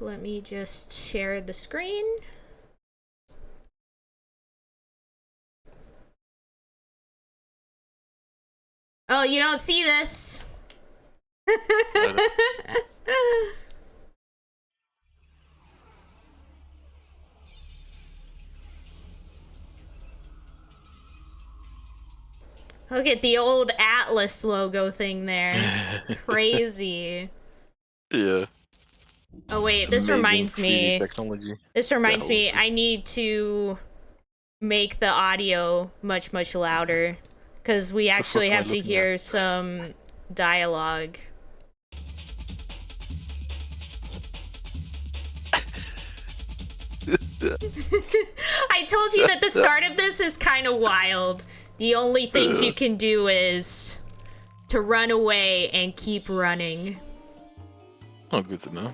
Let me just share the screen. Oh, you don't see this? Look at the old Atlas logo thing there. Crazy. Yeah. Oh wait, this Amazing reminds 3D me. technology. This reminds Yeah, me, I need to make the audio much, much louder. Because we actually am I have to looking hear at? some dialogue. I told you that the start of this is kind of wild. The only things you can do is to run away and keep running. Oh, good to know.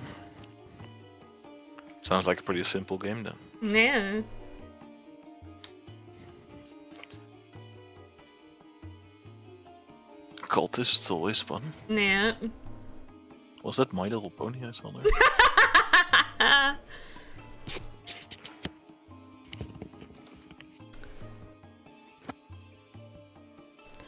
Sounds like a pretty simple game then. Yeah. Cultists, always fun. Yeah. Was that My Little Pony I saw there?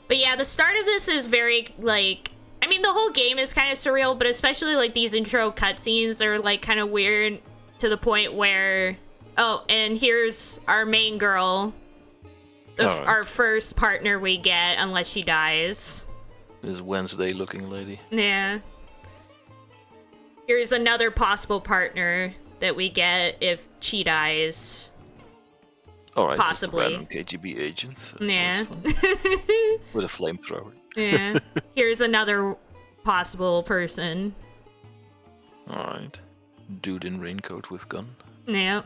But yeah, the start of this is very, like, I mean, the whole game is kind of surreal, but especially, like, these intro cutscenes are, like, kind of weird to the point where, oh, and here's our main girl, our first partner we get, unless she dies. This Wednesday-looking lady. Yeah. Here's another possible partner that we get if she dies. Alright, possibly. just a random KGB agent. That's Yeah. fun. With a flamethrower. Yeah. Here's another possible person. Alright. Dude in raincoat with gun. Yeah.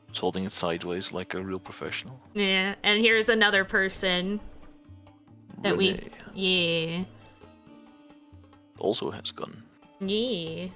He's holding it sideways like a real professional. Yeah. And here's another person that Renee. Yeah. Also has gun. Yeah.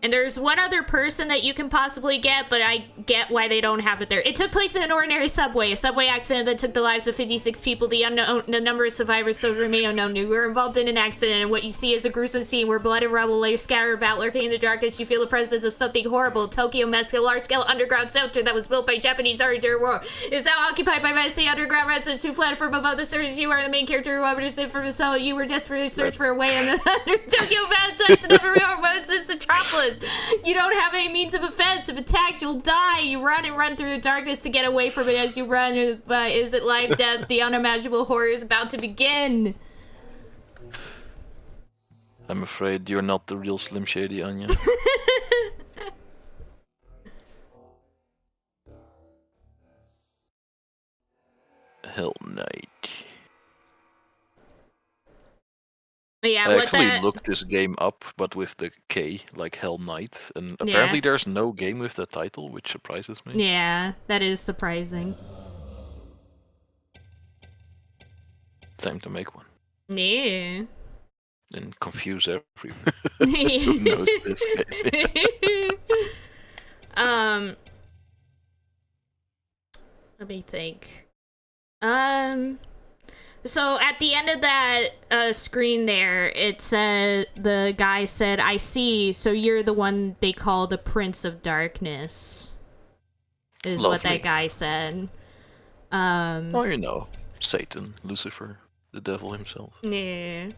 And there's one other person that you can possibly get, but I get why they don't have it there. It took place in an ordinary subway, a subway accident that took the lives of 56 people. The number of survivors still remain unknown. We were involved in an accident, and what you see is a gruesome scene where blood and rubble lay scattered about, lurking in the darkness. You feel the presence of something horrible. Tokyo Mexico, large-scale underground shelter that was built by Japanese army during war is now occupied by mostly underground residents who fled from above the surface. You are the main character who understood from the soul. You were desperately searched for a way in the Tokyo Metropolis never realized this metropolis. You don't have any means of defense. If attacked, you'll die. You run and run through the darkness to get away from it as you run. Is it life, death? The unimaginable horror is about to begin. I'm afraid you're not the real Slim Shady, Anya. Hellnight. Yeah, I actually looked this game up, but with the K, like Hellnight, and apparently there's no game with that title, which surprises me. Yeah, that is surprising. Time to make one. Yeah. And confuse everyone. Who knows this game? Let me think. So at the end of that screen there, it said, the guy said, "I see, so you're the one they call the Prince of Darkness," is Lovely. what that guy said. Oh, you know, Satan, Lucifer, the devil himself. Yeah.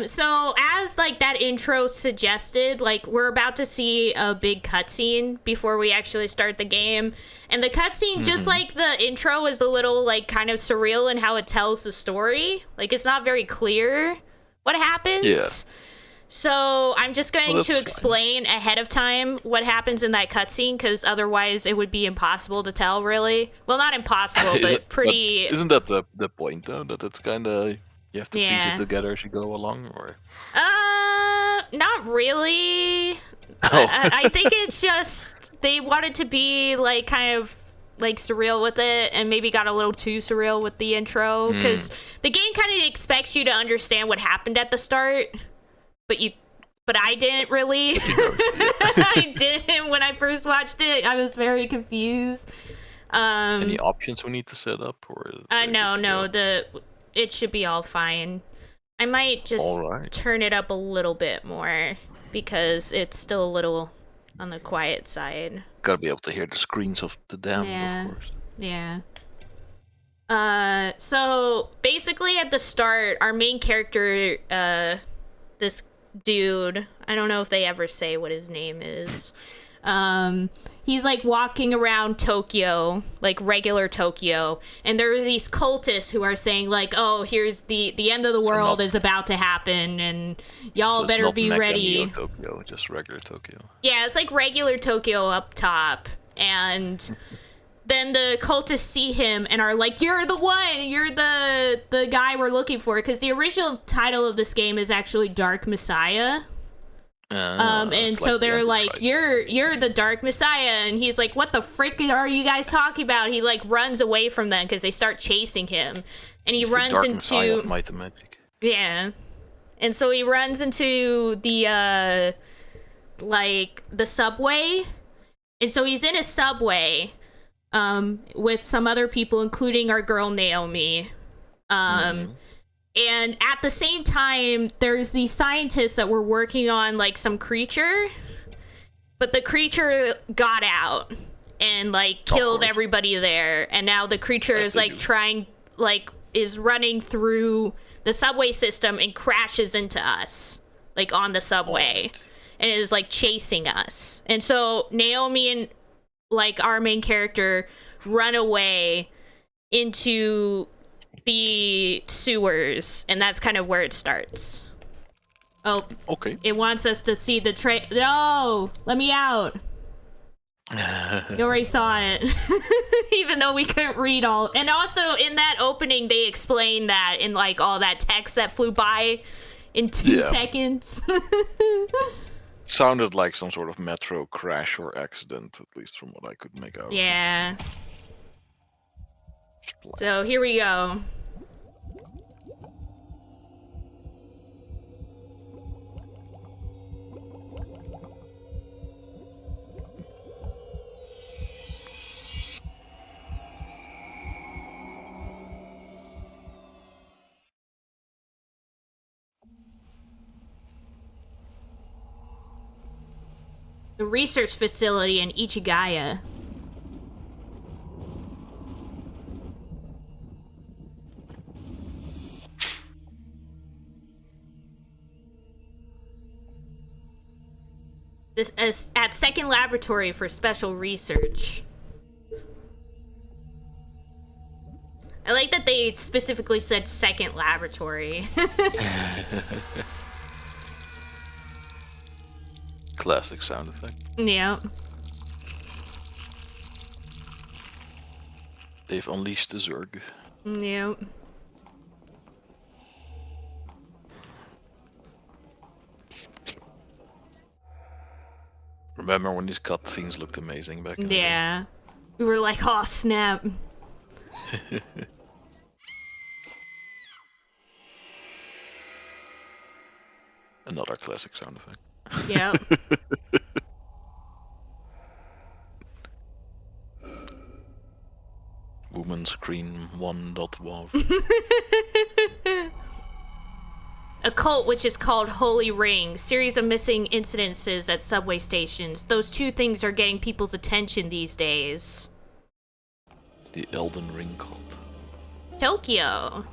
So as, like, that intro suggested, like, we're about to see a big cutscene before we actually start the game. And the cutscene, just like the intro, is a little, like, kind of surreal in how it tells the story. Like, it's not very clear what happens. Yeah. So I'm just going to explain ahead of time what happens in that cutscene, because otherwise it would be impossible to tell, really. Well, not impossible, but pretty... Isn't that the point, though? That it's kind of... You have to piece it together as you go along, or? Not really. Oh. I think it's just they wanted to be, like, kind of, like, surreal with it, and maybe got a little too surreal with the intro, because the game kind of expects you to understand what happened at the start, but I didn't really. I didn't when I first watched it. I was very confused. Any options we need to set up, or? No, it should be all fine. I might just Alright. turn it up a little bit more because it's still a little on the quiet side. Gotta be able to hear the screams of the damned, Yeah. of course. Yeah. So basically at the start, our main character, this dude, I don't know if they ever say what his name is. He's like walking around Tokyo, like regular Tokyo, and there are these cultists who are saying like, "Oh, here's the end of the world is about to happen, and y'all better be ready." Tokyo, just regular Tokyo. Yeah, it's like regular Tokyo up top, and then the cultists see him and are like, "You're the one. You're the guy we're looking for." Because the original title of this game is actually Dark Messiah. And so they're like, "You're the Dark Messiah," and he's like, "What the frick are you guys talking about?" He like runs away from them because they start chasing him, and he runs the Dark into Messiah of Might and Magic. Yeah, and so he runs into the like the subway, and so he's in a subway with some other people, including our girl Naomi. And at the same time, there's these scientists that were working on like some creature, but the creature got out and like killed everybody there. And now the creature is like is running through the subway system and crashes into us, like on the subway, and is like chasing us. And so Naomi and like our main character run away into the sewers, and that's kind of where it starts. Oh, okay. It wants us to see the No, let me out. You already saw it. Even though we couldn't read all. And also in that opening, they explained that in like all that text that flew by in 2 seconds. Sounded like some sort of metro crash or accident, at least from what I could make out. Yeah. So here we go. The research facility in Ichigaya. This is at Second Laboratory for Special Research. I like that they specifically said Second Laboratory. Classic sound effect. Yeah. They've unleashed the Zerg. Yeah. Remember when these cutscenes looked amazing back in the day? Yeah. We were like, oh, snap. Another classic sound effect. Yep. Woman screen 1.wav. A cult which is called Holy Ring. Series of missing incidences at subway stations. Those two things are getting people's attention these days. The Elden Ring cult. Tokyo.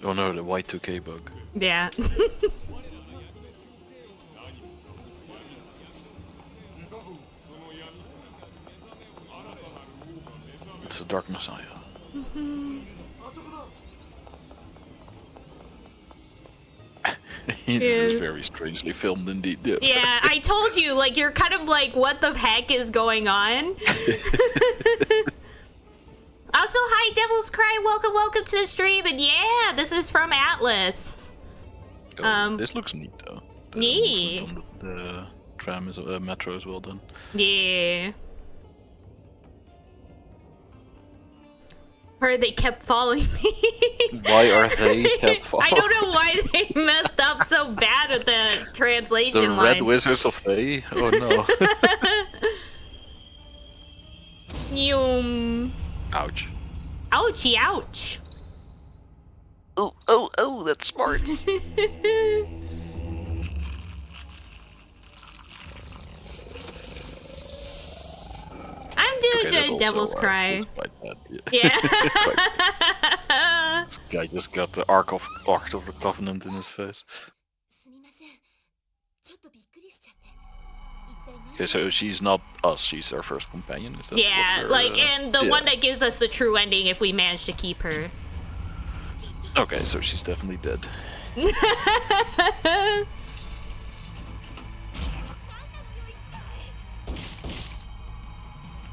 Oh no, the Y2K bug. Yeah. It's a Dark Messiah. This is very strangely filmed indeed. Yeah. Yeah, I told you, like, you're kind of like, what the heck is going on? Also, hi, Devil's Cry. Welcome to the stream. And yeah, this is from Atlas. This looks neat, though. Neat. The tram is metro is well done. Yeah. Or they kept following me. Why are they kept following? I don't know why they messed up so bad with the translation The line. Red Wizards of Thay? Oh no. Yum. Ouch. Ouchie, ouch. Oh, that's smart. I'm doing Okay, that good, Devil's also, Cry. was quite bad. Yeah. This guy just got the Ark of the Covenant in his face. Okay, so she's not us, she's our first companion, is that Yeah, what like, and the one that gives us the true ending if we manage to keep her. Okay, so she's definitely dead.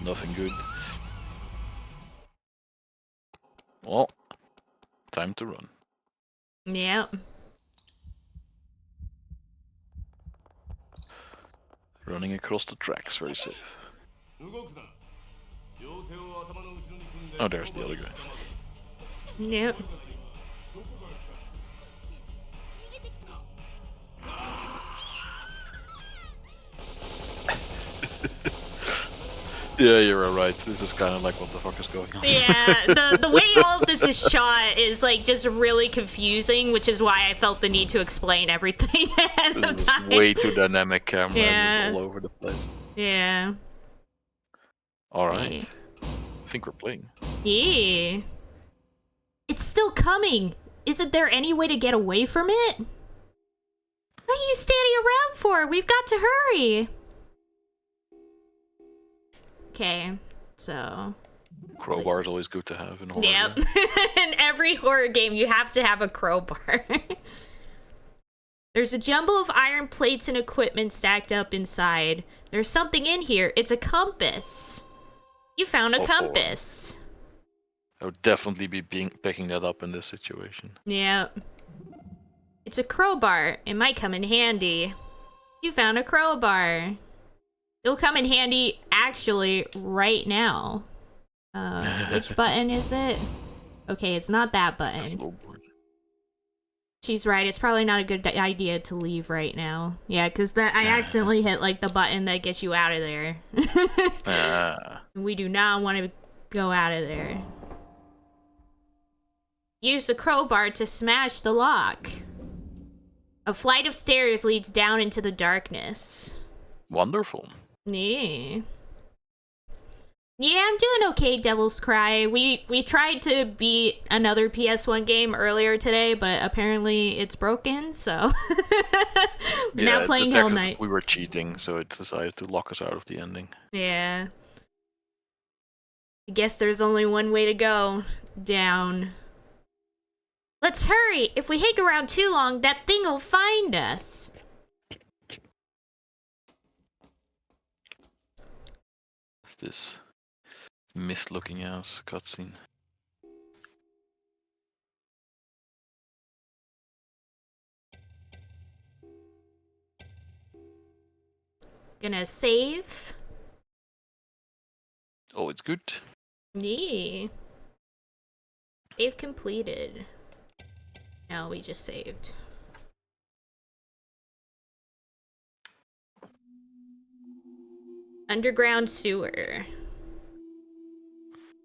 Nothing good. Well, time to run. Yep. Running across the tracks, very safe. Oh, there's the other guy. Yep. Yeah, you're right. This is kind of like, what the fuck is going on? Yeah, the way all of this is shot is like just really confusing, which is why I felt the need to explain everything ahead of This is time. way too dynamic camera. Yeah. It's all over the place. Yeah. Alright. I think we're playing. Yeah. It's still coming. Isn't there any way to get away from it? What are you standing around for? We've got to hurry. Okay, so... Crowbar is always good to have in a horror Yep. game. In every horror game, you have to have a crowbar. There's a jumble of iron plates and equipment stacked up inside. There's something in here. It's a compass. You found a compass. I would definitely be picking that up in this situation. Yep. It's a crowbar. It might come in handy. You found a crowbar. It'll come in handy, actually, right now. Which button is it? Okay, it's not that button. She's right. It's probably not a good idea to leave right now. Yeah, because I accidentally hit, like, the button that gets you out of there. We do not want to go out of there. Use the crowbar to smash the lock. A flight of stairs leads down into the darkness. Wonderful. Yeah. Yeah, I'm doing okay, Devil's Cry. We tried to beat another PS1 game earlier today, but apparently it's broken, so... We're now playing Hellnight. We were cheating, so it decided to lock us out of the ending. Yeah. I guess there's only one way to go. Down. Let's hurry! If we hang around too long, that thing will find us. What's this? Mist-looking ass cutscene. Gonna save. Oh, it's good. Yeah. Save completed. No, we just saved. Underground sewer.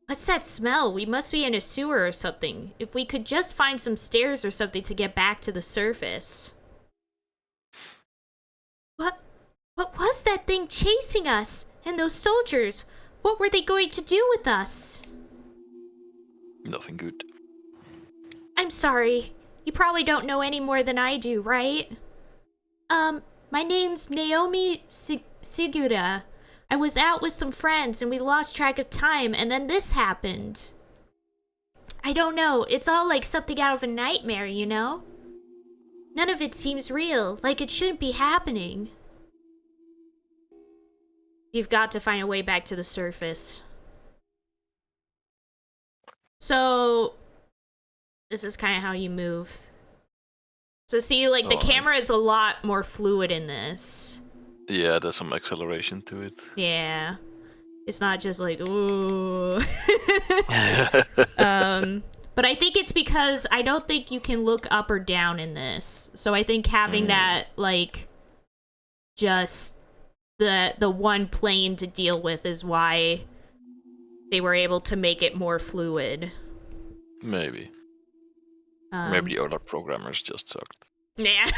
What's that smell? We must be in a sewer or something. If we could just find some stairs or something to get back to the surface. What was that thing chasing us? And those soldiers? What were they going to do with us? Nothing good. I'm sorry. You probably don't know any more than I do, right? My name's Naomi Sigura. I was out with some friends and we lost track of time and then this happened. I don't know. It's all like something out of a nightmare, you know? None of it seems real, like it shouldn't be happening. You've got to find a way back to the surface. So, this is kind of how you move. So see, like, the camera is a lot more fluid in this. Yeah, there's some acceleration to it. Yeah. It's not just like, ooh. But I think it's because I don't think you can look up or down in this. So I think having that, like, just the one plane to deal with is why they were able to make it more fluid. Maybe. Maybe the other programmers just sucked. Yeah.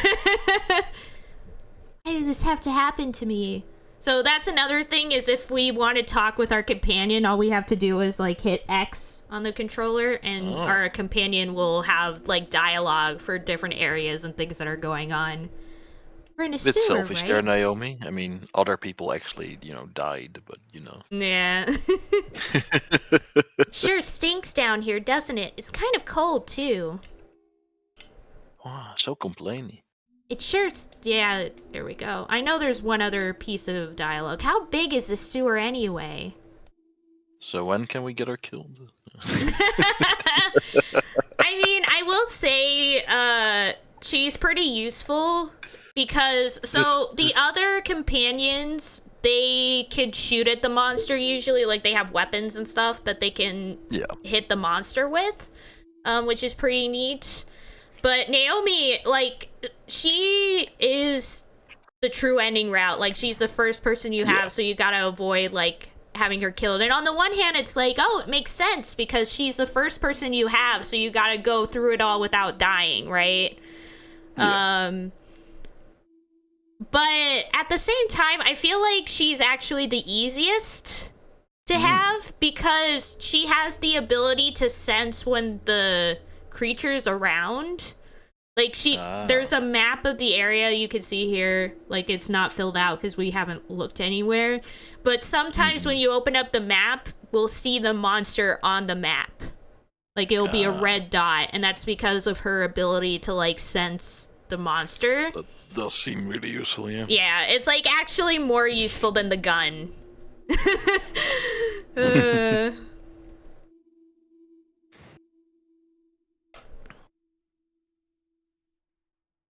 Why did this have to happen to me? So that's another thing, is if we want to talk with our companion, all we have to do is like hit X on the controller, and our companion will have like dialogue for different areas and things that are going on. We're in a Bit sewer, selfish right? there, Naomi. I mean, other people actually, died, but Yeah. It sure stinks down here, doesn't it? It's kind of cold too. Wow, so complainy. It sure, yeah, there we go. I know there's one other piece of dialogue. How big is this sewer anyway? So when can we get her killed? I mean, I will say, she's pretty useful because, so the other companions, they could shoot at the monster usually, like they have weapons and stuff that they can hit the monster with, which is pretty neat. But Naomi, like, she is the true ending route. Like, she's the first person you have, so you gotta avoid, like, having her killed. And on the one hand, it's like, oh, it makes sense because she's the first person you have, so you gotta go through it all without dying, right? Yeah. But at the same time, I feel like she's actually the easiest to have because she has the ability to sense when the creature's around. Like, there's a map of the area you can see here. Like, it's not filled out because we haven't looked anywhere. But sometimes when you open up the map, we'll see the monster on the map. Like, it'll be a red dot, and that's because of her ability to, like, sense the monster. That does seem really useful, yeah. Yeah, it's, like, actually more useful than the gun.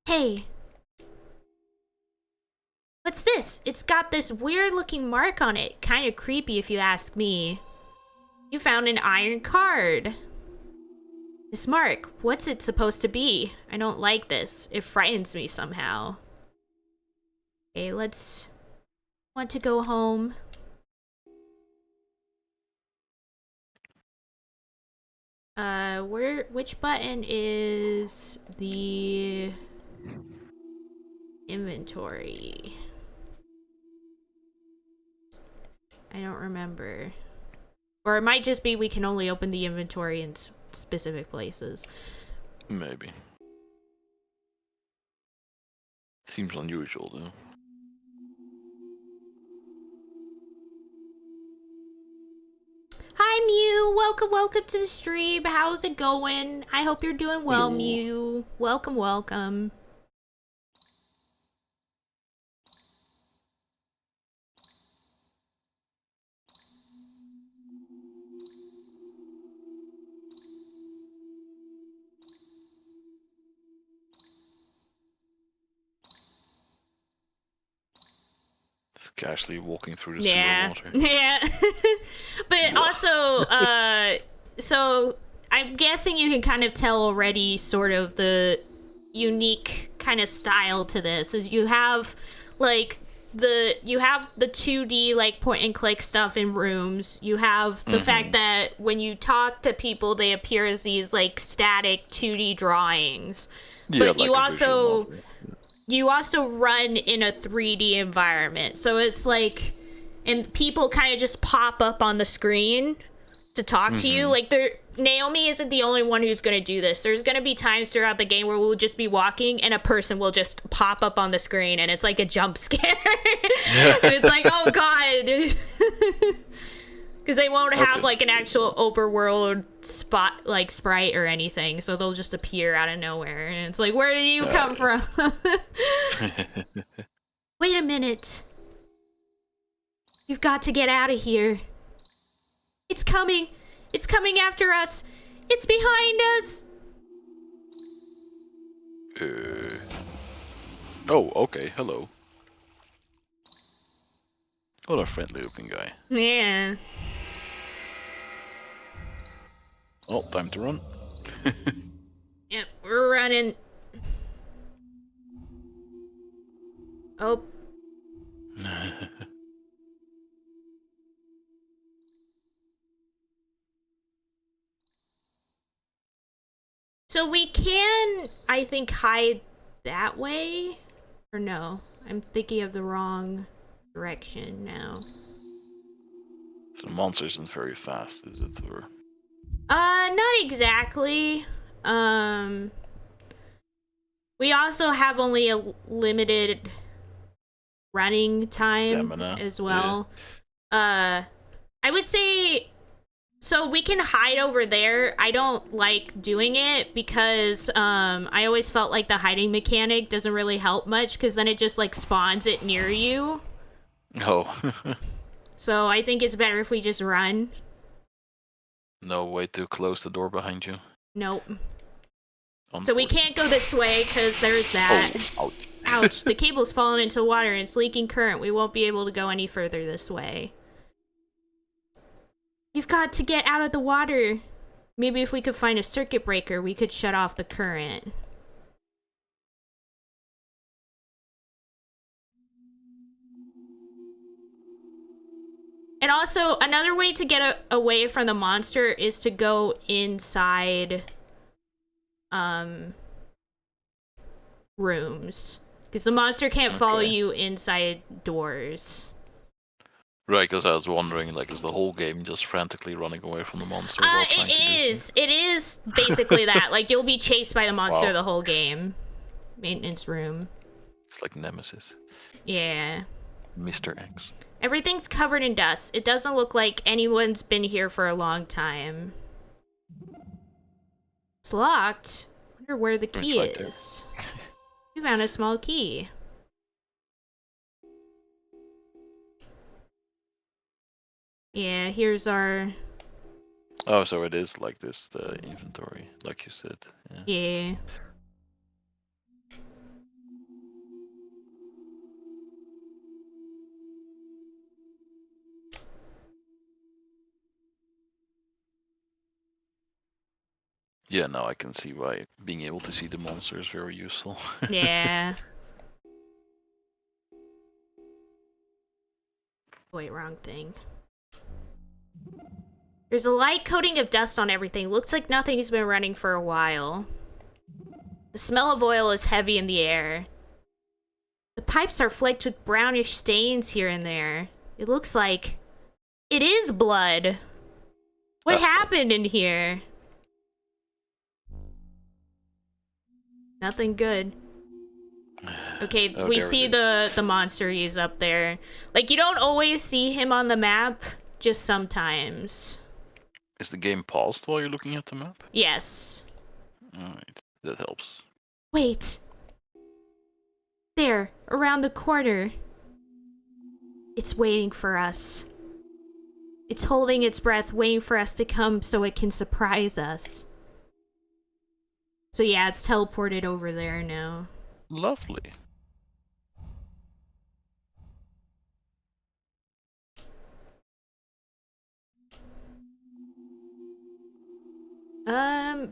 Hey. What's this? It's got this weird looking mark on it. Kind of creepy if you ask me. You found an iron card. This mark, what's it supposed to be? I don't like this. It frightens me somehow. Okay, let's... Want to go home. Which button is the inventory? I don't remember. Or it might just be we can only open the inventory in specific places. Maybe. Seems unusual, though. Hi, Mew. Welcome to the stream. How's it going? I hope you're doing well, Mew. Welcome. Casually walking through the sewer water. Yeah. But also, so I'm guessing you can kind of tell already sort of the unique kind of style to this is you have like the 2D like point and click stuff in rooms. You have the fact that when you talk to people they appear as these like static 2D drawings. Yeah, but like you also run in a 3D environment. So it's like, and people kind of just pop up on the screen to talk to you. Like, Naomi isn't the only one who's going to do this. There's going to be times throughout the game where we'll just be walking and a person will just pop up on the screen and it's like a jump scare. And it's like, oh God. Because they won't have like an actual overworld spot, like sprite or anything, so they'll just appear out of nowhere, and it's like, where do you come from? Wait a minute. You've got to get out of here. It's coming. It's coming after us. It's behind us. Oh, okay. Hello. What a friendly looking guy. Yeah. Oh, time to run. Yep, we're running. Oh. So we can, I think, hide that way? Or no? I'm thinking of the wrong direction now. So the monster isn't very fast, is it? Or Not exactly. Um, we also have only a limited running time stamina? as Yeah. well. I would say so we can hide over there. I don't like doing it because I always felt like the hiding mechanic doesn't really help much because then it just like spawns it near you. Oh. So I think it's better if we just run. No way to close the door behind you. Nope. So we can't go this way because there's that. Oh, ouch. Ouch, the cable's fallen into water and it's leaking current. We won't be able to go any further this way. You've got to get out of the water. Maybe if we could find a circuit breaker, we could shut off the current. And also, another way to get away from the monster is to go inside rooms. Because the monster can't follow you inside doors. Right, because I was wondering, like, is the whole game just frantically running away from the monster? It is basically that. Like, you'll be chased by the monster Wow. the whole game. Maintenance room. It's like Nemesis. Yeah. Mr. X. Everything's covered in dust. It doesn't look like anyone's been here for a long time. It's locked. Wonder where the key is. We found a small key. Yeah, here's our... Oh, so it is like this, the inventory, like you said. Yeah. Yeah, now I can see why being able to see the monster is very useful. Yeah. Wait, wrong thing. There's a light coating of dust on everything. Looks like nothing's been running for a while. The smell of oil is heavy in the air. The pipes are flecked with brownish stains here and there. It looks like it is blood. What happened in here? Nothing good. Okay, we see the monster. He's up there. Like, you don't always see him on the map, just sometimes. Is the game paused while you're looking at the map? Yes. Alright, that helps. Wait. There, around the corner. It's waiting for us. It's holding its breath, waiting for us to come so it can surprise us. So yeah, it's teleported over there now. Lovely.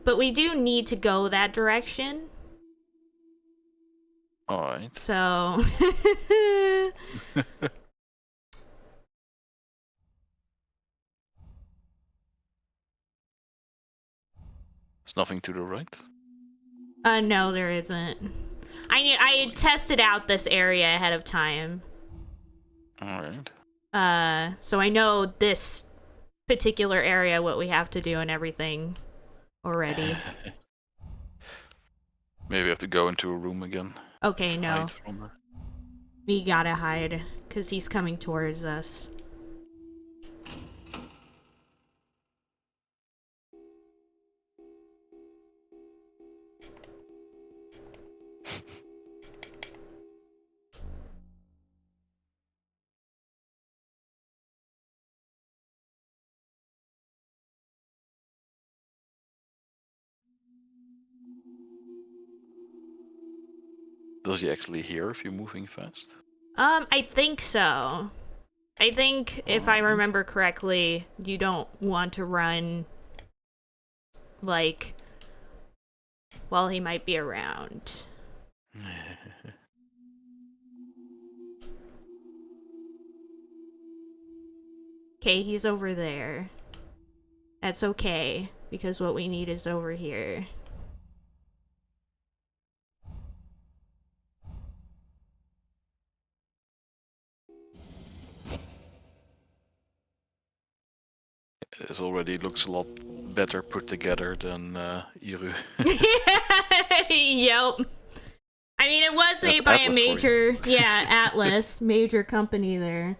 But we do need to go that direction. Alright. So... There's nothing to the right? No, there isn't. I tested out this area ahead of time. Alright. So I know this particular area, what we have to do and everything already. Maybe we have to go into a room again. Okay, no. We gotta hide, because he's coming towards us. Does he actually hear if you're moving fast? I think so. I think if I remember correctly, you don't want to run, like, while he might be around. Okay, he's over there. That's okay, because what we need is over here. This already looks a lot better put together than Iru. Yep. I mean, it was made by a major, Atlas, major company there.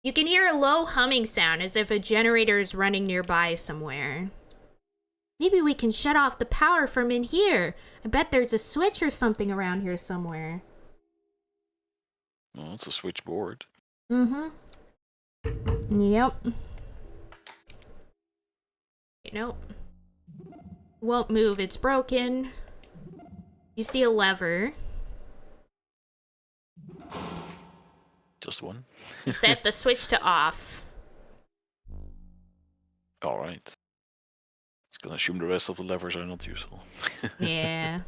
You can hear a low humming sound as if a generator is running nearby somewhere. Maybe we can shut off the power from in here. I bet there's a switch or something around here somewhere. Oh, it's a switchboard. Mm-hmm. Yep. Nope. Won't move, it's broken. You see a lever. Just one. Set the switch to off. Alright. It's gonna assume the rest of the levers are not useful. Yeah.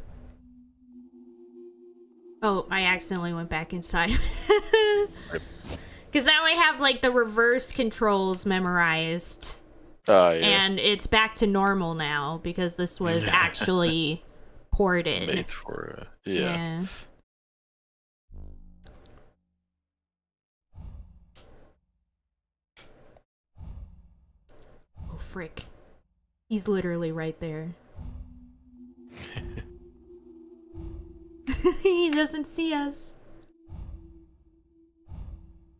Oh, I accidentally went back inside. Because now I have, like, the reverse controls memorized. Yeah. And it's back to normal now, because this was actually ported. Made for, yeah. Oh, frick. He's literally right there. He doesn't see us.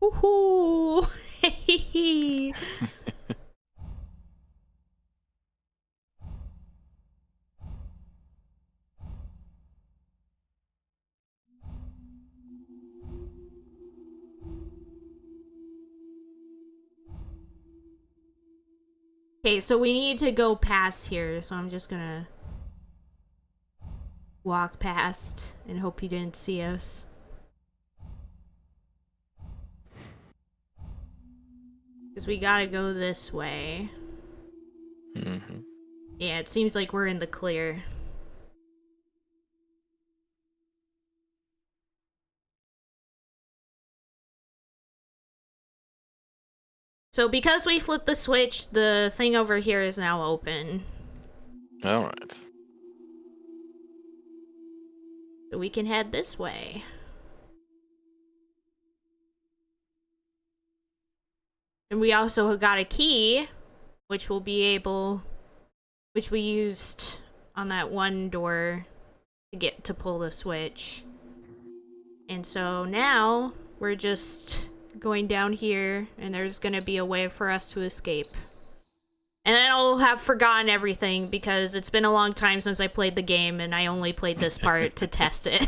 Woohoo! Okay, so we need to go past here, so I'm just gonna walk past and hope he didn't see us. Because we gotta go this way. Mm-hmm. Yeah, it seems like we're in the clear. So because we flipped the switch, the thing over here is now open. Alright. So we can head this way. And we also got a key, which we used on that one door to pull the switch. And so now we're just going down here, and there's gonna be a way for us to escape. And then I'll have forgotten everything because it's been a long time since I played the game, and I only played this part to test it.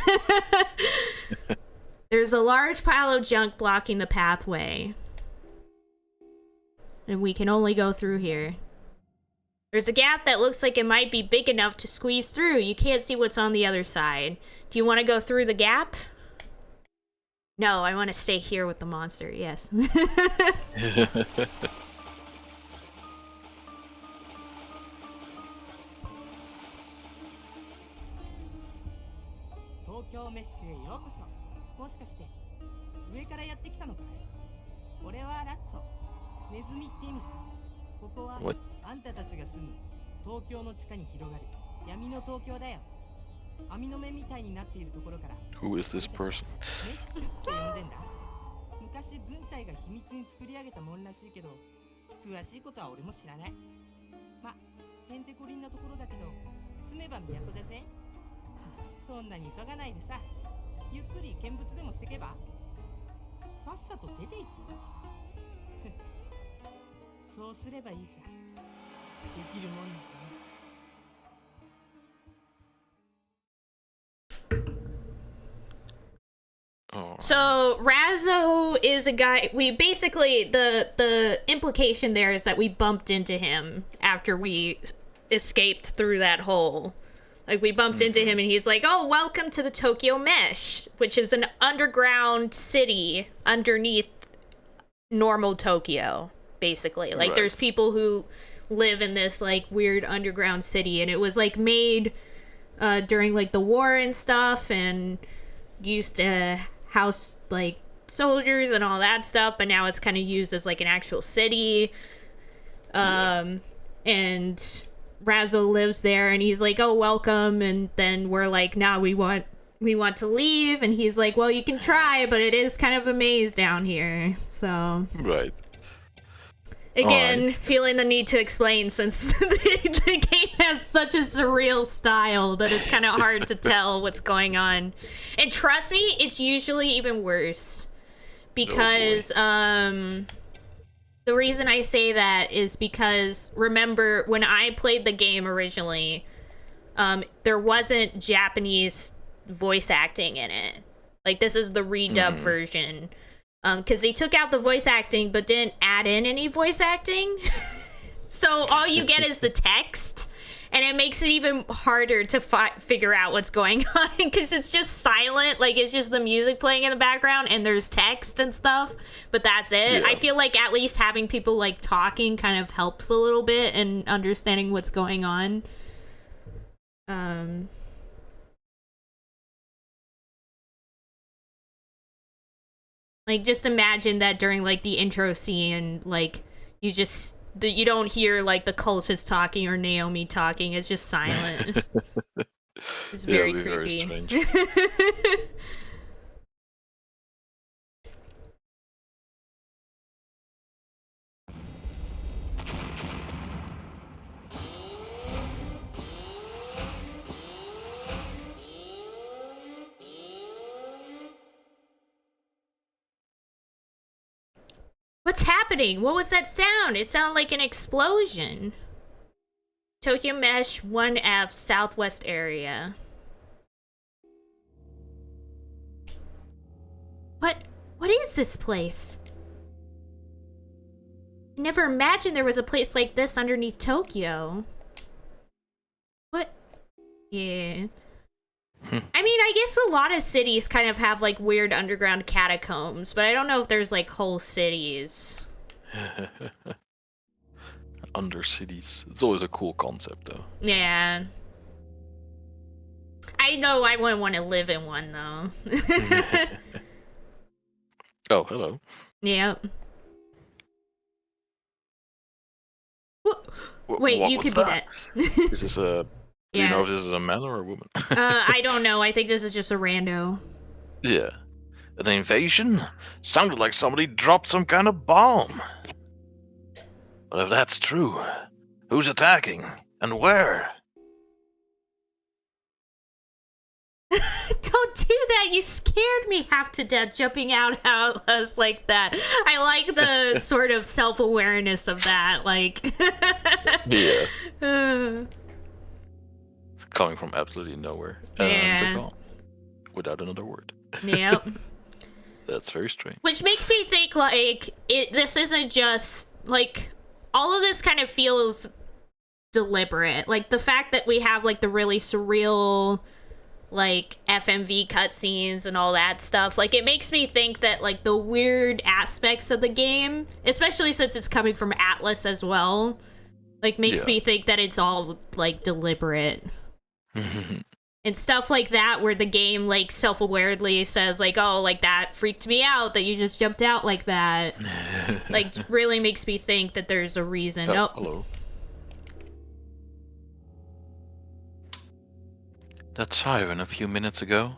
There's a large pile of junk blocking the pathway. And we can only go through here. There's a gap that looks like it might be big enough to squeeze through. You can't see what's on the other side. Do you want to go through the gap? No, I want to stay here with the monster, yes. What? Who is this person? Oh. So Razzo is a guy. We basically the implication there is that we bumped into him after we escaped through that hole. Like, we bumped into him and he's like, oh, welcome to the Tokyo Mesh, which is an underground city underneath normal Tokyo, basically. Like, Right. there's people who live in this, like, weird underground city, and it was, like, made during, like, the war and stuff, and used to house, like, soldiers and all that stuff, but now it's kind of used as, like, an actual city. And Razzle lives there, and he's like, oh, welcome, and then we're like, nah, we want to leave, and he's like, well, you can try, but it is kind of a maze down here, so... Right. Again, Alright. feeling the need to explain since the game has such a surreal style that it's kind of hard to tell what's going on. And trust me, it's usually even worse. Because, the reason I say that is because, remember, when I played the game originally, there wasn't Japanese voice acting in it. Like, this is the redub version. Because they took out the voice acting but didn't add in any voice acting. So all you get is the text, and it makes it even harder to figure out what's going on because it's just silent. Like, it's just the music playing in the background and there's text and stuff, but that's it. Yeah. I feel like at least having people, like, talking kind of helps a little bit in understanding what's going on. Like, just imagine that during, like, the intro scene, like, you don't hear, like, the cultist talking or Naomi talking. It's just silent. It's very creepy. Very strange. What's happening? What was that sound? It sounded like an explosion. Tokyo Mesh 1F Southwest area. What is this place? I never imagined there was a place like this underneath Tokyo. What? Yeah. I mean, I guess a lot of cities kind of have, like, weird underground catacombs, but I don't know if there's, like, whole cities. Undercities. It's always a cool concept, though. Yeah. I know I wouldn't want to live in one, though. Oh, hello. Yep. Wait, what you was could be that. Is this a... Do you Yeah. know if this is a man or a woman? I don't know. I think this is just a rando. Yeah. An invasion? Sounded like somebody dropped some kind of bomb. But if that's true, who's attacking? And where? Don't do that. You scared me half to death jumping out at us like that. I like the sort of self-awareness of that. Like... Yeah. Coming from absolutely nowhere. And they're gone. Without another word. Yep. That's very strange. Which makes me think, like, this isn't just, like, all of this kind of feels deliberate. Like, the fact that we have, like, the really surreal, like, FMV cutscenes and all that stuff, like, it makes me think that, like, the weird aspects of the game, especially since it's coming from Atlas as well, like, makes me think that it's all, like, deliberate. And stuff like that where the game, like, self-awaredly says, like, oh, like, that freaked me out that you just jumped out like that. Like, really makes me think that there's a reason. Oh, hello. That siren a few minutes ago,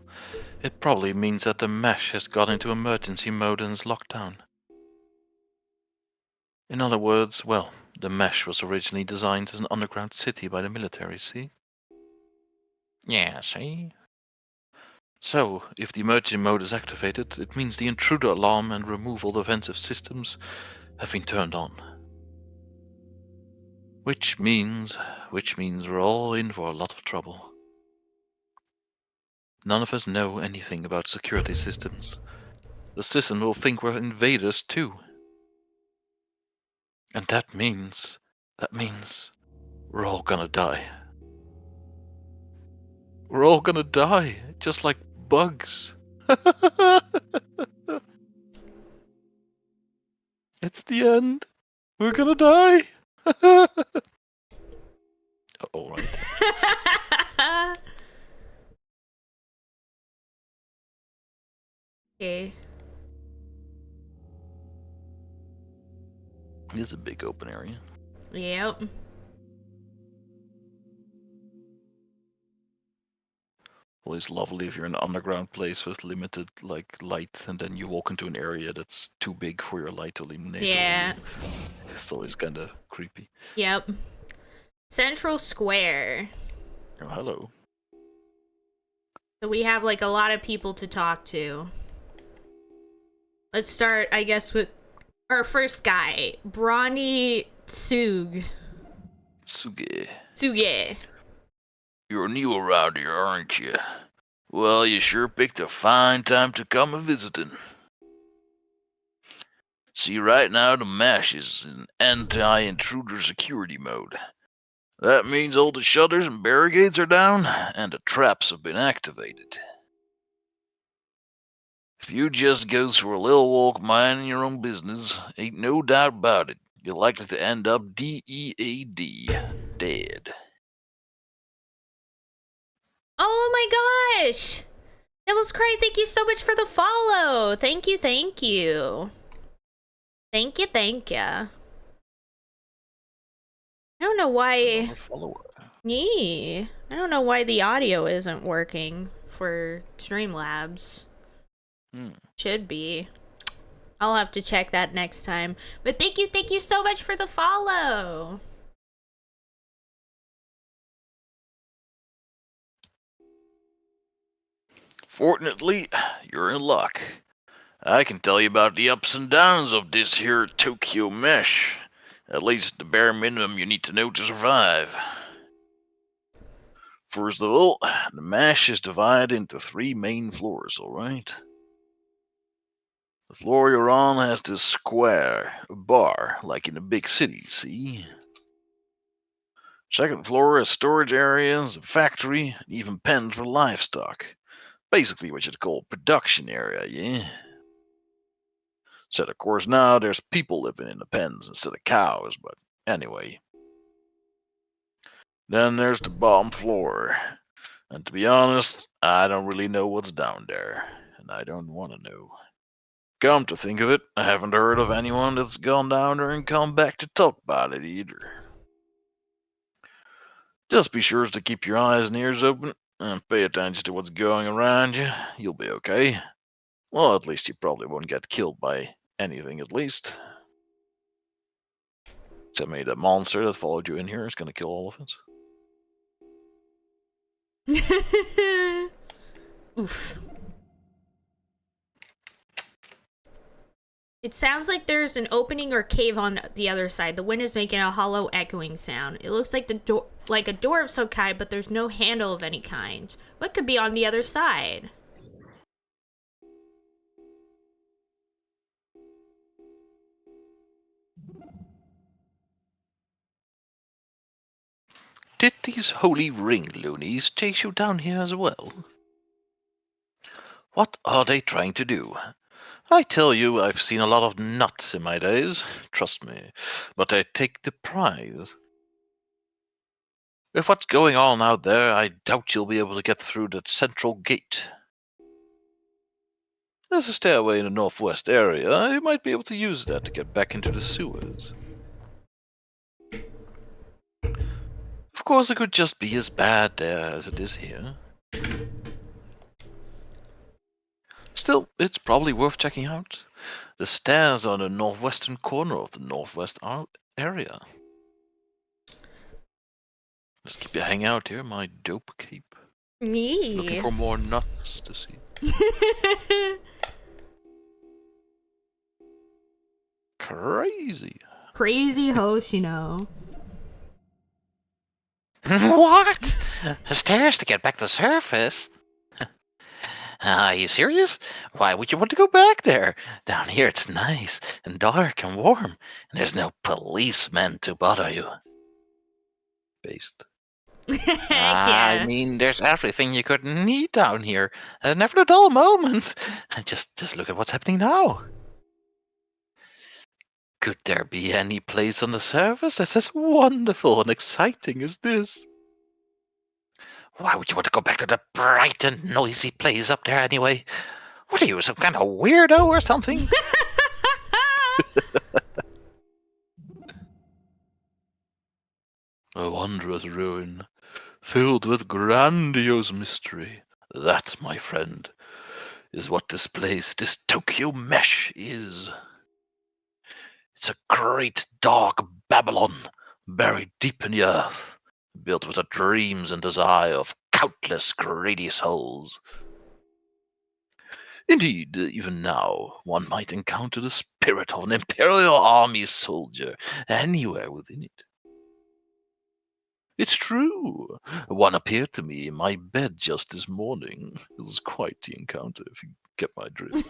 it probably means that the mesh has got into emergency mode and is locked down. In other words, well, the mesh was originally designed as an underground city by the military, see? Yeah, see? So, if the emergency mode is activated, it means the intruder alarm and removal defensive systems have been turned on. Which means we're all in for a lot of trouble. None of us know anything about security systems. The system will think we're invaders too. And that means we're all gonna die. We're all gonna die, just like bugs. It's the end. We're gonna die. All right. Okay. It's a big open area. Yep. Well, it's lovely if you're in an underground place with limited light, and then you walk into an area that's too big for your light to illuminate. Yeah. It's always kind of creepy. Yep. Central Square. Oh, hello. So we have like a lot of people to talk to. Let's start, I guess, with our first guy, Brawny Tsug. Tsuge. You're new around here, aren't you? Well, you sure picked a fine time to come a visiting. See, right now the MASH is in anti-intruder security mode. That means all the shutters and barricades are down, and the traps have been activated. If you just goes for a little walk minding your own business, ain't no doubt about it, you're likely to end up DEAD, dead. Oh my gosh! Devil's Cry, thank you so much for the follow. Thank you, thank you. Thank you, thank you. I don't know why. Another follower. I don't know why the audio isn't working for Streamlabs. Should be. I'll have to check that next time. But thank you so much for the follow. Fortunately, you're in luck. I can tell you about the ups and downs of this here Tokyo mesh. At least the bare minimum you need to know to survive. First of all, the mesh is divided into 3 main floors, alright? The floor you're on has this square, a bar, like in a big city, see? Second floor has storage areas, a factory, and even pens for livestock. Basically what you'd call production area, yeah? Said of course now there's people living in the pens instead of cows, but anyway. Then there's the bottom floor. And to be honest, I don't really know what's down there, and I don't want to know. Come to think of it, I haven't heard of anyone that's gone down there and come back to talk about it either. Just be sure to keep your eyes and ears open, and pay attention to what's going around you. You'll be okay. Well, at least you probably won't get killed by anything, at least. Except maybe that monster that followed you in here is gonna kill all of us. Oof. It sounds like there's an opening or cave on the other side. The wind is making a hollow echoing sound. It looks like a door of some kind, but there's no handle of any kind. What could be on the other side? Did these holy ring loonies chase you down here as well? What are they trying to do? I tell you, I've seen a lot of nuts in my days, trust me, but I take the prize. With what's going on out there, I doubt you'll be able to get through that central gate. There's a stairway in the northwest area. You might be able to use that to get back into the sewers. Of course, it could just be as bad there as it is here. Still, it's probably worth checking out. The stairs are in the northwestern corner of the northwest area. Just keep you hanging out here, my dope cape. Looking for more nuts to see. Crazy. Crazy host, you know. What? Stairs to get back to the surface? Are you serious? Why would you want to go back there? Down here it's nice and dark and warm, and there's no policemen to bother you. Based. Heck I yeah. mean, there's everything you could need down here. Never a dull moment. And just look at what's happening now. Could there be any place on the surface that's as wonderful and exciting as this? Why would you want to go back to the bright and noisy place up there anyway? What are you, some kind of weirdo or something? A wondrous ruin, filled with grandiose mystery. That, my friend, is what this place, this Tokyo Mesh, is. It's a great dark Babylon, buried deep in the earth, built with the dreams and desire of countless greedy souls. Indeed, even now, one might encounter the spirit of an Imperial Army soldier anywhere within it. It's true. One appeared to me in my bed just this morning. It was quite the encounter, if you get my drift.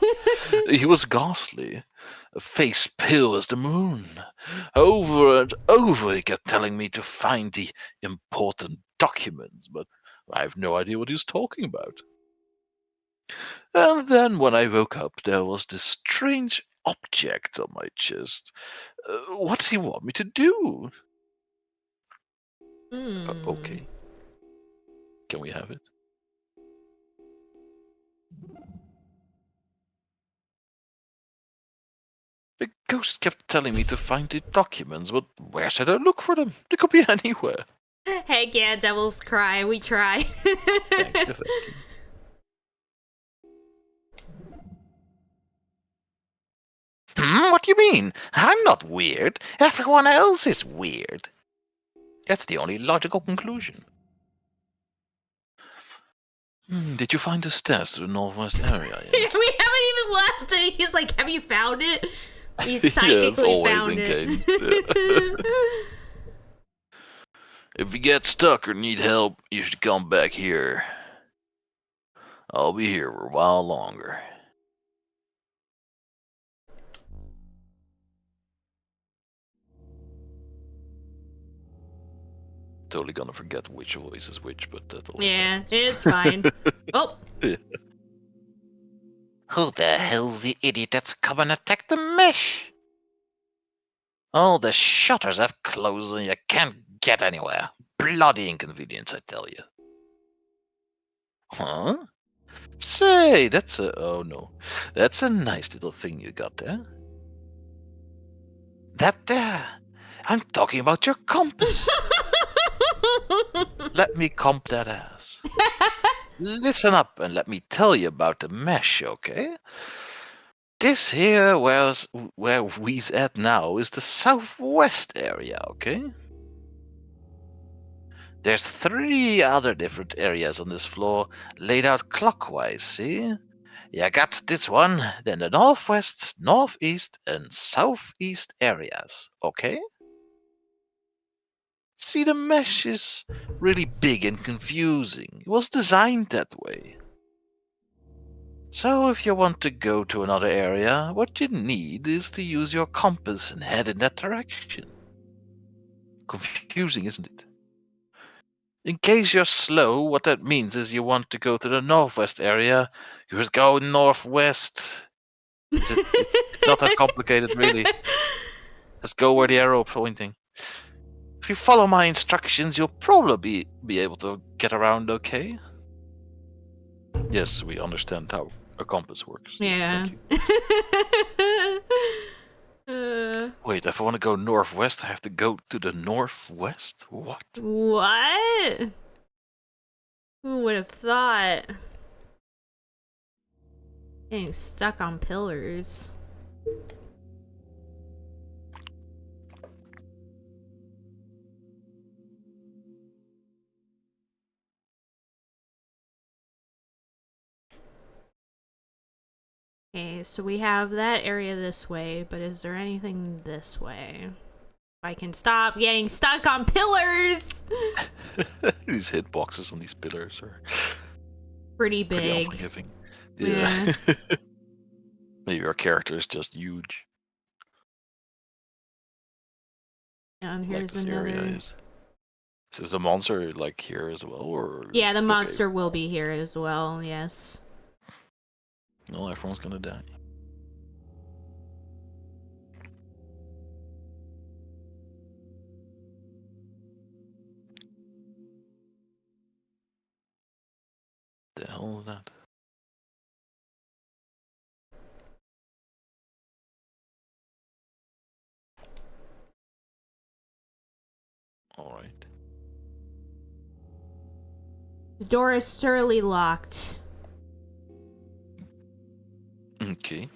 He was ghastly, a face pale as the moon. Over and over he kept telling me to find the important documents, but I have no idea what he was talking about. And then when I woke up, there was this strange object on my chest. What does he want me to do? Okay. Can we have it? The ghost kept telling me to find the documents, but where should I look for them? They could be anywhere. Heck yeah, Devil's Cry. We try. Thank you. What do you mean? I'm not weird. Everyone else is weird. That's the only logical conclusion. Did you find the stairs to the northwest area We yet? haven't even left. And he's like, have you found it? He It's psychically always found in it. games. If you get stuck or need help, you should come back here. I'll be here for a while longer. Totally gonna forget which voice is which, but that always Yeah, happens. it's fine. Oh, Who the hell's the idiot that's come and attacked the mesh? All the shutters have closed and you can't get anywhere. Bloody inconvenience, I tell you. Huh? Say, that's a... Oh no. That's a nice little thing you got there. That there. I'm talking about your compass. Let me comp that ass. Listen up and let me tell you about the mesh, okay? This here where we's at now is the southwest area, okay? There's 3 other different areas on this floor laid out clockwise, see? You got this one, then the northwest, northeast, and southeast areas, okay? See, the mesh is really big and confusing. It was designed that way. So if you want to go to another area, what you need is to use your compass and head in that direction. Confusing, isn't it? In case you're slow, what that means is you want to go to the northwest area, you just go northwest. It's not that complicated, really. Just go where the arrow pointing. If you follow my instructions, you'll probably be able to get around okay. Yes, we understand how a compass works. Yes, yeah. thank uh, Wait, if I want to go northwest, I have to go to the northwest? What? what? Who would have thought? Getting stuck on pillars. Okay, so we have that area this way, but is there anything this way? I can stop getting stuck on pillars! These hitboxes on these pillars are Pretty pretty big. unforgiving. Yeah. Maybe our character is just huge. And Like here's this area another. is. Is the monster like here as well, or? Yeah, the okay. monster will be here as well, yes. No, everyone's gonna die. The hell is that? Alright. The door is surely locked. Okay.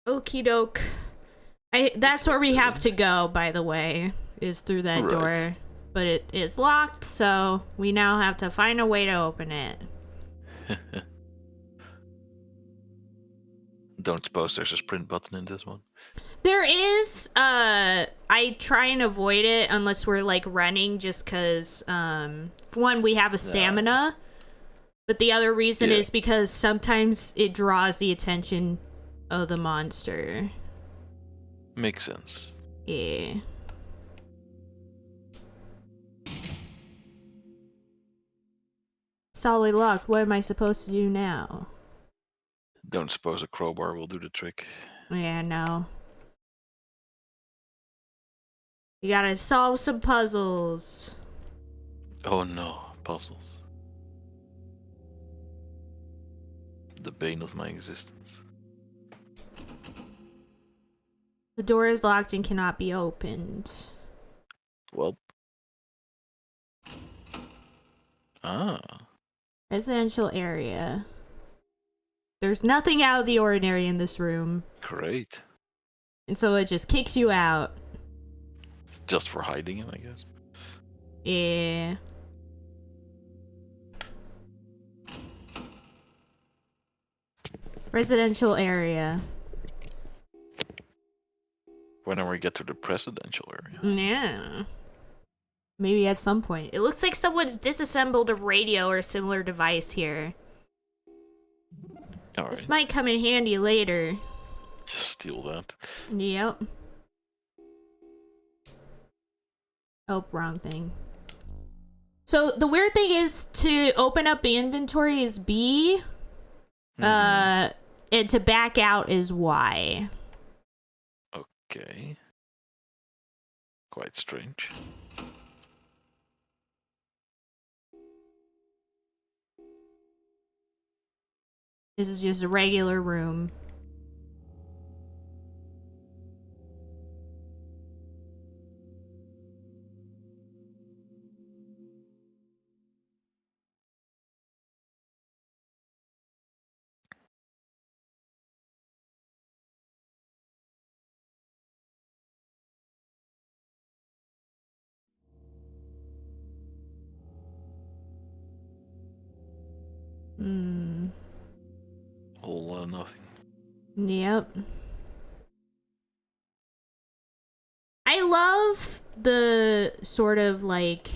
Okie doke. That's where we have to go, by the way, is through that Right. door. But it is locked, so we now have to find a way to open it. Don't suppose there's a sprint button in this one. There is, I try and avoid it unless we're, like, running just because, one, we have a stamina. But the other reason is because sometimes it draws the attention of the monster. Makes sense. Yeah. Solid locked. What am I supposed to do now? Don't suppose a crowbar will do the trick. Yeah, no. You gotta solve some puzzles. Oh no, puzzles. The bane of my existence. The door is locked and cannot be opened. Well. Ah. Residential area. There's nothing out of the ordinary in this room. Great. And so it just kicks you out. It's just for hiding him, I guess. Yeah. Residential area. When we get to the presidential area. Yeah. Maybe at some point. It looks like someone's disassembled a radio or a similar device here. All This right. might come in handy later. Just steal that. Yep. Oh, wrong thing. So the weird thing is to open up the inventory is B. And to back out is Y. Okay. Quite strange. This is just a regular room. Whole lot of nothing. Yep. I love the sort of like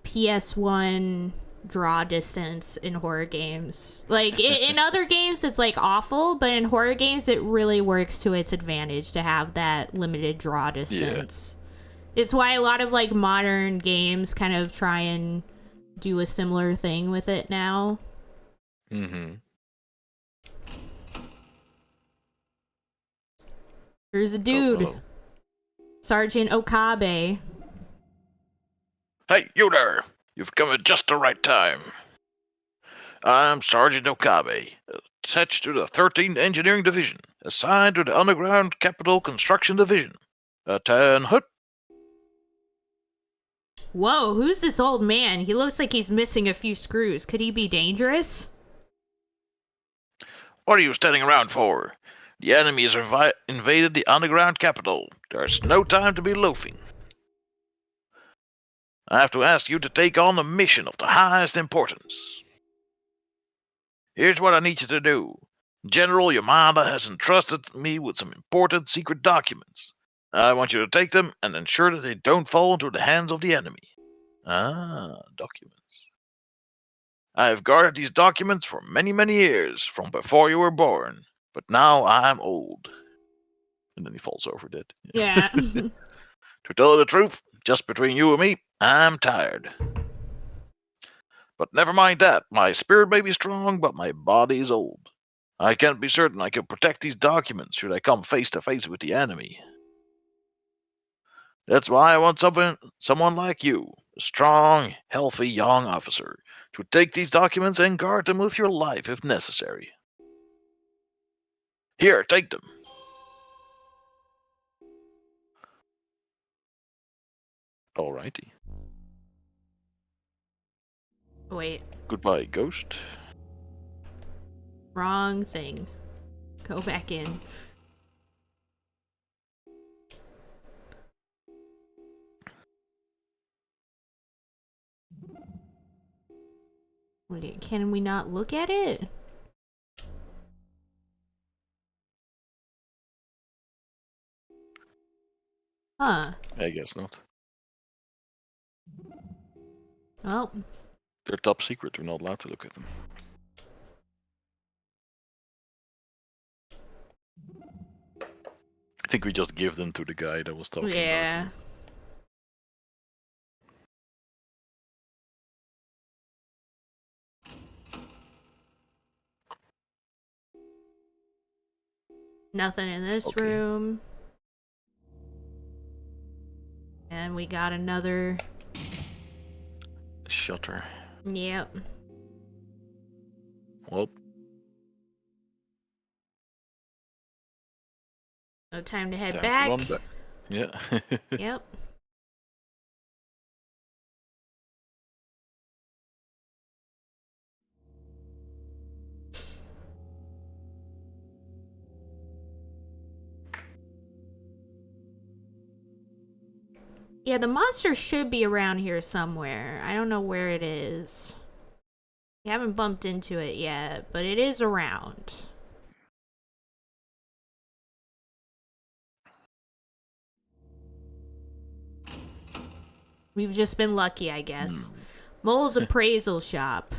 PS1 draw distance in horror games. Like in other games it's like awful, but in horror games it really works to its advantage to have that limited draw distance. It's why a lot of like modern games kind of try and do a similar thing with it now. Mm-hmm. There's a dude. Oh. Sergeant Okabe. Hey, you there! You've come at just the right time. I'm Sergeant Okabe, attached to the 13th Engineering Division, assigned to the Underground Capital Construction Division. Ten hut. Whoa, who's this old man? He looks like he's missing a few screws. Could he be dangerous? What are you standing around for? The enemy has invaded the underground capital. There's no time to be loafing. I have to ask you to take on a mission of the highest importance. Here's what I need you to do. General Yamada has entrusted me with some important secret documents. I want you to take them and ensure that they don't fall into the hands of the enemy. Ah, documents. I have guarded these documents for many, many years, from before you were born. But now I'm old. And then he falls over dead. Yeah. To tell you the truth, just between you and me, I'm tired. But never mind that. My spirit may be strong, but my body's old. I can't be certain I can protect these documents should I come face to face with the enemy. That's why I want someone like you, a strong, healthy young officer, to take these documents and guard them with your life if necessary. Here, take them. Alrighty. Wait. Goodbye, ghost. Wrong thing. Go back in. Wait, can we not look at it? Huh. I guess not. Well, They're top secret. We're not allowed to look at them. I think we just give them to the guy that was talking about yeah. them. Nothing in this Okay. room. And we got another. Shutter. Yep. Well, No time to head time back. to run back. Yeah. Yep. Yeah, the monster should be around here somewhere. I don't know where it is. We haven't bumped into it yet, but it is around. We've just been lucky, I guess. Mole's appraisal shop.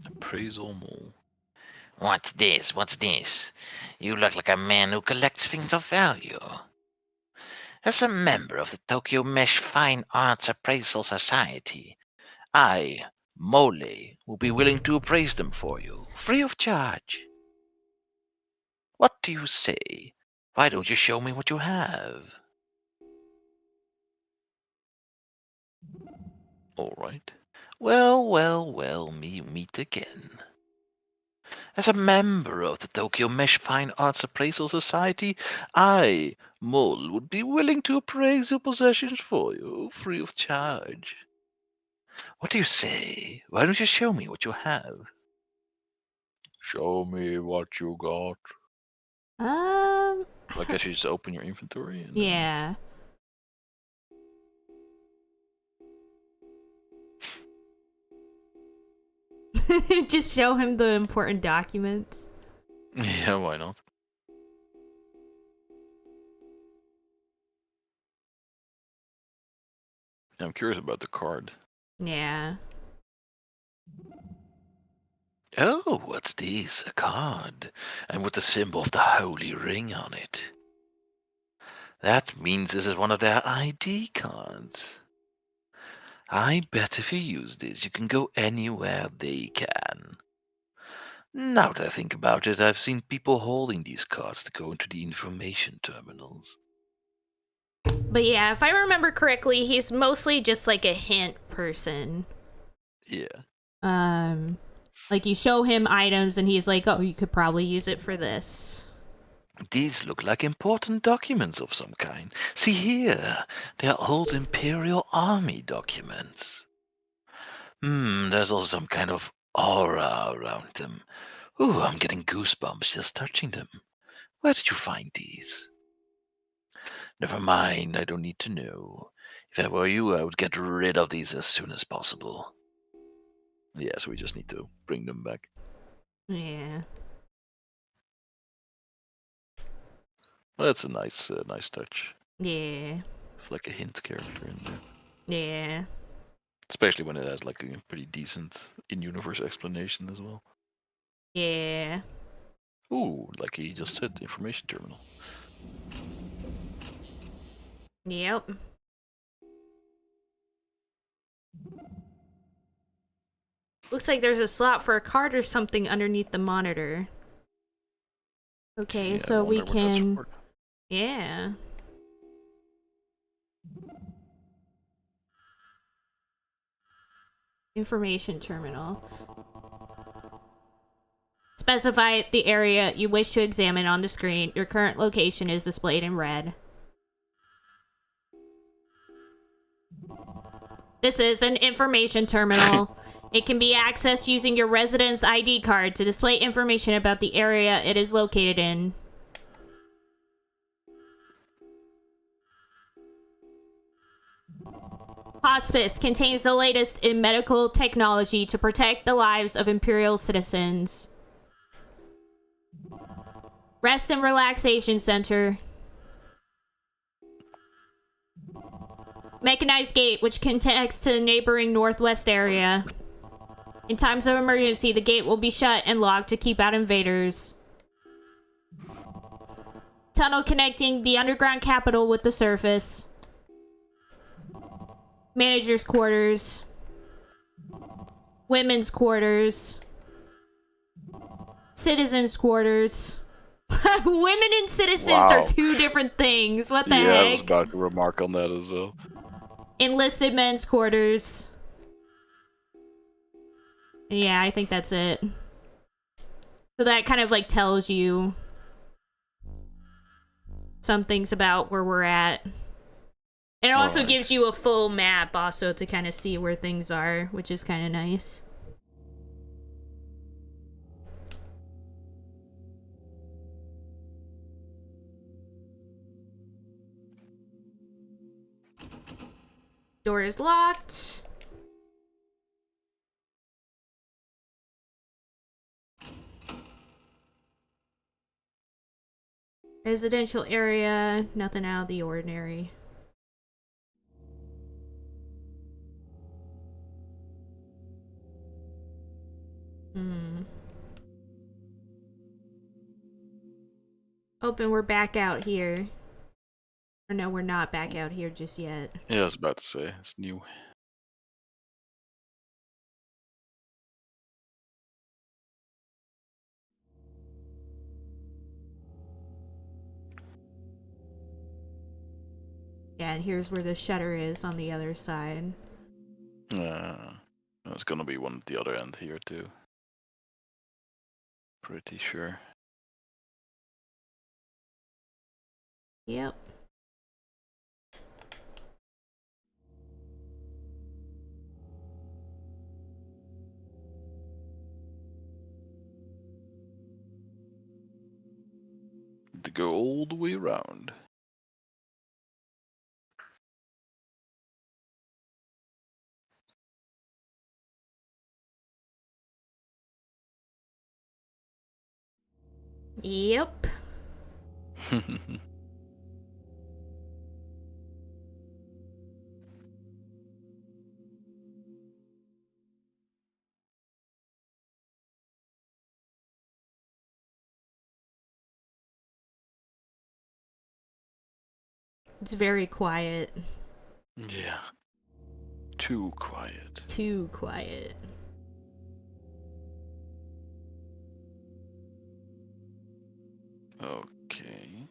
Appraisal mole. What's this? What's this? You look like a man who collects things of value. As a member of the Tokyo Mesh Fine Arts Appraisal Society, I, Mole, will be willing to appraise them for you, free of charge. What do you say? Why don't you show me what you have? Alright. Well, we meet again. As a member of the Tokyo Mesh Fine Arts Appraisal Society, I, Mole, would be willing to appraise your possessions for you, free of charge. What do you say? Why don't you show me what you have? Show me what you got. I guess you just open your inventory and Yeah. Just show him the important documents. Yeah, why not? I'm curious about the card. Yeah. Oh, what's this? A card. And with the symbol of the Holy Ring on it. That means this is one of their ID cards. I bet if you use this, you can go anywhere they can. Now that I think about it, I've seen people holding these cards to go into the information terminals. But yeah, if I remember correctly, he's mostly just like a hint person. Yeah. Like you show him items and he's like, oh, you could probably use it for this. These look like important documents of some kind. See here, they are old Imperial Army documents. There's also some kind of aura around them. Ooh, I'm getting goosebumps just touching them. Where did you find these? Never mind, I don't need to know. If I were you, I would get rid of these as soon as possible. Yeah, so we just need to bring them back. Yeah. Well, that's a nice touch. Yeah. With like a hint character in there. Yeah. Especially when it has like a pretty decent in-universe explanation as well. Yeah. Ooh, like he just said, information terminal. Yep. Looks like there's a slot for a card or something underneath the monitor. Okay, Yeah, I so we wonder what that's can... for. Yeah. Information terminal. Specify the area you wish to examine on the screen. Your current location is displayed in red. This is an information terminal. It can be accessed using your residence ID card to display information about the area it is located in. Hospice contains the latest in medical technology to protect the lives of Imperial citizens. Rest and Relaxation Center. Mechanized gate, which connects to the neighboring northwest area. In times of emergency, the gate will be shut and locked to keep out invaders. Tunnel connecting the underground capital with the surface. Manager's quarters. Women's quarters. Citizens' quarters. Women and citizens are two different things. What the heck? Yeah, I was about to remark on that as well. Enlisted men's quarters. Yeah, I think that's it. So that kind of like tells you some things about where we're at. And it also gives you a full map also to kind of see where things are, which is kind of nice. Door is locked. Residential area, nothing out of the ordinary. Open, we're back out here. Or no, we're not back out here just yet. Yeah, I was about to say, it's new. Yeah, and here's where the shutter is on the other side. It's gonna be one at the other end here too. Pretty sure. Yep. To go all the way around. Yep. It's very quiet. Yeah. Too quiet. Too quiet. Okay.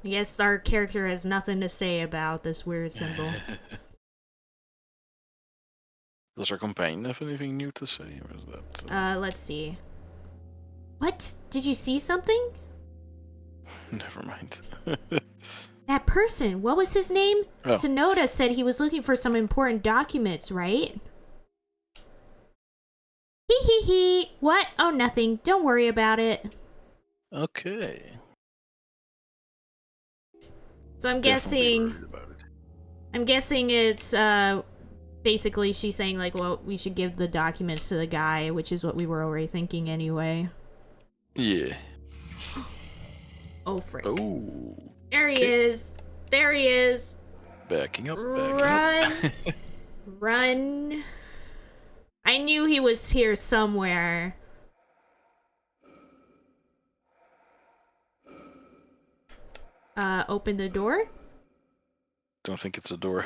I guess our character has nothing to say about this weird symbol. Does our companion have anything new to say, or is that? Let's see. What? Did you see something? Never mind. That person, what was his name? Oh. Sonoda said he was looking for some important documents, right? Hee hee hee. What? Oh, nothing. Don't worry about it. Okay. So I'm Definitely guessing... worried about it. I'm guessing it's, basically she's saying, like, well, we should give the documents to the guy, which is what we were already thinking anyway. Yeah. Oh, frick. Oh. There he is. There he is. Backing up. Run. Run. I knew he was here somewhere. Open the door? Don't think it's a door.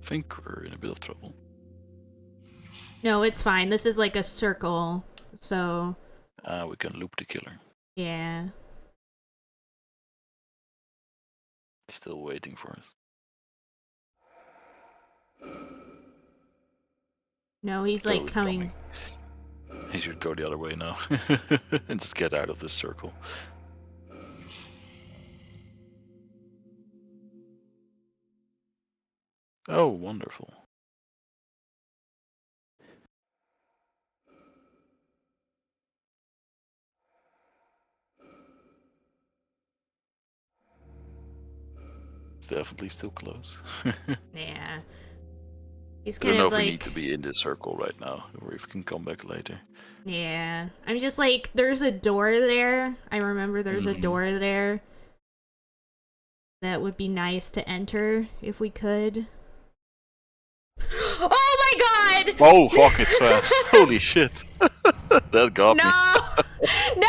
Think we're in a bit of trouble. No, it's fine. This is like a circle, so... We can loop the killer. Yeah. Still waiting for us. No, he's like coming. He should go the other way now. And just get out of this circle. Oh, wonderful. It's definitely still close. Yeah. He's I don't kind know of if like... we need to be in this circle right now, or if we can come back later. Yeah. I'm just like, there's a door there. I remember there's a door there. That would be nice to enter if we could. Oh my god! Oh, fuck, it's fast. Holy shit. That got me. No,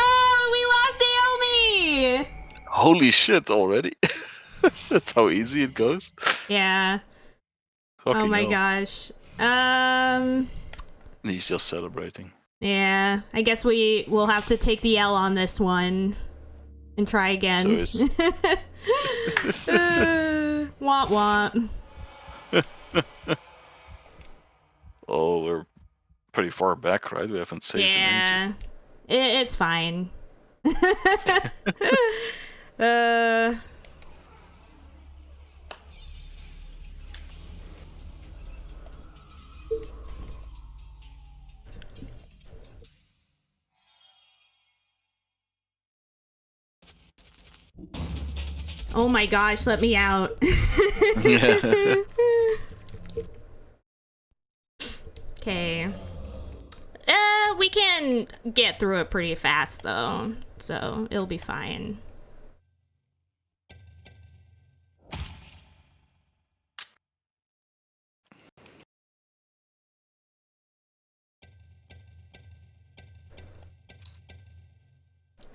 we lost Naomi! Holy shit, already? That's how easy it goes? Yeah. Fucking Oh my hell. gosh. He's just celebrating. Yeah. I guess we will have to take the L on this one. And try again. So it's... Womp womp. Oh, we're pretty far back, right? We haven't saved in Yeah. ages. It's fine. Oh my gosh, let me out. Okay. We can get through it pretty fast though, so it'll be fine.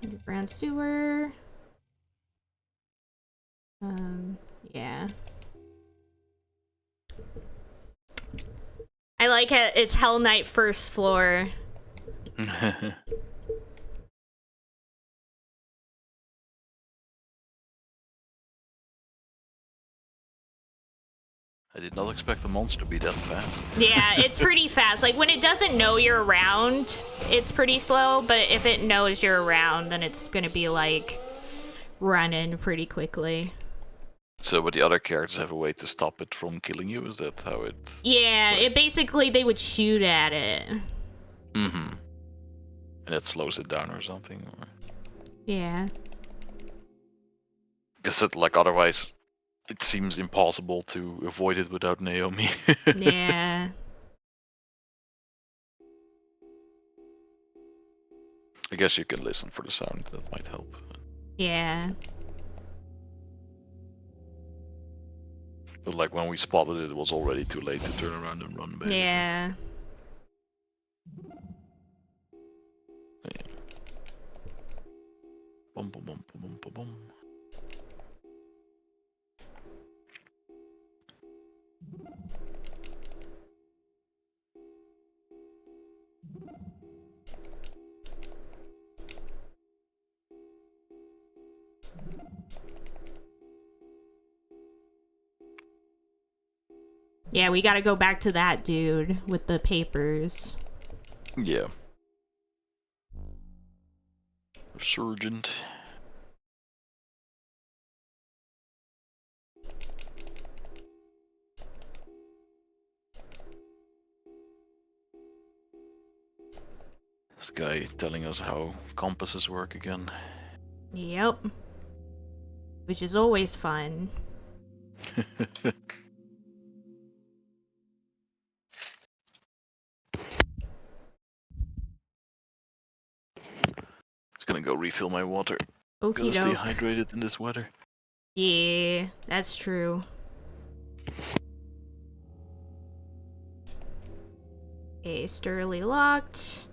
Underground sewer. Yeah. I like it. It's Hellnight first floor. I did not expect the monster to be that fast. Yeah, it's pretty fast. Like, when it doesn't know you're around, it's pretty slow, but if it knows you're around, then it's gonna be, like, running pretty quickly. So, but the other characters have a way to stop it from killing you? Is that how it... Yeah, it basically, they would shoot at it. Mm-hmm. And it slows it down or something? Or... Yeah. Because it, like, otherwise... It seems impossible to avoid it without Naomi. Yeah. I guess you can listen for the sound, that might help. Yeah. But like when we spotted it, it was already too late to turn around and run, basically. Yeah. Bum, bum, bum, bum, bum, bum. Yeah, we gotta go back to that dude with the papers. Yeah. Resurgent. This guy telling us how compasses work again. Yep. Which is always fun. Just gonna go refill my water. Okie Gotta stay doke. hydrated in this weather. Yeah, that's true. Okay, sturely locked.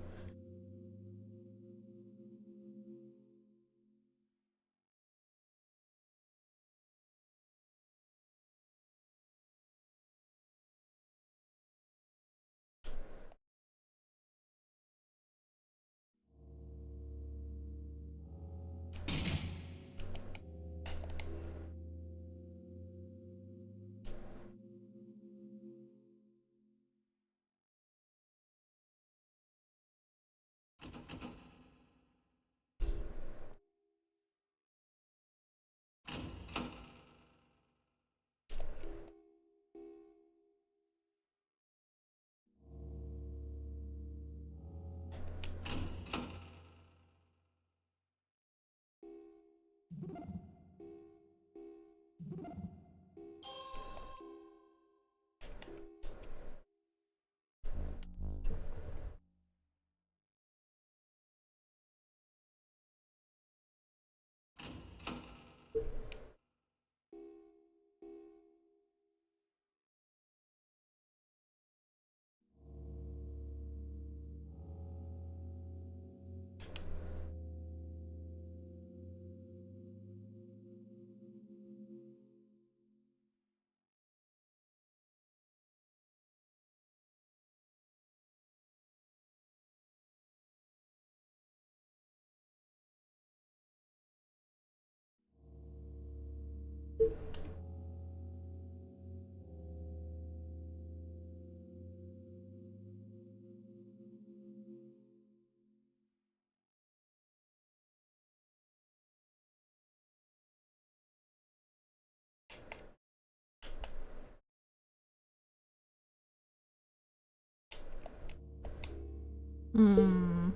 Hmm.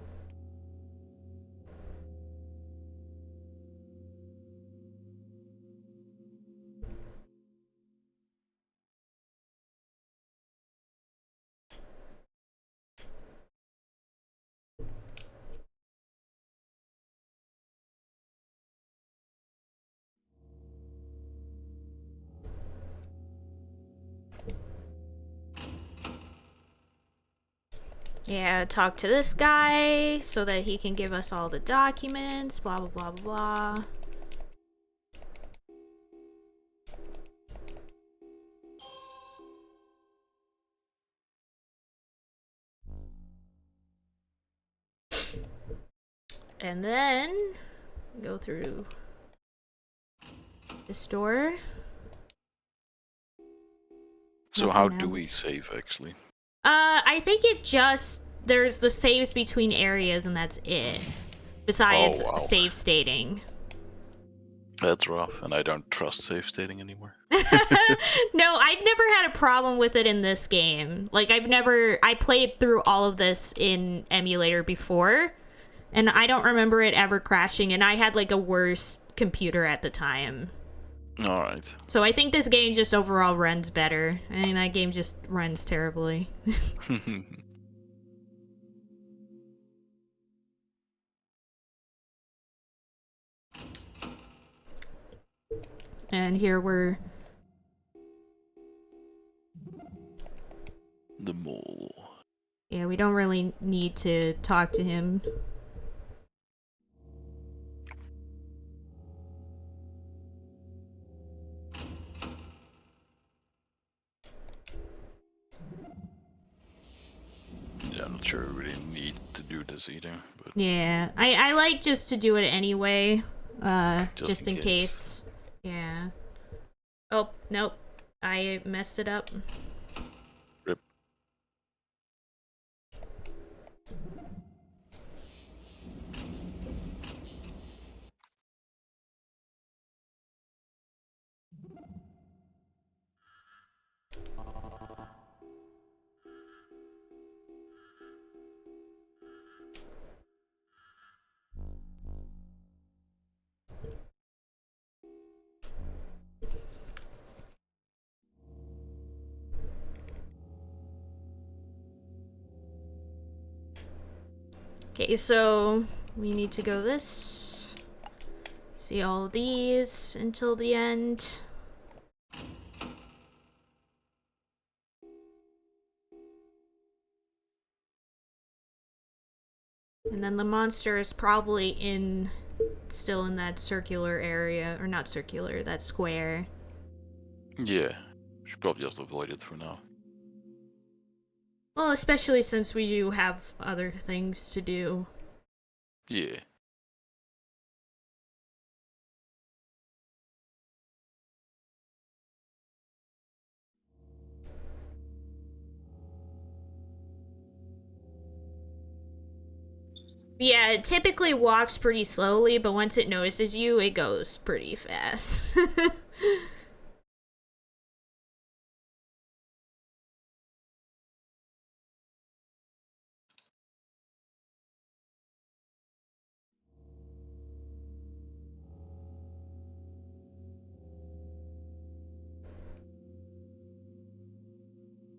Yeah, talk to this guy so that he can give us all the documents, blah, blah, blah, blah, blah. And then go through this door. So how Nothing do else. we save, actually? I think it just, there's the saves between areas and that's it. Besides Oh, wow. save stating. That's rough, and I don't trust save stating anymore. No, I've never had a problem with it in this game. Like, I played through all of this in emulator before, and I don't remember it ever crashing, and I had like a worse computer at the time. Alright. So I think this game just overall runs better. I mean, that game just runs terribly. And here we're... The mole. Yeah, we don't really need to talk to him. Yeah, I'm not sure we really need to do this either, but Yeah, I like just to do it anyway. Just Just in in case. case. Yeah. Oh, nope. I messed it up. Rip. Okay, so we need to go this. See all these until the end. And then the monster is probably still in that circular area, or not circular, that square. Yeah. Should probably just avoid it for now. Well, especially since we do have other things to do. Yeah. Yeah, it typically walks pretty slowly, but once it notices you, it goes pretty fast.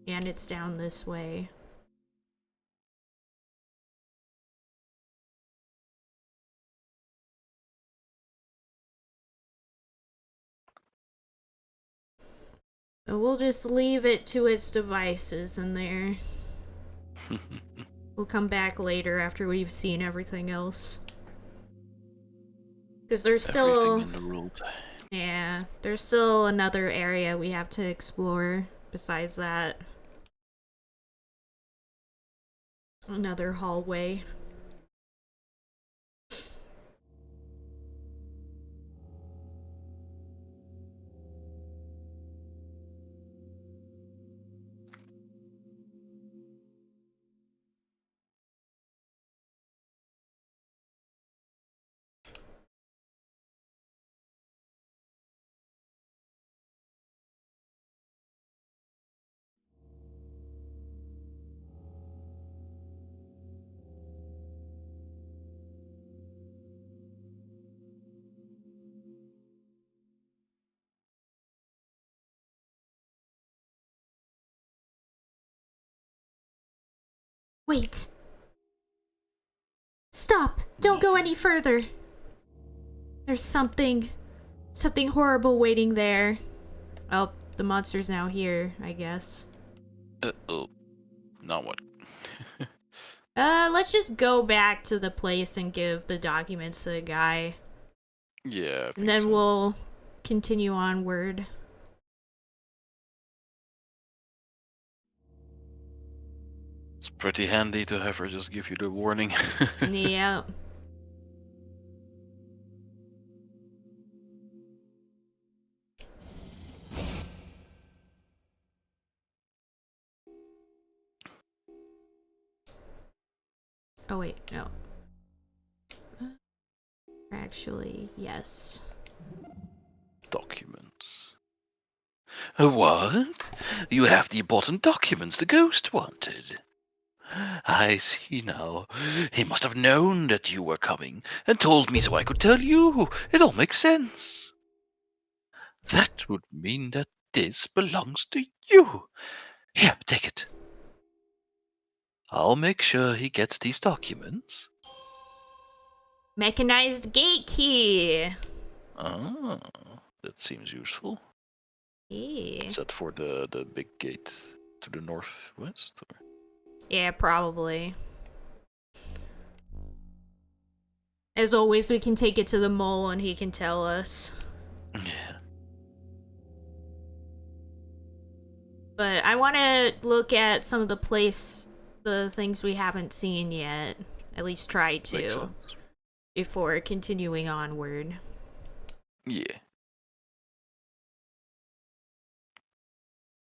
And it's down this way. But we'll just leave it to its devices in there. We'll come back later after we've seen everything else. Because there's still... Everything in the world. Yeah, there's still another area we have to explore besides that. Another hallway. Wait. Stop! Don't go any further. There's something horrible waiting there. Oh, the monster's now here, I guess. Oh. Now what? Let's just go back to the place and give the documents to the guy. Yeah, I think And then so. we'll continue onward. It's pretty handy to have her just give you the warning. Yep. Oh wait, no. Actually, yes. Documents. What? You have the important documents the ghost wanted. I see now. He must have known that you were coming and told me so I could tell you. It all makes sense. That would mean that this belongs to you. Here, take it. I'll make sure he gets these documents. Mechanized gate key. Ah, that seems useful. Yeah. Is that for the big gate to the northwest? Or? Yeah, probably. As always, we can take it to the mole and he can tell us. Yeah. But I want to look at some of the things we haven't seen yet. At least try Makes to. sense. Before continuing onward. Yeah.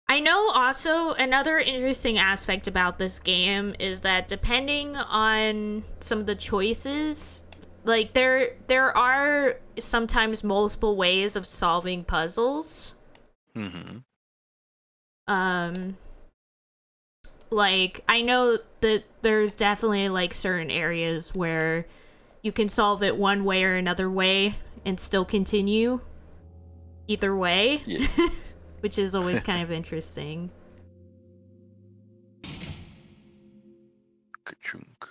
I know also another interesting aspect about this game is that depending on some of the choices, like there are sometimes multiple ways of solving puzzles. Mm-hmm. Like I know that there's definitely like certain areas where you can solve it one way or another way and still continue either way. Yeah. Which is always kind of interesting. Ka-chunk.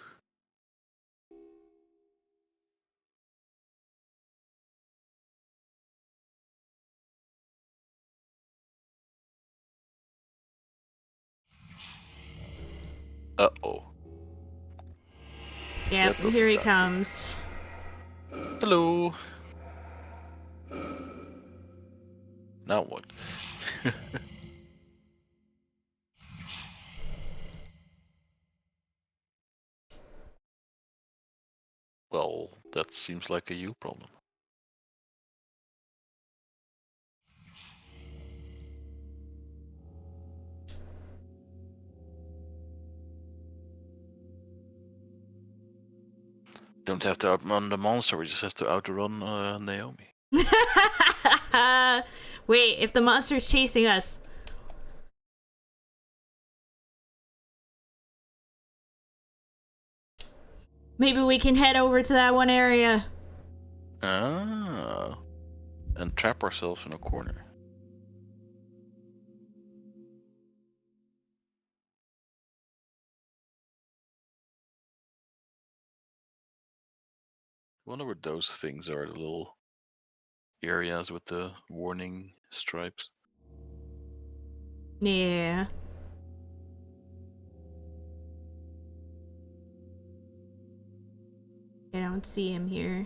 Uh-oh. Yep, That doesn't here he sound comes. good. Hello. Now what? Well, that seems like a you problem. Don't have to outrun the monster, we just have to outrun Naomi. Wait, if the monster's chasing us. Maybe we can head over to that one area. Ah. And trap ourselves in a corner. Wonder what those things are, the little areas with the warning stripes. Yeah. I don't see him here.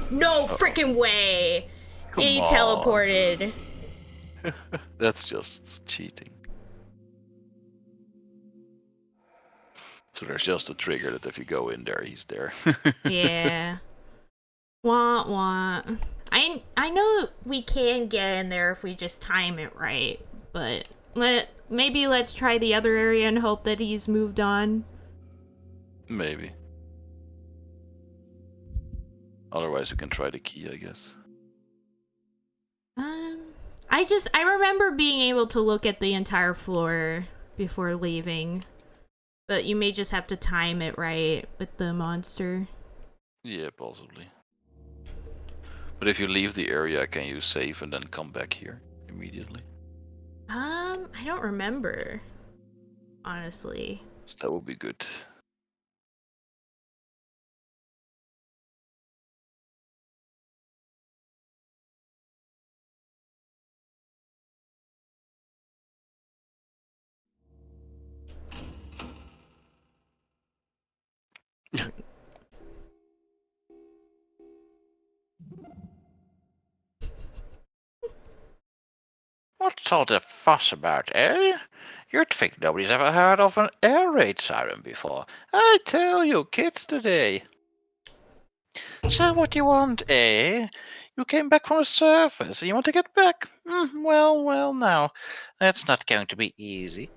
No freaking way! Come He on. teleported. That's just cheating. So there's just a trigger that if you go in there, he's there. Yeah. Wah wah. I know we can get in there if we just time it right, but maybe let's try the other area and hope that he's moved on. Maybe. Otherwise, we can try the key, I guess. I remember being able to look at the entire floor before leaving, but you may just have to time it right with the monster. Yeah, possibly. But if you leave the area, can you save and then come back here immediately? I don't remember, honestly. So that would be good. What's all the fuss about, eh? You'd think nobody's ever heard of an air raid siren before. I tell you, kids today. So what do you want, eh? You came back from the surface and you want to get back? Well, now. That's not going to be easy.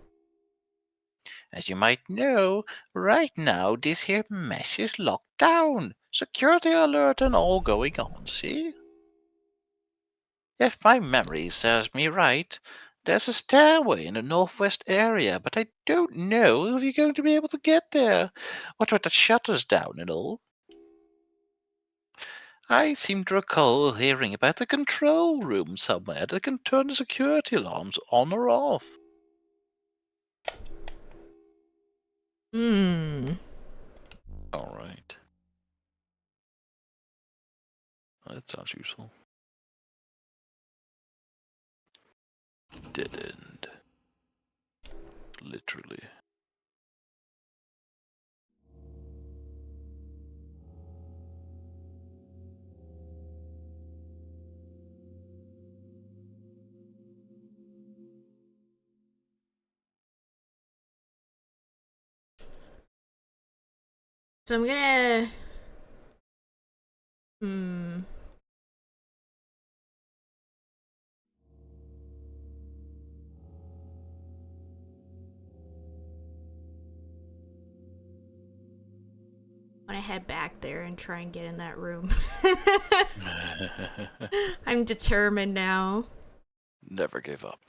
As you might know, right now this here mesh is locked down. Security alert and all going on, see? If my memory serves me right, there's a stairway in the northwest area, but I don't know if you're going to be able to get there. What with the shutters down and all. I seem to recall hearing about a control room somewhere that can turn the security alarms on or off. Alright. That sounds useful. Dead end. Literally. So I'm gonna... I want to head back there and try and get in that room. I'm determined now. Never give up.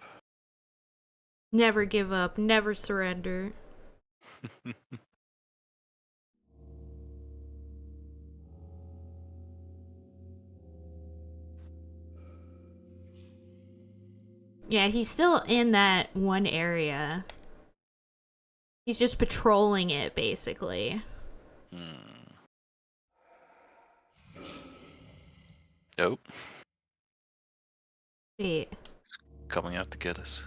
Never give up, never surrender. Yeah, he's still in that one area. He's just patrolling it, basically. Nope. Wait, Coming out to get us.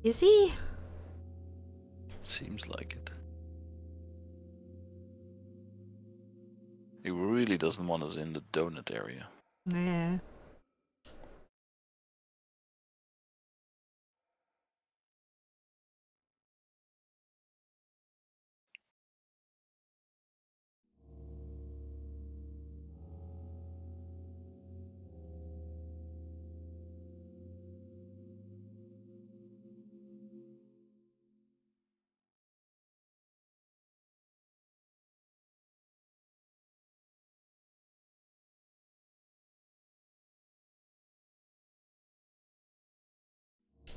is he? Seems like it. He really doesn't want us in the donut area. Yeah.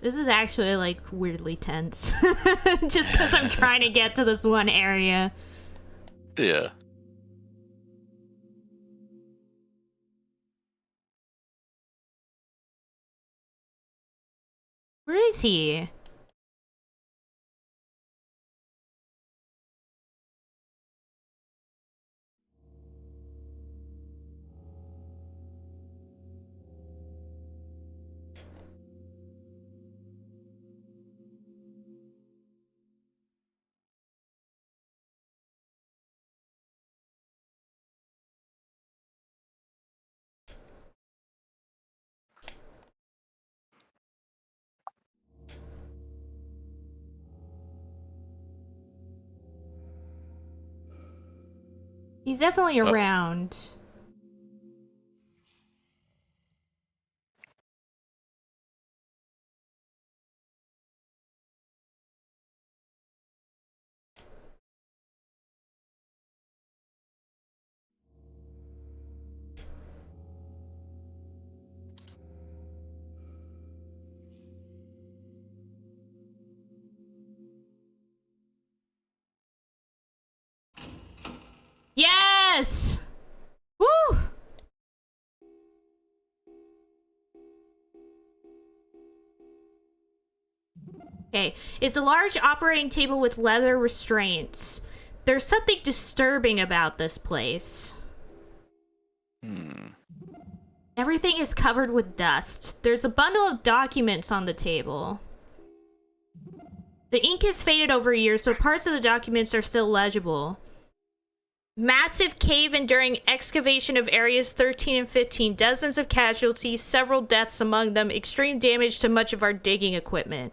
This is actually like weirdly tense. Just because I'm trying to get to this one area. Yeah. Where is he? He's definitely around. Yes! Woo! Okay, it's a large operating table with leather restraints. There's something disturbing about this place. Everything is covered with dust. There's a bundle of documents on the table. The ink has faded over years, but parts of the documents are still legible. Massive cave-in during excavation of areas 13 and 15. Dozens of casualties, several deaths among them, extreme damage to much of our digging equipment.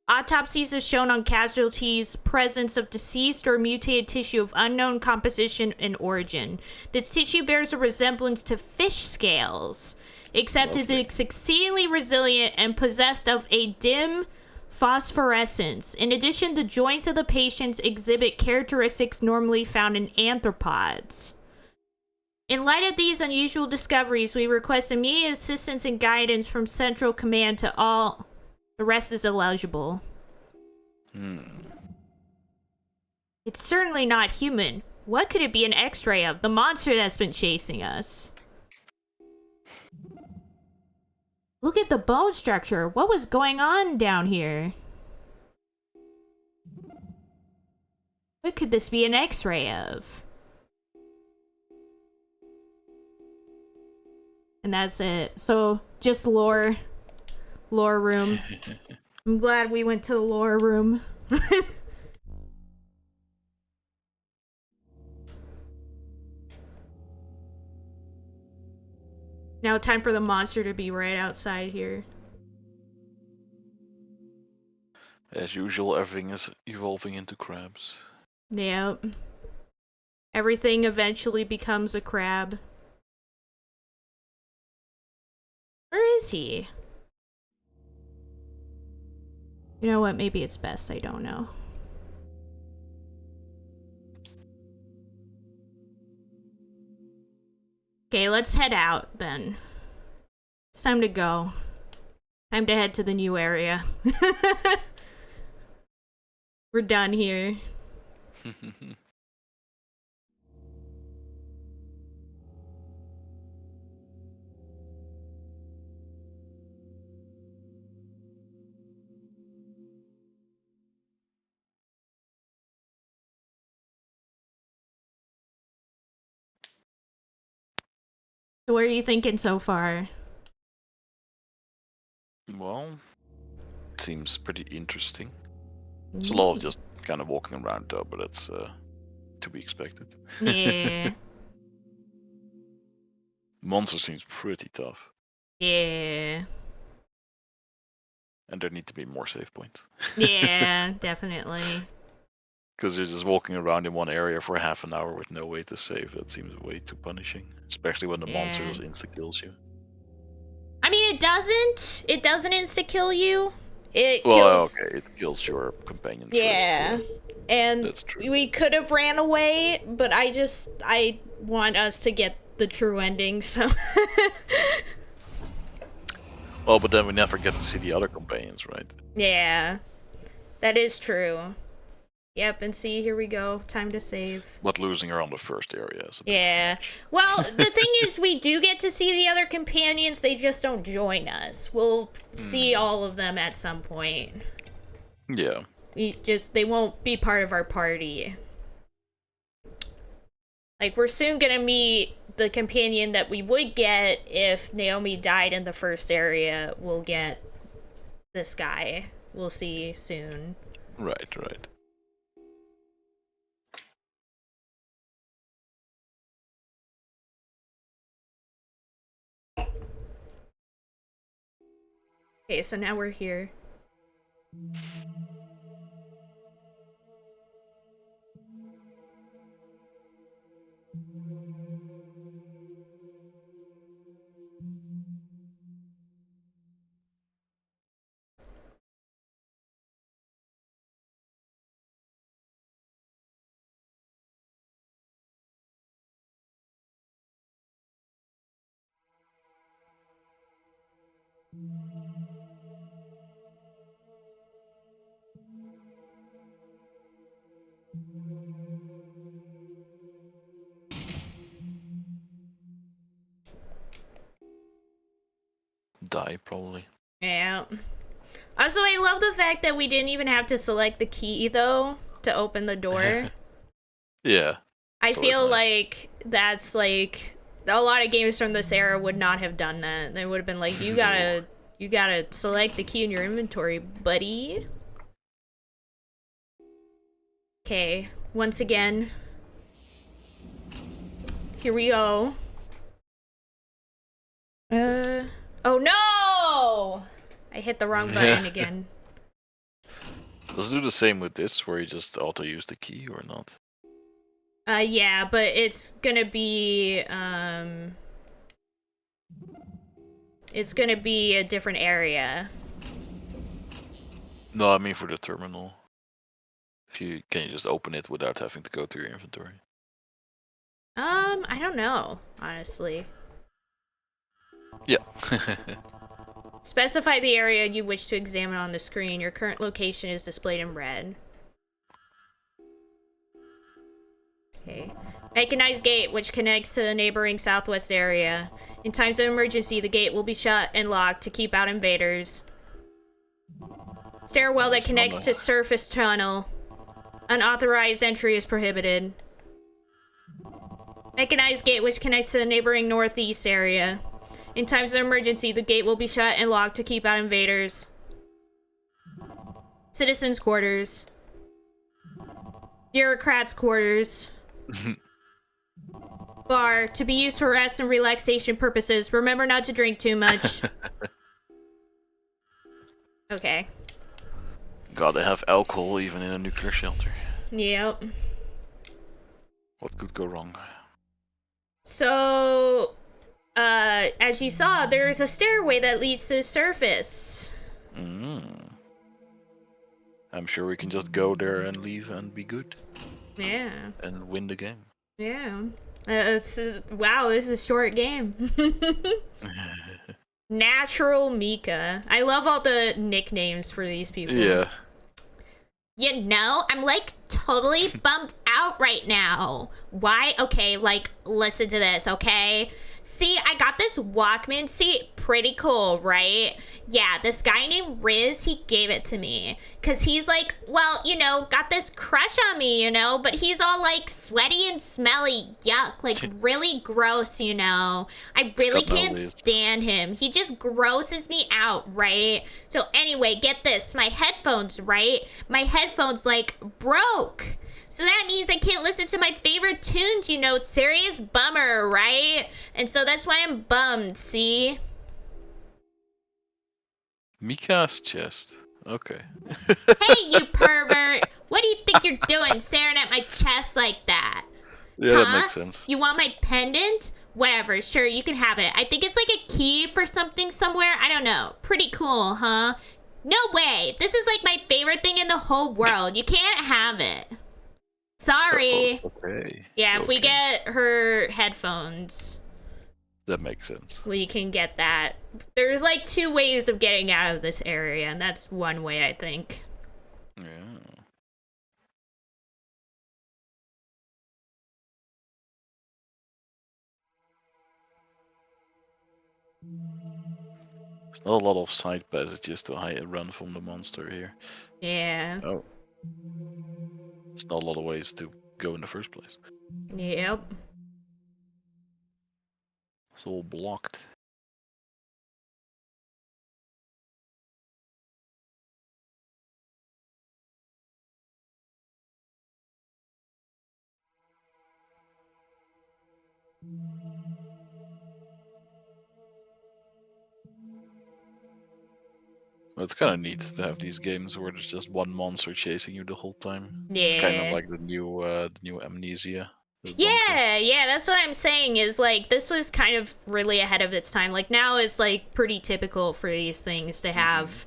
Autopsies have shown on casualties presence of deceased or mutated tissue of unknown composition and origin. This tissue bears a resemblance to fish scales, except is it's exceedingly resilient and possessed of a dim phosphorescence. In addition, the joints of the patients exhibit characteristics normally found in arthropods. In light of these unusual discoveries, we request immediate assistance and guidance from Central Command to all. The rest is illegible. It's certainly not human. What could it be an X-ray of? The monster that's been chasing us. Look at the bone structure. What was going on down here? What could this be an X-ray of? And that's it. So, just lore room. I'm glad we went to the lore room. Now time for the monster to be right outside here. As usual, everything is evolving into crabs. Yep. Everything eventually becomes a crab. Where is he? You know what? Maybe it's best I don't know. Okay, let's head out then. It's time to go. Time to head to the new area. We're done here. So what are you thinking so far? Well, it seems pretty interesting. It's a lot of just kind of walking around though, but it's to be expected. Yeah. Monster seems pretty tough. Yeah. And there need to be more save points. Yeah, definitely. Because you're just walking around in one area for half an hour with no way to save. That seems way too punishing. Especially when the monster Yeah. just insta-kills you. I mean, it doesn't. It doesn't insta-kill you. It Well, kills... okay, it kills your companion Yeah. first. And That's true. we could have ran away, but I want us to get the true ending, so... Well, but then we never get to see the other companions, right? Yeah. That is true. Yep, and see, here we go. Time to save. But losing her on the first area is a bit Yeah. much. Well, the thing is, we do get to see the other companions, they just don't join us. We'll see all of them at some point. Yeah. They won't be part of our party. Like, we're soon gonna meet the companion that we would get if Naomi died in the first area. We'll get this guy. We'll see soon. Right. Okay, so now we're here. Die, probably. Yeah. Also, I love the fact that we didn't even have to select the key, though, to open the door. Yeah. I It's always feel nice. like that's, like... A lot of games from this era would not have done that. They would have been like, you gotta select the key in your inventory, buddy. Okay, once again. Here we go. Oh no! I hit the wrong button again. Does it do the same with this, where you just auto use the key or not? Yeah, but it's gonna be, it's gonna be a different area. No, I mean for the terminal. Can you just open it without having to go to your inventory? I don't know, honestly. Yeah. Specify the area you wish to examine on the screen. Your current location is displayed in red. Okay. Mechanized gate, which connects to the neighboring southwest area. In times of emergency, the gate will be shut and locked to keep out invaders. Stairwell that connects to surface tunnel. Unauthorized entry is prohibited. Mechanized gate, which connects to the neighboring northeast area. In times of emergency, the gate will be shut and locked to keep out invaders. Citizens' quarters. Bureaucrats' quarters. Bar, to be used for rest and relaxation purposes. Remember not to drink too much. Okay. Gotta have alcohol even in a nuclear shelter. Yep. What could go wrong? So, as you saw, there's a stairway that leads to the surface. I'm sure we can just go there and leave and be good. Yeah. And win the game. Yeah. Wow, this is a short game. Natural Mika. I love all the nicknames for these people. Yeah. You know, I'm like totally bummed out right now. Why? Okay, like, listen to this, okay? See, I got this Walkman seat. Pretty cool, right? Yeah, this guy named Riz, he gave it to me. Because he's like, well, you know, got this crush on me, you know? But he's all like sweaty and smelly. Yuck, like really gross, you know? I really can't stand him. He just grosses me out, right? So anyway, get this. My headphones, right? My headphones like broke. So that means I can't listen to my favorite tunes, you know. Serious bummer, right? And so that's why I'm bummed, see? Mika's chest. Okay. Hey, you pervert! What do you think you're doing staring at my chest like that? Yeah, that makes sense. You want my pendant? Whatever, sure, you can have it. I think it's like a key for something somewhere. I don't know. Pretty cool, huh? No way! This is like my favorite thing in the whole world. You can't have it. Sorry. Okay. Yeah, if we get her headphones, that makes sense. we can get that. There's like 2 ways of getting out of this area, and that's one way, I think. Yeah. There's not a lot of side passages to run from the monster here. Yeah. Oh. There's not a lot of ways to go in the first place. Yep. It's all blocked. Well, it's kind of neat to have these games where there's just one monster chasing you the whole time. Yeah. It's kind of like the new Amnesia. Yeah, that's what I'm saying is like this was kind of really ahead of its time. Like now it's like pretty typical for these things to have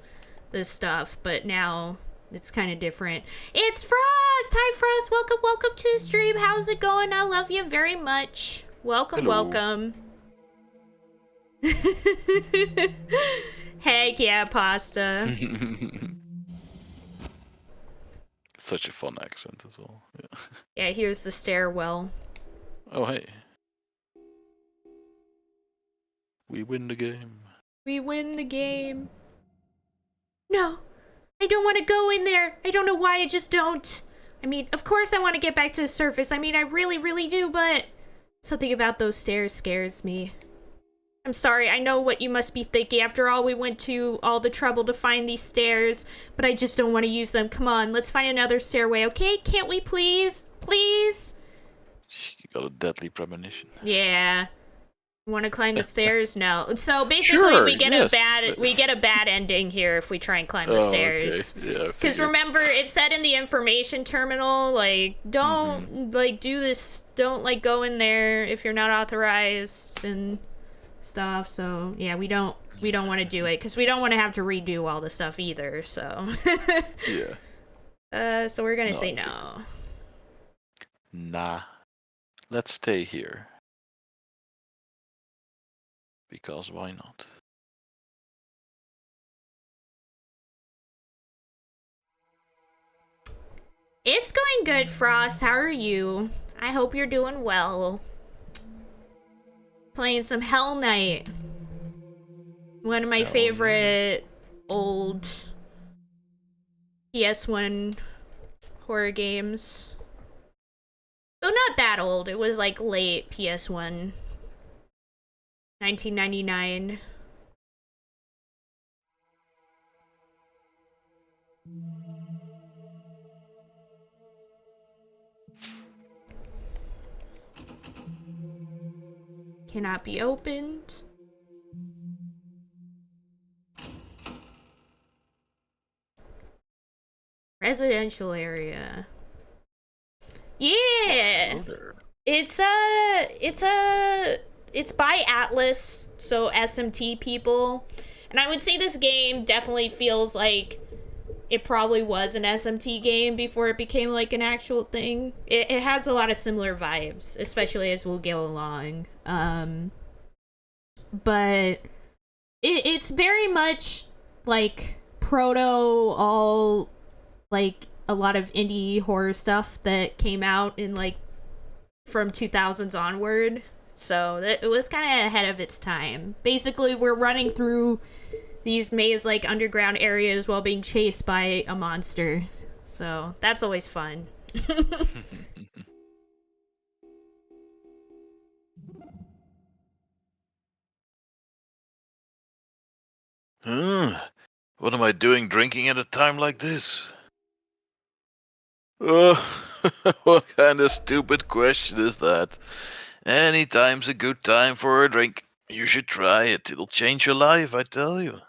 this stuff, but now it's kind of different. It's Frost! Hi Frost, welcome to the stream. How's it going? I love you very much. Welcome. Heck yeah, pasta. Such a fun accent as well. Yeah. Yeah, here's the stairwell. Oh hey. We win the game. We win the game. No, I don't want to go in there. I don't know why, I just don't. I mean, of course I want to get back to the surface. I mean, I really, really do, but something about those stairs scares me. I'm sorry, I know what you must be thinking. After all, we went to all the trouble to find these stairs, but I just don't want to use them. Come on, let's find another stairway, okay? Can't we please? Please? You got a deadly premonition. Yeah. Want to climb the stairs? No. So basically, Sure, we get yes. a bad ending here if we try and climb the stairs. Okay. Yeah, because remember, it said in the information terminal, like, don't like do this. Don't like go in there if you're not authorized and stuff. So yeah, we don't want to do it because we don't want to have to redo all the stuff either. So yeah. So we're gonna say no. Nah. Let's stay here. Because why not? It's going good, Frost. How are you? I hope you're doing well. Playing some Hellnight. One of my favorite old PS1 horror games. Oh, not that old. It was like late PS1. 1999. Cannot be opened. Residential area. Yeah. It's by Atlas, so SMT people. And I would say this game definitely feels like it probably was an SMT game before it became like an actual thing. It has a lot of similar vibes, especially as we'll go along. But it's very much like proto all like a lot of indie horror stuff that came out in like from 2000s onward. So it was kind of ahead of its time. Basically, we're running through these maze-like underground areas while being chased by a monster. So that's always fun. What am I doing drinking at a time like this? What kind of stupid question is that? Any time's a good time for a drink. You should try it. It'll change your life, I tell you.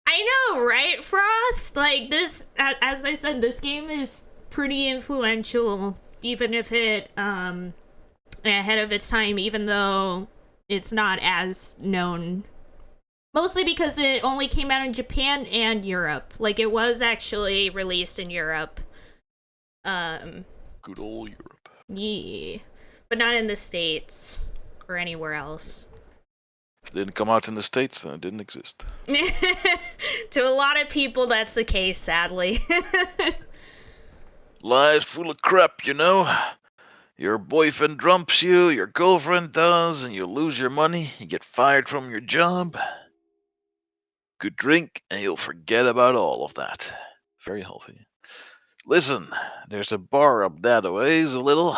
I know, right, Frost? Like, this, as I said, this game is pretty influential, even if it, ahead of its time, even though it's not as known. Mostly because it only came out in Japan and Europe. Like, it was actually released in Europe. Good old Europe. Yeah. But not in the States or anywhere else. If it didn't come out in the States, then it didn't exist. To a lot of people, that's the case, sadly. Life's full of crap, you know? Your boyfriend dumps you, your girlfriend does, and you lose your money, you get fired from your job. Good drink, and you'll forget about all of that. Very healthy. Listen, there's a bar up that ways a little.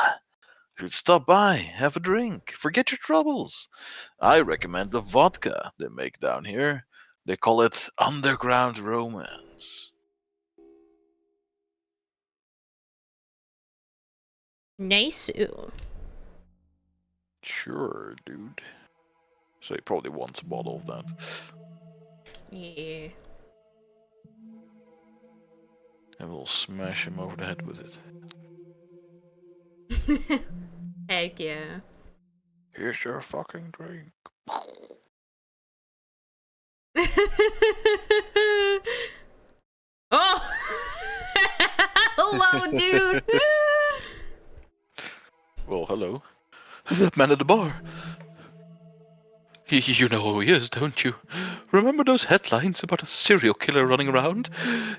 You should stop by, have a drink, forget your troubles. I recommend the vodka they make down here. They call it underground romance. Nice. Sure, dude. So he probably wants a bottle of that. Yeah. And we'll smash him over the head with it. Heck yeah. Here's your fucking drink. Oh! Hello, dude! Well, hello. That man at the bar. You know who he is, don't you? Remember those headlines about a serial killer running around?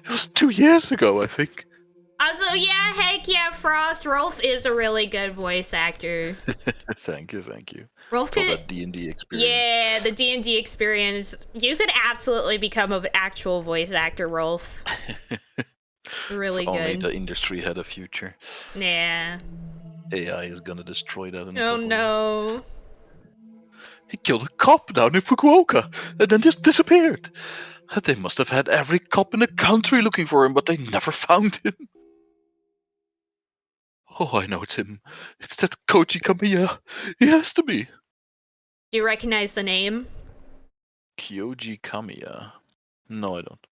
It was 2 years ago, I think. Also, yeah, heck yeah, Frost. Rolf is a really good voice actor. Thank you. Rolf For could... that D&D experience. Yeah, the D&D experience. You could absolutely become an actual voice actor, Rolf. Really If only good. the industry had a future. Yeah. AI is gonna destroy that in a Oh couple no. years. He killed a cop down in Fukuoka and then just disappeared. They must have had every cop in the country looking for him, but they never found him. Oh, I know it's him. It's that Koji Kamiya. He has to be. Do you recognize the name? Kyoji Kamiya. No, I don't.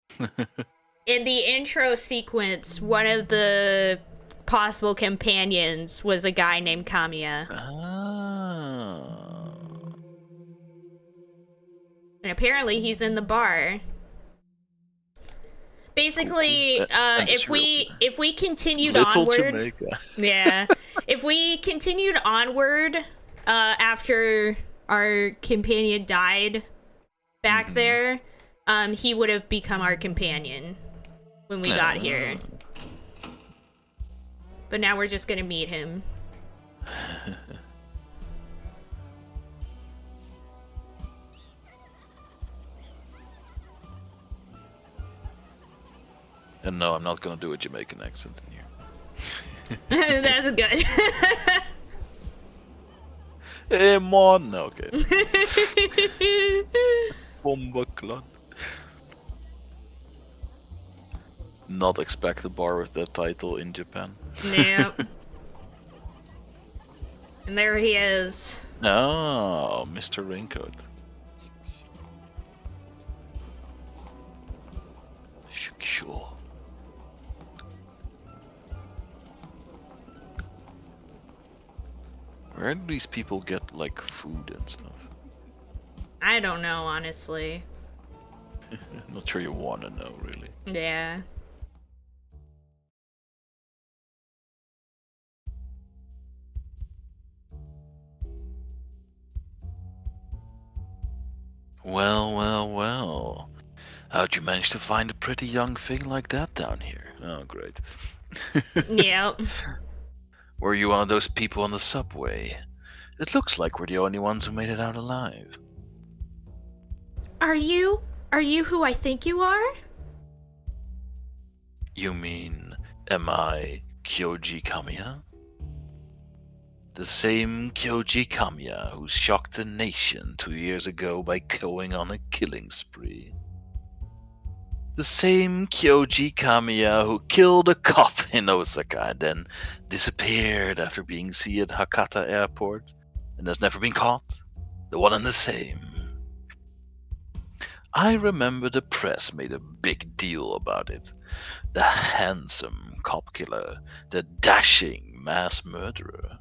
In the intro sequence, one of the possible companions was a guy named Kamiya. Ah. And apparently he's in the bar. Basically, And if we continued Little onward, Jamaica. yeah, if we continued onward, after our companion died back there, he would have become our companion when we got here. But now we're just gonna meet him. And no, I'm not gonna do a Jamaican accent in here. That's good. Hey, man! No, okay. Bomba clot. Not expect a bar with that title in Japan. Yep. And there he is. Oh, Mr. Raincoat. Sure. Where do these people get, like, food and stuff? I don't know, honestly. Not sure you want to know, really. Yeah. Well. How'd you manage to find a pretty young thing like that down here? Oh, great. Yep. Were you one of those people on the subway? It looks like we're the only ones who made it out alive. Are you who I think you are? You mean, am I Kyoji Kamiya? The same Kyoji Kamiya who shocked the nation 2 years ago by going on a killing spree. The same Kyoji Kamiya who killed a cop in Osaka and then disappeared after being seen at Hakata Airport and has never been caught. The one and the same. I remember the press made a big deal about it. The handsome cop killer, the dashing mass murderer.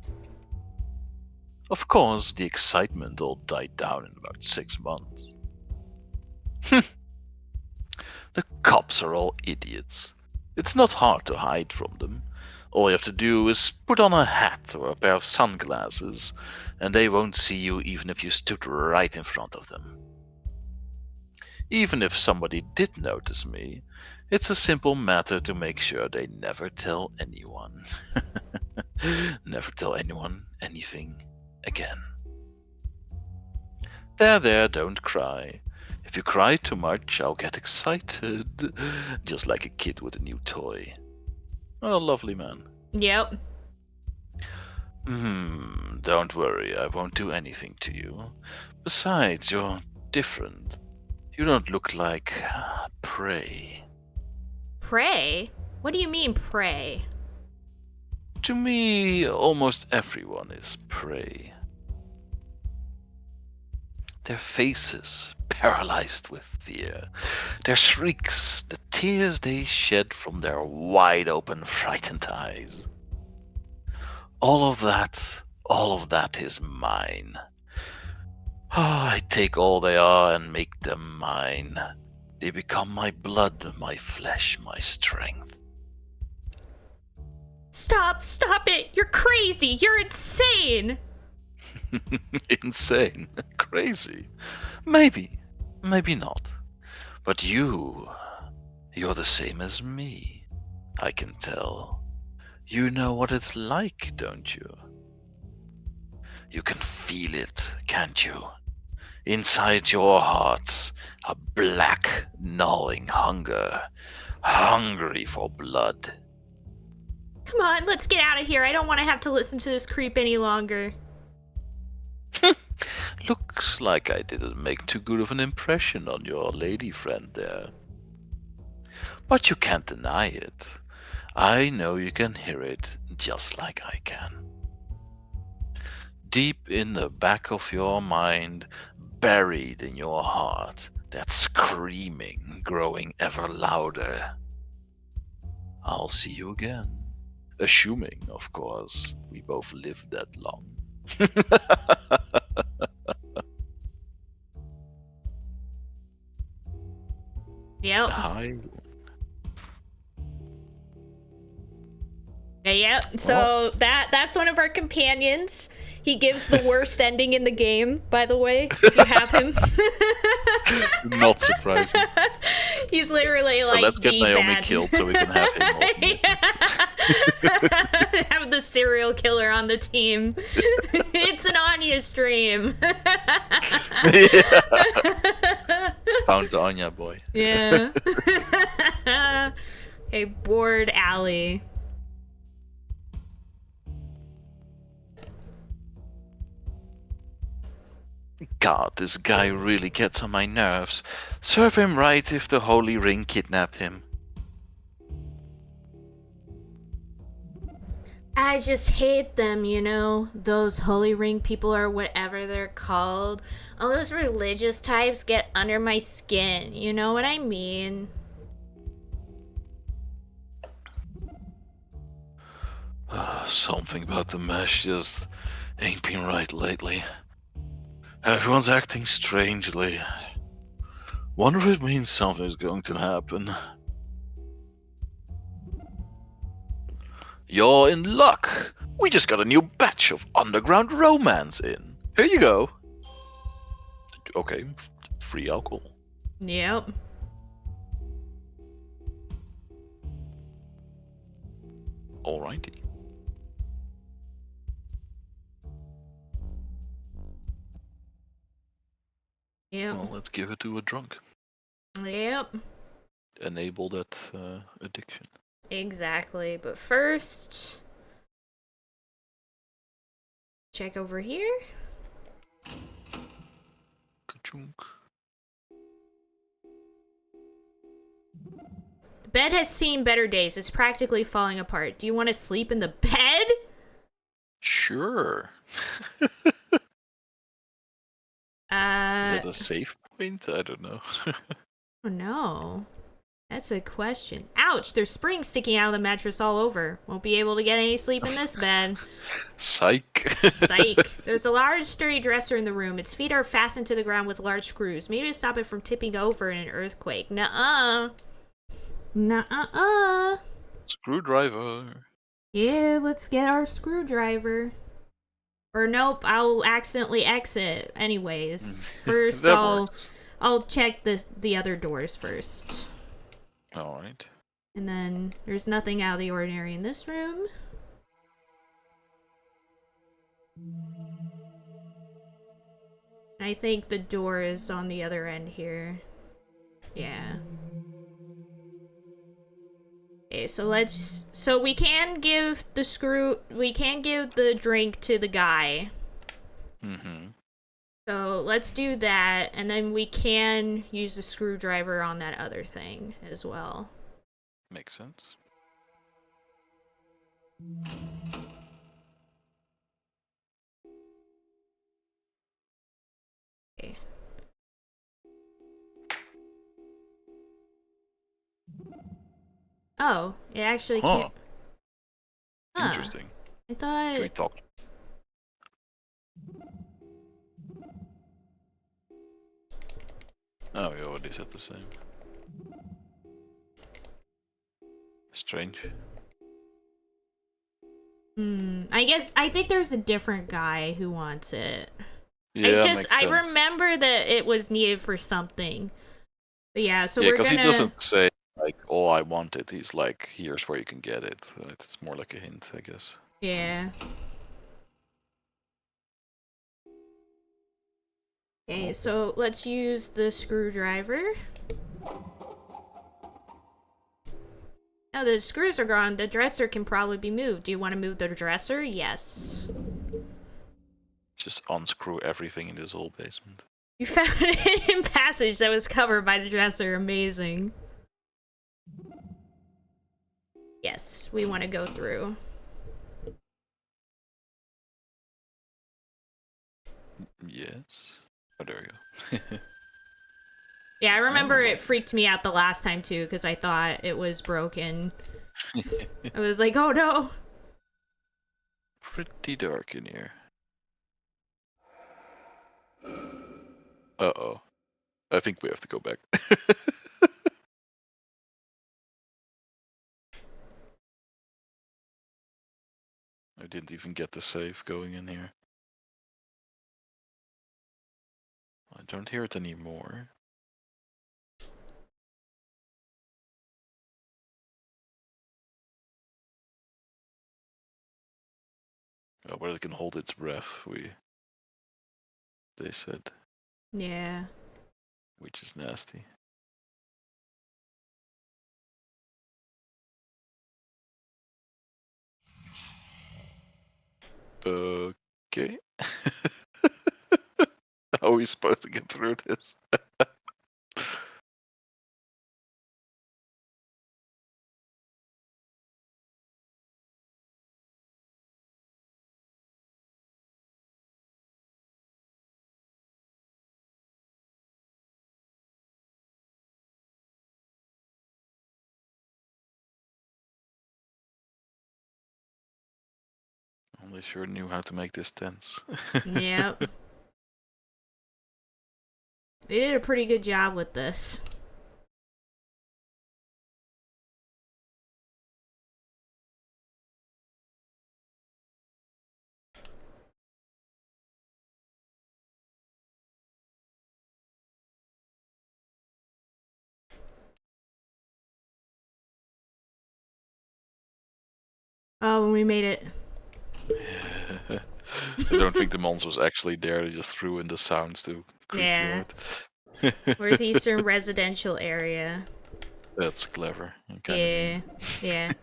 Of course, the excitement all died down in about 6 months. The cops are all idiots. It's not hard to hide from them. All you have to do is put on a hat or a pair of sunglasses, and they won't see you even if you stood right in front of them. Even if somebody did notice me, it's a simple matter to make sure they never tell anyone. Never tell anyone anything again. There, don't cry. If you cry too much, I'll get excited. Just like a kid with a new toy. Oh, lovely man. Yep. Don't worry, I won't do anything to you. Besides, you're different. You don't look like prey. Prey? What do you mean, prey? To me, almost everyone is prey. Their faces paralyzed with fear, their shrieks, the tears they shed from their wide open, frightened eyes. All of that is mine. I take all they are and make them mine. They become my blood, my flesh, my strength. Stop it! You're crazy! You're insane! Insane. Crazy. Maybe. Maybe not. But you're the same as me. I can tell. You know what it's like, don't you? You can feel it, can't you? Inside your hearts, a black, gnawing hunger. Hungry for blood. Come on, let's get out of here. I don't want to have to listen to this creep any longer. Looks like I didn't make too good of an impression on your lady friend there. But you can't deny it. I know you can hear it just like I can. Deep in the back of your mind, buried in your heart, that screaming growing ever louder. I'll see you again. Assuming, of course, we both live that long. Yep. Hi. Yep. So that's one of our companions. He gives the worst ending in the game, by the way, if you have him. Not surprising. He's literally So like let's get the Naomi bad. killed so we can have him. Have the serial killer on the team. It's an Anya stream. Found the Anya boy. Yeah. A bored alley. God, this guy really gets on my nerves. Serve him right if the Holy Ring kidnapped him. I just hate them, you know? Those Holy Ring people or whatever they're called. All those religious types get under my skin, you know what I mean? Something about the mesh just ain't been right lately. Everyone's acting strangely. Wonder if it means something's going to happen. You're in luck! We just got a new batch of underground romance in. Here you go. Okay, free alcohol. Yep. Alrighty. Yep. Well, let's give it to a drunk. Yep. Enable that addiction. Exactly. But first, check over here. Ka-chunk. The bed has seen better days. It's practically falling apart. Do you want to sleep in the bed? Sure. Is that a safe point? I don't know. Oh no. That's a question. Ouch, there's springs sticking out of the mattress all over. Won't be able to get any sleep in this bed. Psych. Psych. There's a large, sturdy dresser in the room. Its feet are fastened to the ground with large screws, maybe to stop it from tipping over in an earthquake. Nuh-uh. Nuh-uh. Screwdriver. Yeah, let's get our screwdriver. Or nope, I'll accidentally exit. Anyways, first I'll check the other doors first. All right. And then there's nothing out of the ordinary in this room. I think the door is on the other end here. Yeah. Okay, so we can give the drink to the guy. Mm-hmm. So let's do that, and then we can use the screwdriver on that other thing as well. Makes sense. Okay. Oh, it actually can't. Huh. Interesting. I thought. Can we talk? Oh, we already said the same. Strange. I think there's a different guy who wants it. Yeah, I remember that it was needed for something. But yeah, so yeah, we're gonna. because he doesn't say like, "Oh, I want it." He's like, "Here's where you can get it." It's more like a hint, I guess. Yeah. Okay, so let's use the screwdriver. Now the screws are gone, the dresser can probably be moved. Do you want to move the dresser? Yes. Just unscrew everything in this whole basement. You found a hidden passage that was covered by the dresser. Amazing. Yes, we want to go through. Yes. Oh, there we go. Yeah, I remember it freaked me out the last time too, because I thought it was broken. I was like, oh no. Pretty dark in here. Uh-oh. I think we have to go back. I didn't even get the save going in here. I don't hear it anymore. Oh, but it can hold its breath, they said, Yeah. which is nasty. Okay. How are we supposed to get through this? Only sure knew how to make this tense. Yep. They did a pretty good job with this. Oh, when we made it. I don't think the monster was actually there. They just threw in the sounds to creep you out. Northeastern residential area. That's clever. Yeah. Yeah.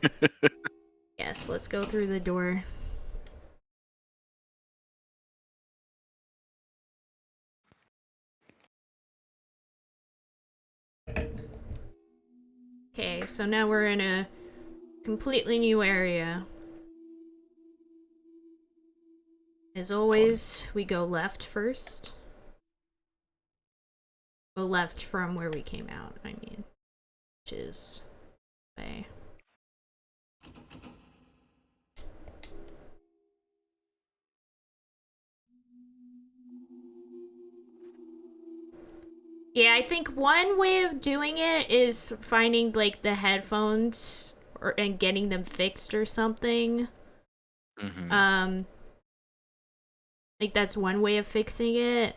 Yes, let's go through the door. Okay, so now we're in a completely new area. As always, we go left first. Go left from where we came out, I mean. Which is... way. Yeah, I think one way of doing it is finding like the headphones and getting them fixed or something. Mm-hmm. Like that's one way of fixing it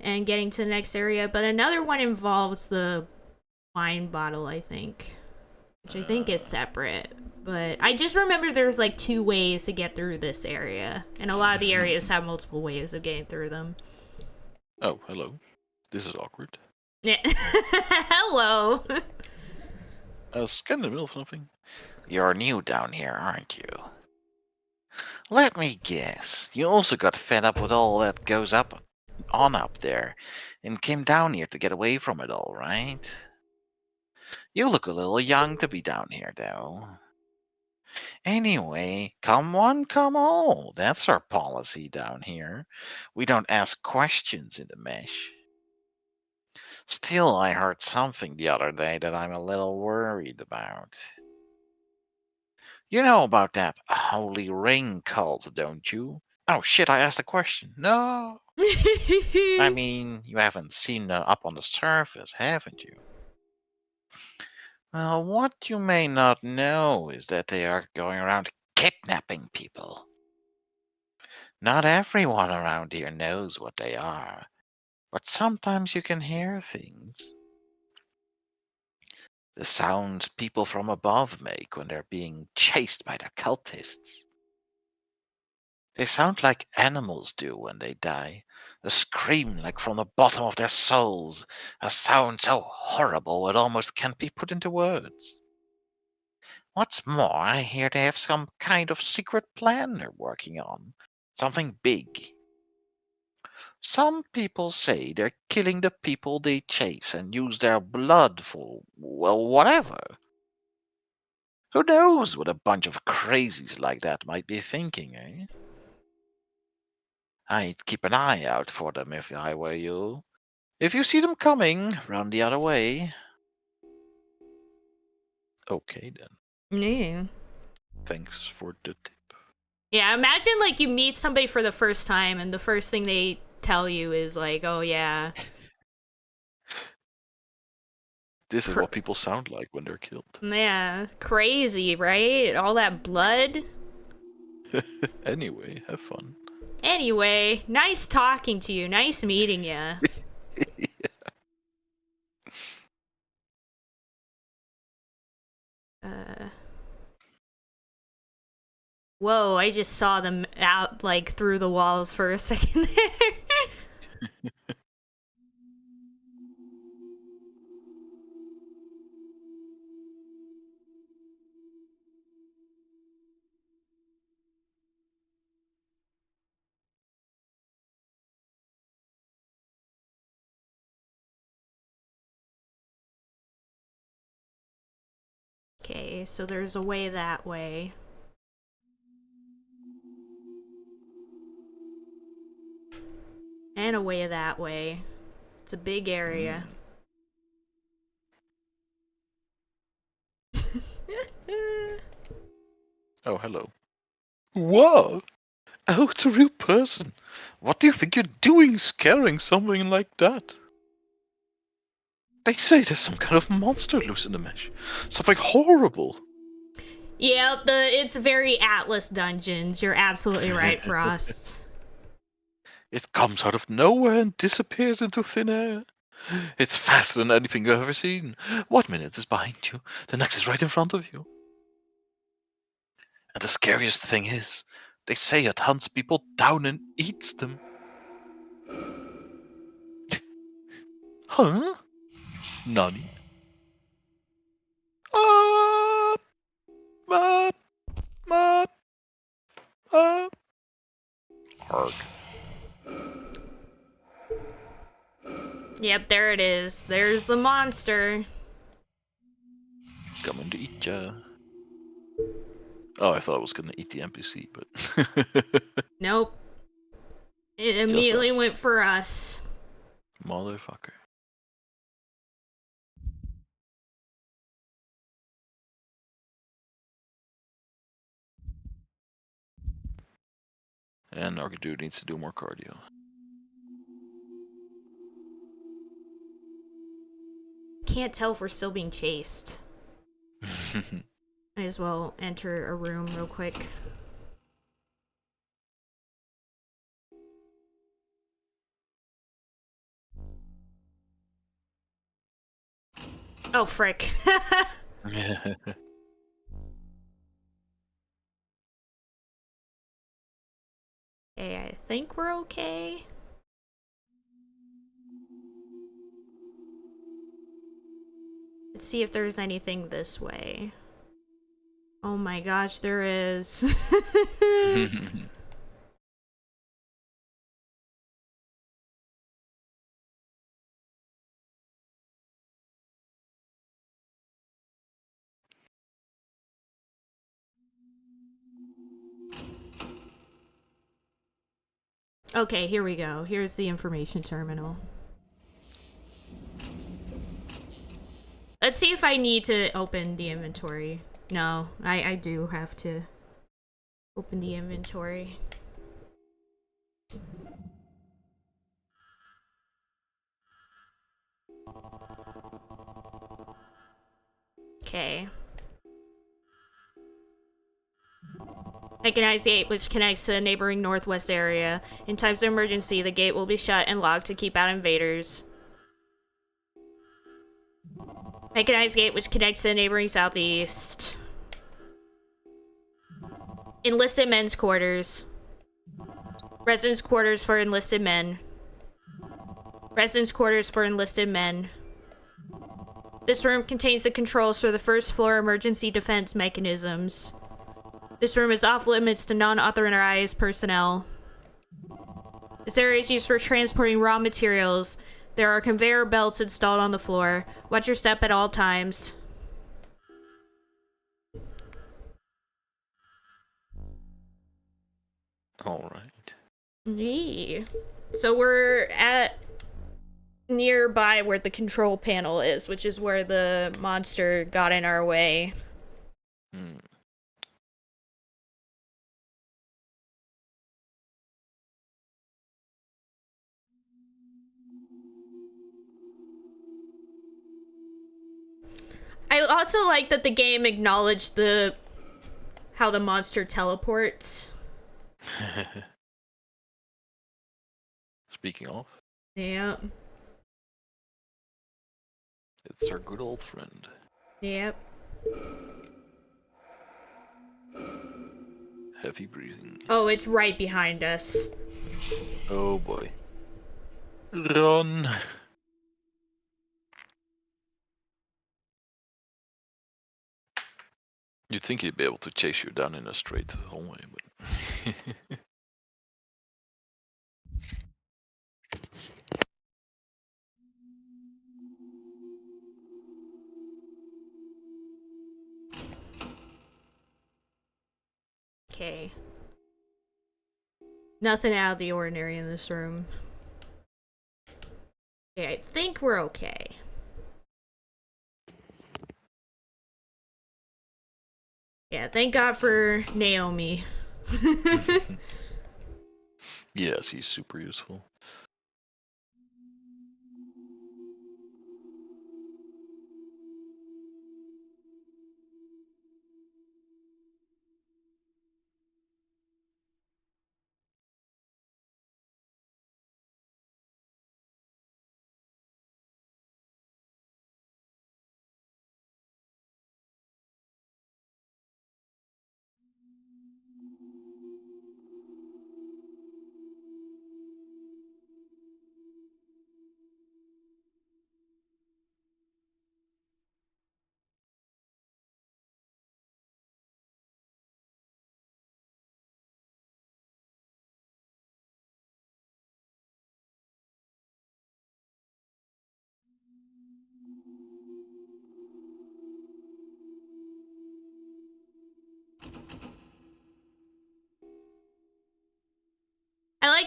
and getting to the next area, but another one involves the wine bottle, I think, which I think is separate. But I just remember there's like 2 ways to get through this area, and a lot of the areas have multiple ways of getting through them. Oh, hello. This is awkward. Yeah. Hello. I was kind of in the middle of something. You're new down here, aren't you? Let me guess. You also got fed up with all that goes on up there and came down here to get away from it all, right? You look a little young to be down here, though. Anyway, come one, come all. That's our policy down here. We don't ask questions in the mesh. Still, I heard something the other day that I'm a little worried about. You know about that holy ring cult, don't you? Oh shit, I asked a question. No. I mean, you haven't seen up on the surface, haven't you? Well, what you may not know is that they are going around kidnapping people. Not everyone around here knows what they are, but sometimes you can hear things. The sounds people from above make when they're being chased by the cultists. They sound like animals do when they die. A scream like from the bottom of their souls. A sound so horrible it almost can't be put into words. What's more, I hear they have some kind of secret plan they're working on. Something big. Some people say they're killing the people they chase and use their blood for, well, whatever. Who knows what a bunch of crazies like that might be thinking, eh? I'd keep an eye out for them if I were you. If you see them coming, run the other way. Okay, then. Yeah. Thanks for the tip. Yeah, imagine like you meet somebody for the first time and the first thing they tell you is like, "Oh yeah." This is what people sound like when they're killed. Yeah, crazy, right? All that blood. Anyway, have fun. Anyway, nice talking to you. Nice meeting you. Whoa, I just saw them out like through the walls for a second there. Okay, so there's a way that way. And a way that way. It's a big area. Oh, hello. Whoa! Oh, it's a real person. What do you think you're doing scaring something like that? They say there's some kind of monster loose in the mesh. Something horrible. Yeah, it's very Atlas Dungeons. You're absolutely right, Frost. It comes out of nowhere and disappears into thin air. It's faster than anything you've ever seen. 1 minute is behind you, the next is right in front of you. And the scariest thing is, they say it hunts people down and eats them. Huh? Nani? Up, up, up, up. Arg. Yep, there it is. There's the monster. coming to eat ya. Oh, I thought it was gonna eat the NPC, but Nope. It immediately us. went for us. Motherfucker. And our dude needs to do more cardio. Can't tell if we're still being chased. Might as well enter a room real quick. Oh, frick. Okay, I think we're okay. Let's see if there's anything this way. Oh my gosh, there is. Okay, here we go. Here's the information terminal. Let's see if I need to open the inventory. No, I do have to open the inventory. Okay. Mechanized gate, which connects to the neighboring northwest area. In times of emergency, the gate will be shut and locked to keep out invaders. Mechanized gate, which connects to the neighboring southeast. Enlisted men's quarters. Residence quarters for enlisted men. Residence quarters for enlisted men. This room contains the controls for the first floor emergency defense mechanisms. This room is off limits to non-authorized personnel. This area is used for transporting raw materials. There are conveyor belts installed on the floor. Watch your step at all times. Alright. Yeah. So we're at nearby where the control panel is, which is where the monster got in our way. Hmm. I also like that the game acknowledged how the monster teleports. Speaking of, Yep. it's our good old friend. Yep. Heavy breathing. Oh, it's right behind us. Oh boy. Run! You'd think he'd be able to chase you down in a straight hallway, but... Okay. Nothing out of the ordinary in this room. Okay, I think we're okay. Yeah, thank God for Naomi. Yes, he's super useful.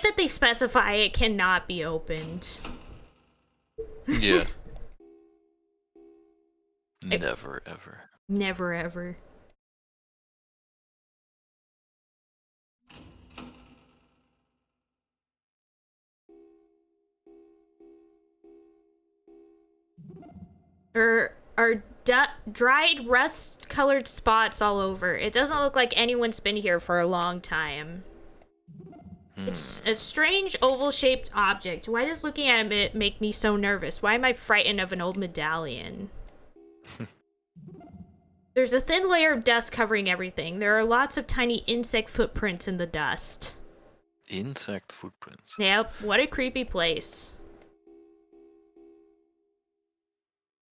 that they specify it cannot be opened. Yeah. Never, ever. Never ever. There are dried rust-colored spots all over. It doesn't look like anyone's been here for a long time. It's a strange oval-shaped object. Why does looking at it make me so nervous? Why am I frightened of an old medallion? There's a thin layer of dust covering everything. There are lots of tiny insect footprints in the dust. Insect footprints. Yep, what a creepy place.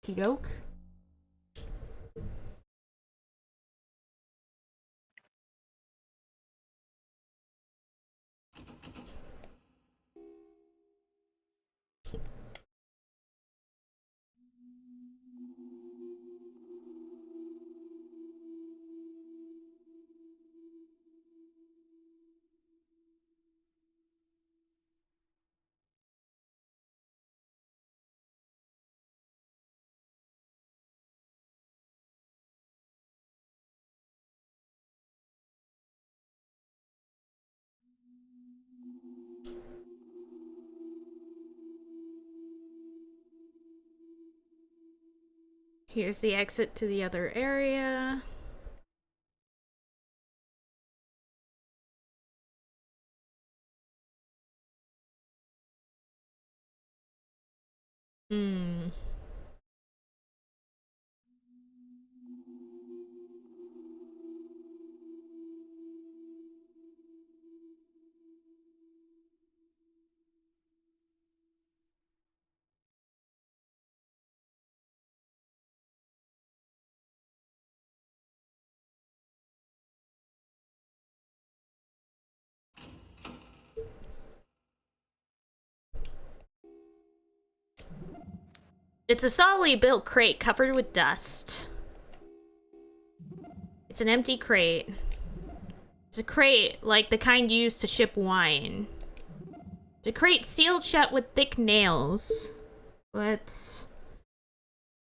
Okey-doke. Here's the exit to the other area. Hmm. It's a solidly built crate covered with dust. It's an empty crate. It's a crate like the kind used to ship wine. It's a crate sealed shut with thick nails. Let's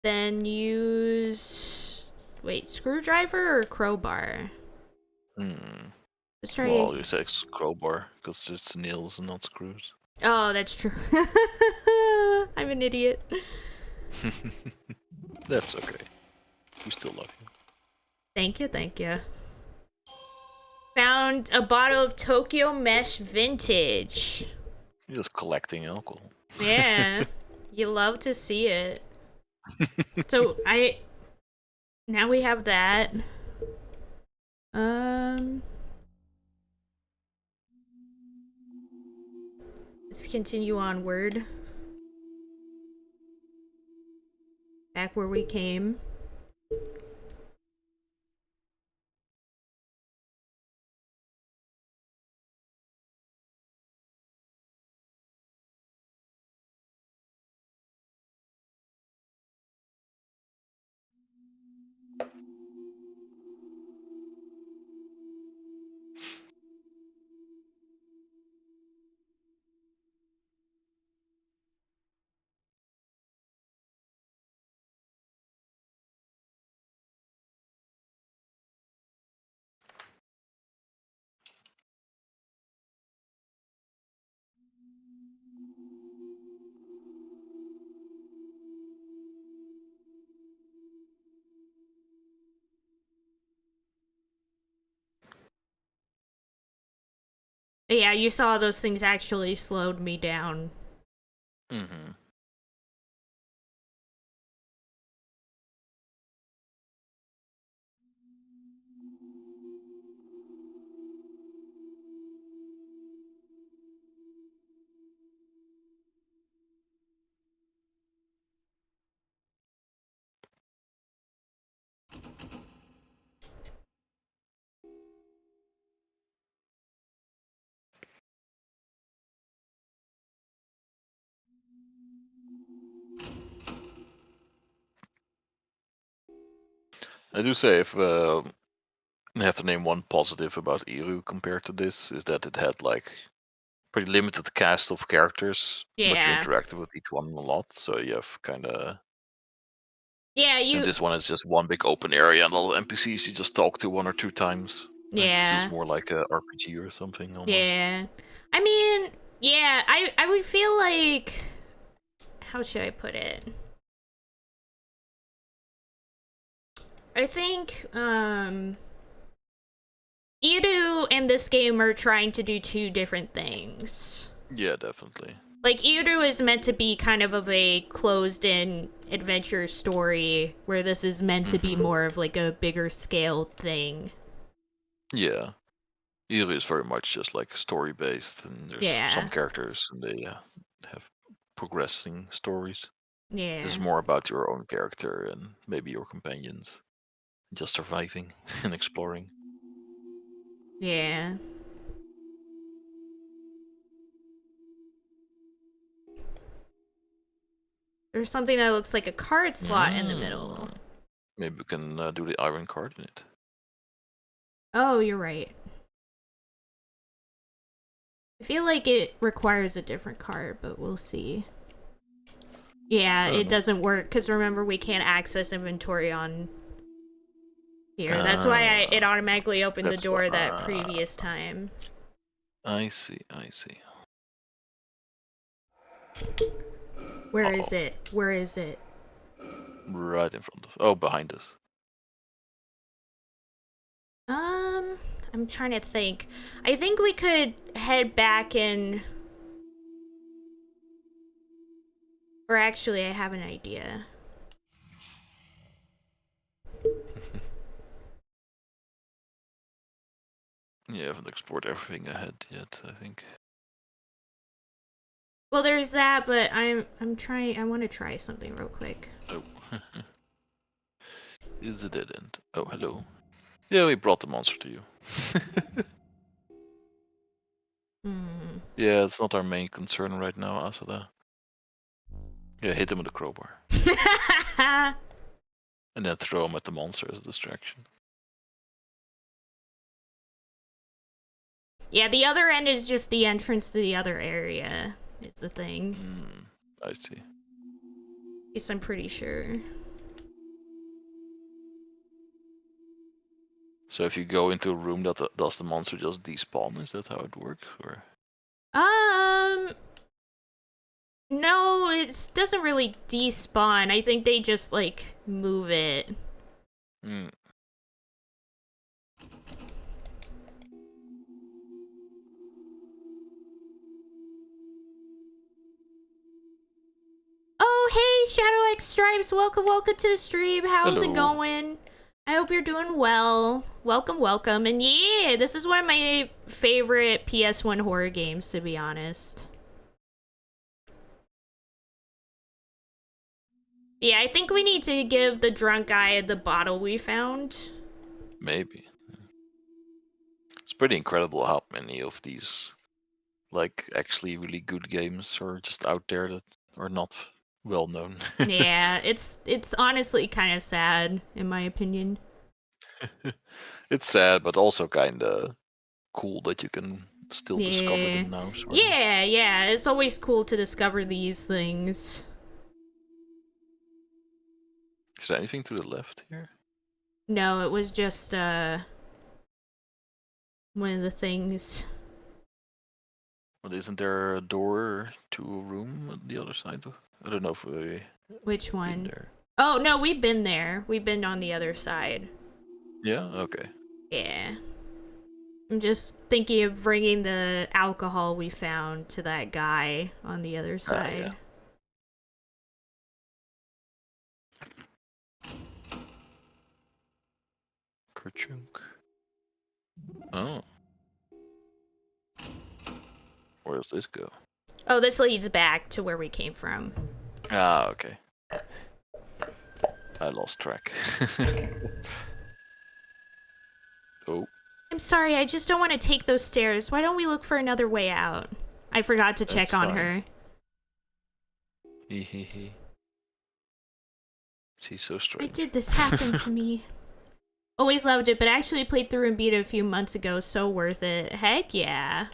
then use... Wait, screwdriver or crowbar? Let's try... Well, you say crowbar, because it's nails and not screws. Oh, that's true. I'm an idiot. That's okay. We still love you. Thank you, thank you. Found a bottle of Tokyo Mesh Vintage. You're just collecting alcohol. Yeah, you love to see it. So now we have that. Let's continue onward. Back where we came. Yeah, you saw those things actually slowed me down. Mm-hmm. I do say if I have to name one positive about Iru compared to this is that it had like pretty limited cast of characters, but you Yeah. interact with each one a lot, so you have kind of. Yeah, And this one is just one big open area, and all the NPCs you just talk to 1 or 2 times. It Yeah. feels more like a RPG or something almost. Yeah. I mean, yeah, I would feel like, how should I put it? I think, Iru and this game are trying to do 2 different things. Yeah, definitely. Like, Iru is meant to be kind of a closed-in adventure story, where this is meant to be more of like a bigger scale thing. Yeah. Iru is very much just like story based, and there's some Yeah. characters and they have progressing stories. Yeah. This is more about your own character and maybe your companions, just surviving and exploring. Yeah. There's something that looks like a card slot in the middle. Maybe we can do the iron card in it. Oh, you're right. I feel like it requires a different card, but we'll see. Yeah, it doesn't work, because remember, we can't access inventory on here. That's why it automatically opened the door that previous time. I see, I see. Where is it? Where is it? Right in front of. Oh, behind us. I'm trying to think. I think we could head back and... Or actually, I have an idea. You haven't explored everything ahead yet, I think. Well, there's that, but I'm trying. I want to try something real quick. Oh. It's a dead end. Oh, hello. Yeah, we brought the monster to you. Yeah, it's not our main concern right now, Asada. Yeah, hit him with a crowbar. And then throw him at the monster as a distraction. Yeah, the other end is just the entrance to the other area. It's the thing. I see. Yes, I'm pretty sure. So if you go into a room, does the monster just despawn? Is that how it works, or? No, it doesn't really despawn. I think they just like move it. Oh, hey, Shadow X Stripes, welcome to the stream. How's it going? I hope you're doing well. Welcome. And yeah, this is one of my favorite PS1 horror games, to be honest. Yeah, I think we need to give the drunk guy the bottle we found. Maybe. It's pretty incredible how many of these, like, actually really good games are just out there that are not well known. Yeah, it's honestly kind of sad, in my opinion. It's sad, but also kind of cool that you can still discover them now. Yeah, it's always cool to discover these things. Is there anything to the left here? No, it was just one of the things. But isn't there a door to a room on the other side? I don't know if we. Which one? There. Oh no, we've been there. We've been on the other side. Yeah. Okay. Yeah. I'm just thinking of bringing the alcohol we found to that guy on the other side. Yeah. Kerchunk. Oh. Where does this go? Oh, this leads back to where we came from. Ah, okay. I lost track. Oh. I'm sorry, I just don't want to take those stairs. Why don't we look for another way out? I forgot to check on her. Hehehe. She's so strange. Why did this happen to me? Always loved it, but actually played through and beat it a few months ago. So worth it. Heck yeah.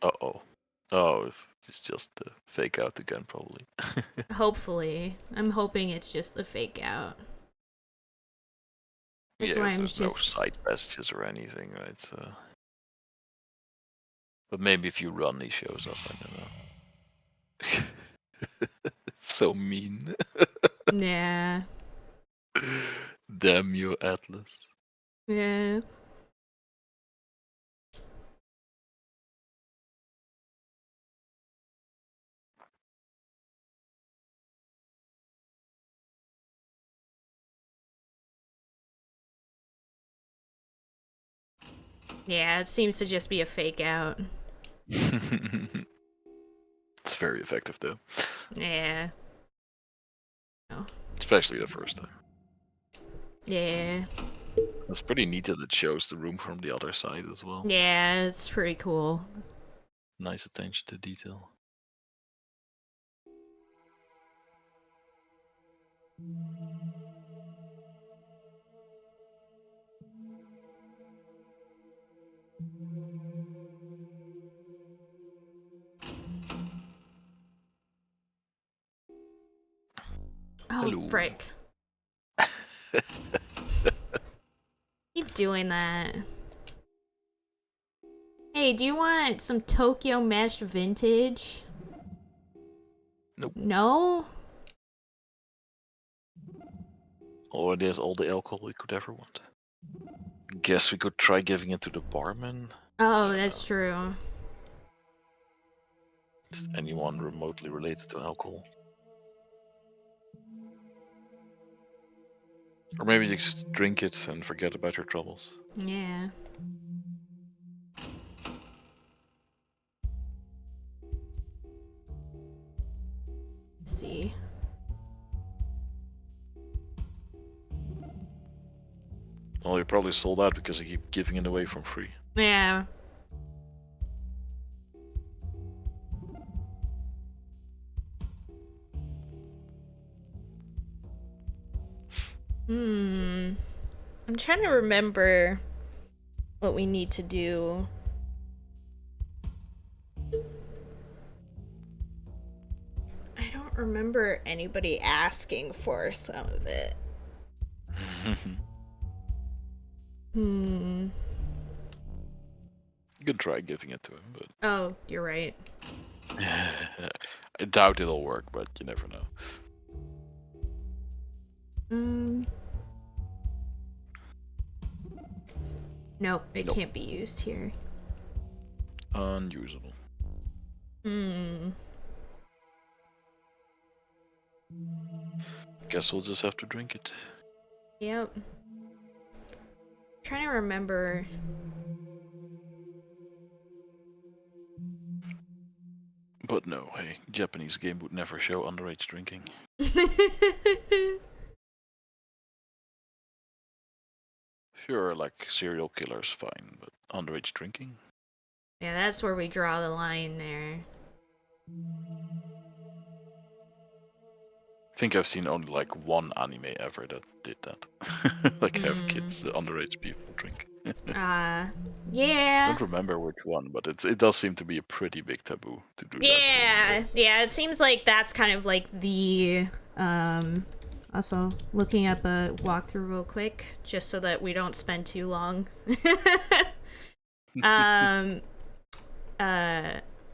Uh-oh. Oh, if it's just a fake out again, probably. Hopefully. I'm hoping it's just a fake out. That's why Yes, I'm there's no just... side messages or anything, right? So... But maybe if you run, he shows up. I don't know. So mean. Yeah. Damn you, Atlas. Yeah. Yeah, it seems to just be a fake out. It's very effective, though. Yeah. Oh. Especially the first time. Yeah. It's pretty neat that it shows the room from the other side as well. Yeah, it's pretty cool. Nice attention to detail. Oh, Hello. frick. Keep doing that. Hey, do you want some Tokyo Mesh Vintage? Nope. No? Oh, it is all the alcohol we could ever want. Guess we could try giving it to the barman. Oh, that's true. Just anyone remotely related to alcohol. Or maybe just drink it and forget about your troubles. Yeah. Let's see. Well, you're probably sold out because you keep giving it away for free. Yeah. I'm trying to remember what we need to do. I don't remember anybody asking for some of it. You could try giving it to him, but Oh, you're right. I doubt it'll work, but you never know. Nope, it Nope. can't be used here. Unusable. Guess we'll just have to drink it. Yep. Trying to remember. But no, hey, Japanese game would never show underage drinking. Sure, like serial killers, fine, but underage drinking? Yeah, that's where we draw the line there. I think I've seen only like one anime ever that did that. Like have kids, underage people drink. Yeah. I don't remember which one, but it does seem to be a pretty big taboo to do that. Yeah, it seems like that's kind of like the also looking up a walkthrough real quick just so that we don't spend too long.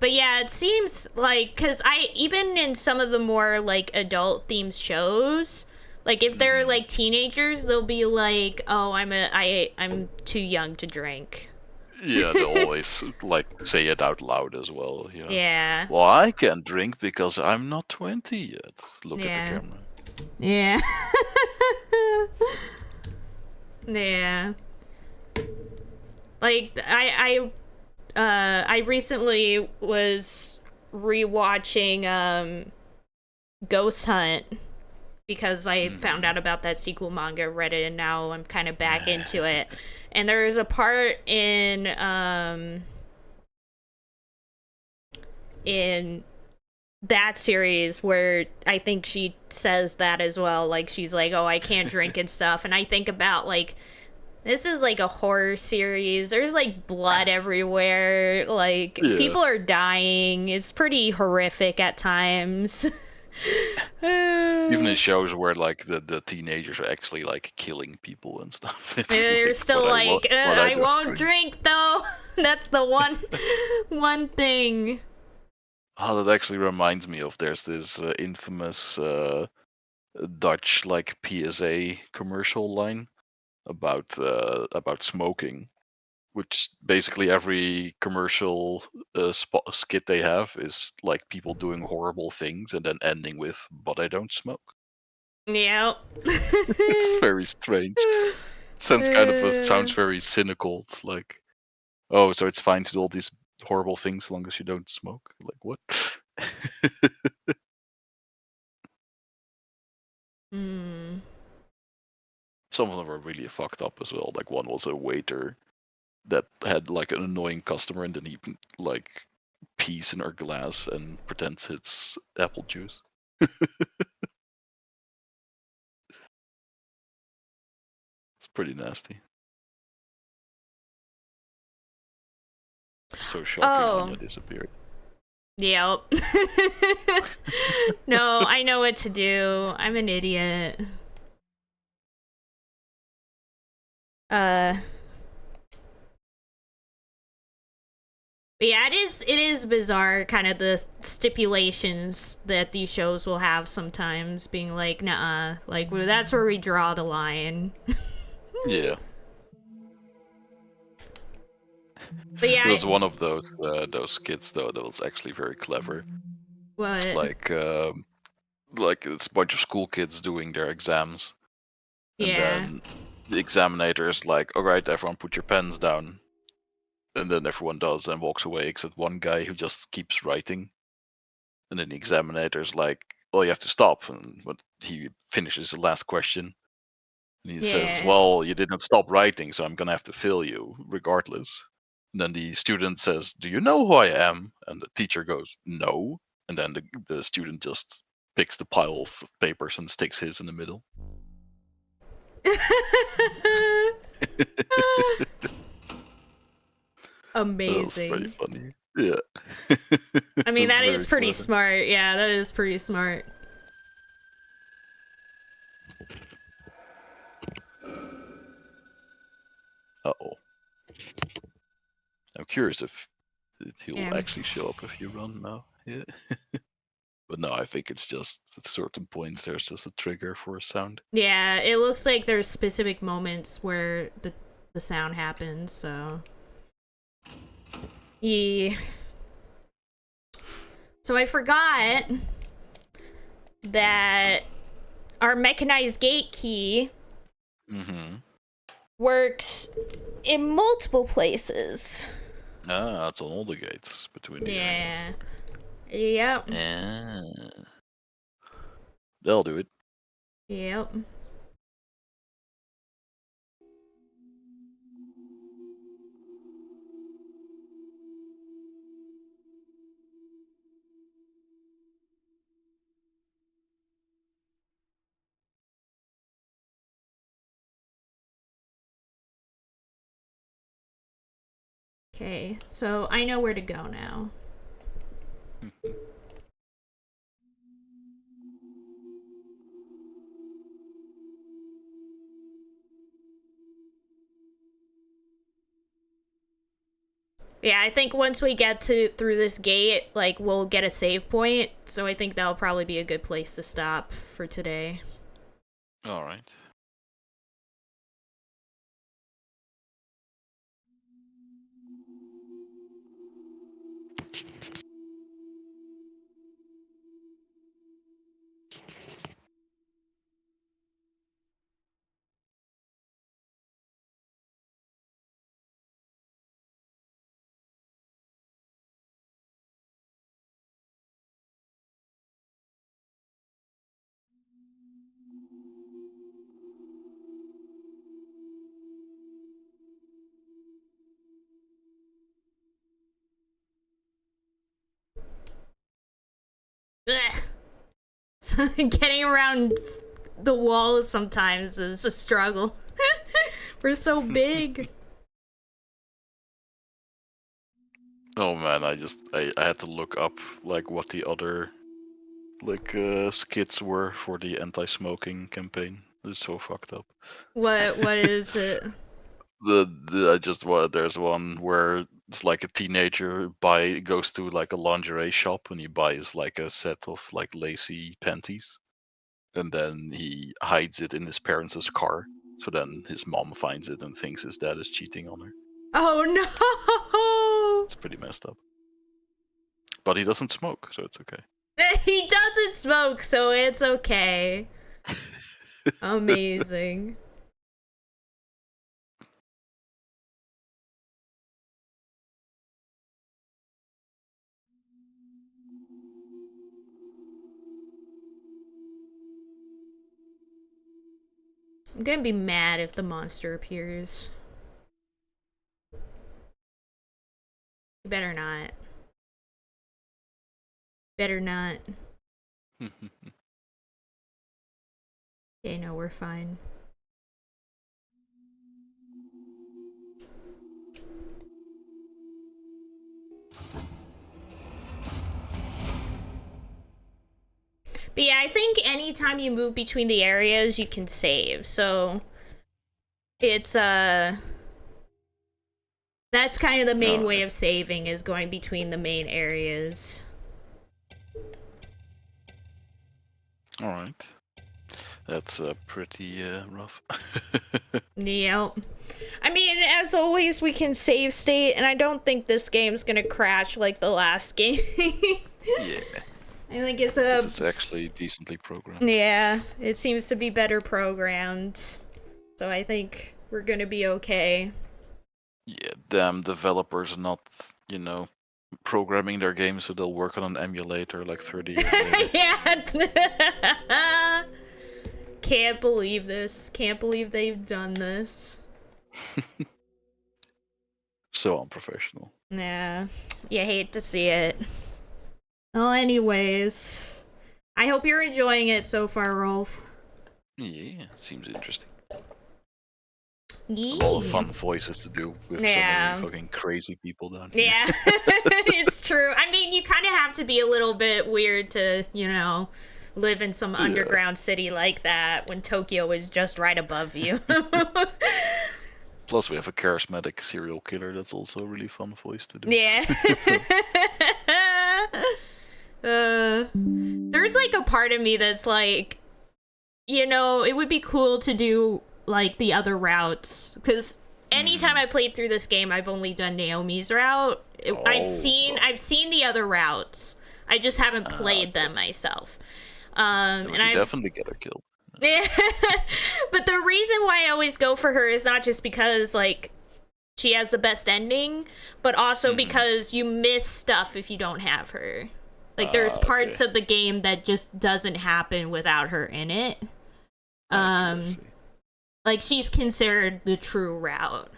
But yeah, it seems like, cuz I even in some of the more like adult themed shows, like if they're like teenagers, they'll be like, "Oh, I'm too young to drink." Yeah, they always like say it out loud as well. You know? Yeah. Well, I can't drink because I'm not 20 yet. Look at the camera. Yeah. Yeah. Like I recently was rewatching Ghost Hunt because I found out about that sequel manga, read it, and now I'm kind of back into it. And there's a part in that series where I think she says that as well. Like she's like, "Oh, I can't drink and stuff," and I think about like This is like a horror series. There's like blood everywhere. Like Yeah. people are dying. It's pretty horrific at times. Even in shows where like the teenagers are actually like killing people and stuff. It's They're like, still what like, I don't won't drink though. That's the one thing. Oh, that actually reminds me of there's this infamous Dutch like PSA commercial line about smoking, which basically every commercial skit they have is like people doing horrible things and then ending with "but I don't smoke." Yep. It's very strange. Sounds very cynical. It's like, oh, so it's fine to do all these horrible things as long as you don't smoke. Like what? Hmm. Some of them were really fucked up as well. Like one was a waiter that had like an annoying customer and then he like pees in her glass and pretends it's apple juice. It's pretty nasty. So shocking Anya disappeared. Yep. No, I know what to do. I'm an idiot. But yeah, it is bizarre, kind of the stipulations that these shows will have sometimes, being like, nah, like that's where we draw the line. Yeah. But yeah, It was one of those skits though that was actually very clever. what? It's like it's a bunch of school kids doing their exams, and Yeah. then the examinator is like, "All right, everyone, put your pens down," and then everyone does and walks away except one guy who just keeps writing, and then the examinator's like, "Oh, you have to stop," and when he finishes the last question, and he says, Yeah. "Well, you didn't stop writing, so I'm gonna have to fail you regardless." And then the student says, "Do you know who I am?" And the teacher goes, "No." And then the student just picks the pile of papers and sticks his in the middle. Amazing. That was pretty funny. Yeah. I mean, that very is pretty clever. smart. Yeah, that is pretty smart. Uh-oh. I'm curious if he'll Yeah. actually show up if you run now. Yeah. But no, I think it's just at certain points there's just a trigger for a sound. Yeah, it looks like there's specific moments where the sound happens, so. Yeah. So I forgot that our mechanized gate key works in multiple places. Ah, it's on all the gates between the areas. Yep. Yeah. They'll do it. Yep. Okay, so I know where to go now. Yeah, I think once we get through this gate, like we'll get a save point. So I think that'll probably be a good place to stop for today. All right. Ugh. So getting around the walls sometimes is a struggle. We're so big. Oh man, I had to look up like what the other like skits were for the anti-smoking campaign. It's so fucked up. What is it? There's one where it's like a teenager goes to like a lingerie shop and he buys like a set of like lacy panties, and then he hides it in his parents' car. So then his mom finds it and thinks his dad is cheating on her. Oh no! It's pretty messed up. But he doesn't smoke, so it's okay. He doesn't smoke, so it's okay. Amazing. I'm gonna be mad if the monster appears. You better not. Better not. Okay, no, we're fine. But yeah, I think anytime you move between the areas, you can save. So it's that's kind of the main way of saving, is going between the main areas. All right. That's pretty rough. Yep. I mean, as always, we can save state, and I don't think this game's gonna crash like the last game. Yeah. I think it's actually decently programmed. Yeah, it seems to be better programmed. So I think we're gonna be okay. Yeah, damn developers not, programming their games so they'll work on an emulator like 30 years later. Yeah. Can't believe this. Can't believe they've done this. So unprofessional. Yeah. You hate to see it. Well, anyways, I hope you're enjoying it so far, Rolf. Yeah, seems interesting. Yeah. A lot of fun voices to do with so many fucking crazy people down here. Yeah, it's true. I mean, you kind of have to be a little bit weird to, live in some underground city like that when Tokyo is just right above you. Plus, we have a charismatic serial killer that's also a really fun voice to do. Yeah. There's like a part of me that's like, it would be cool to do like the other routes, because anytime I played through this game, I've only done Naomi's route. I've seen the other routes. I just haven't played them myself. And I definitely get her killed. Yeah. But the reason why I always go for her is not just because like she has the best ending, but also because you miss stuff if you don't have her. Like there's parts of the game that just doesn't happen without her in it. Like she's considered the true route.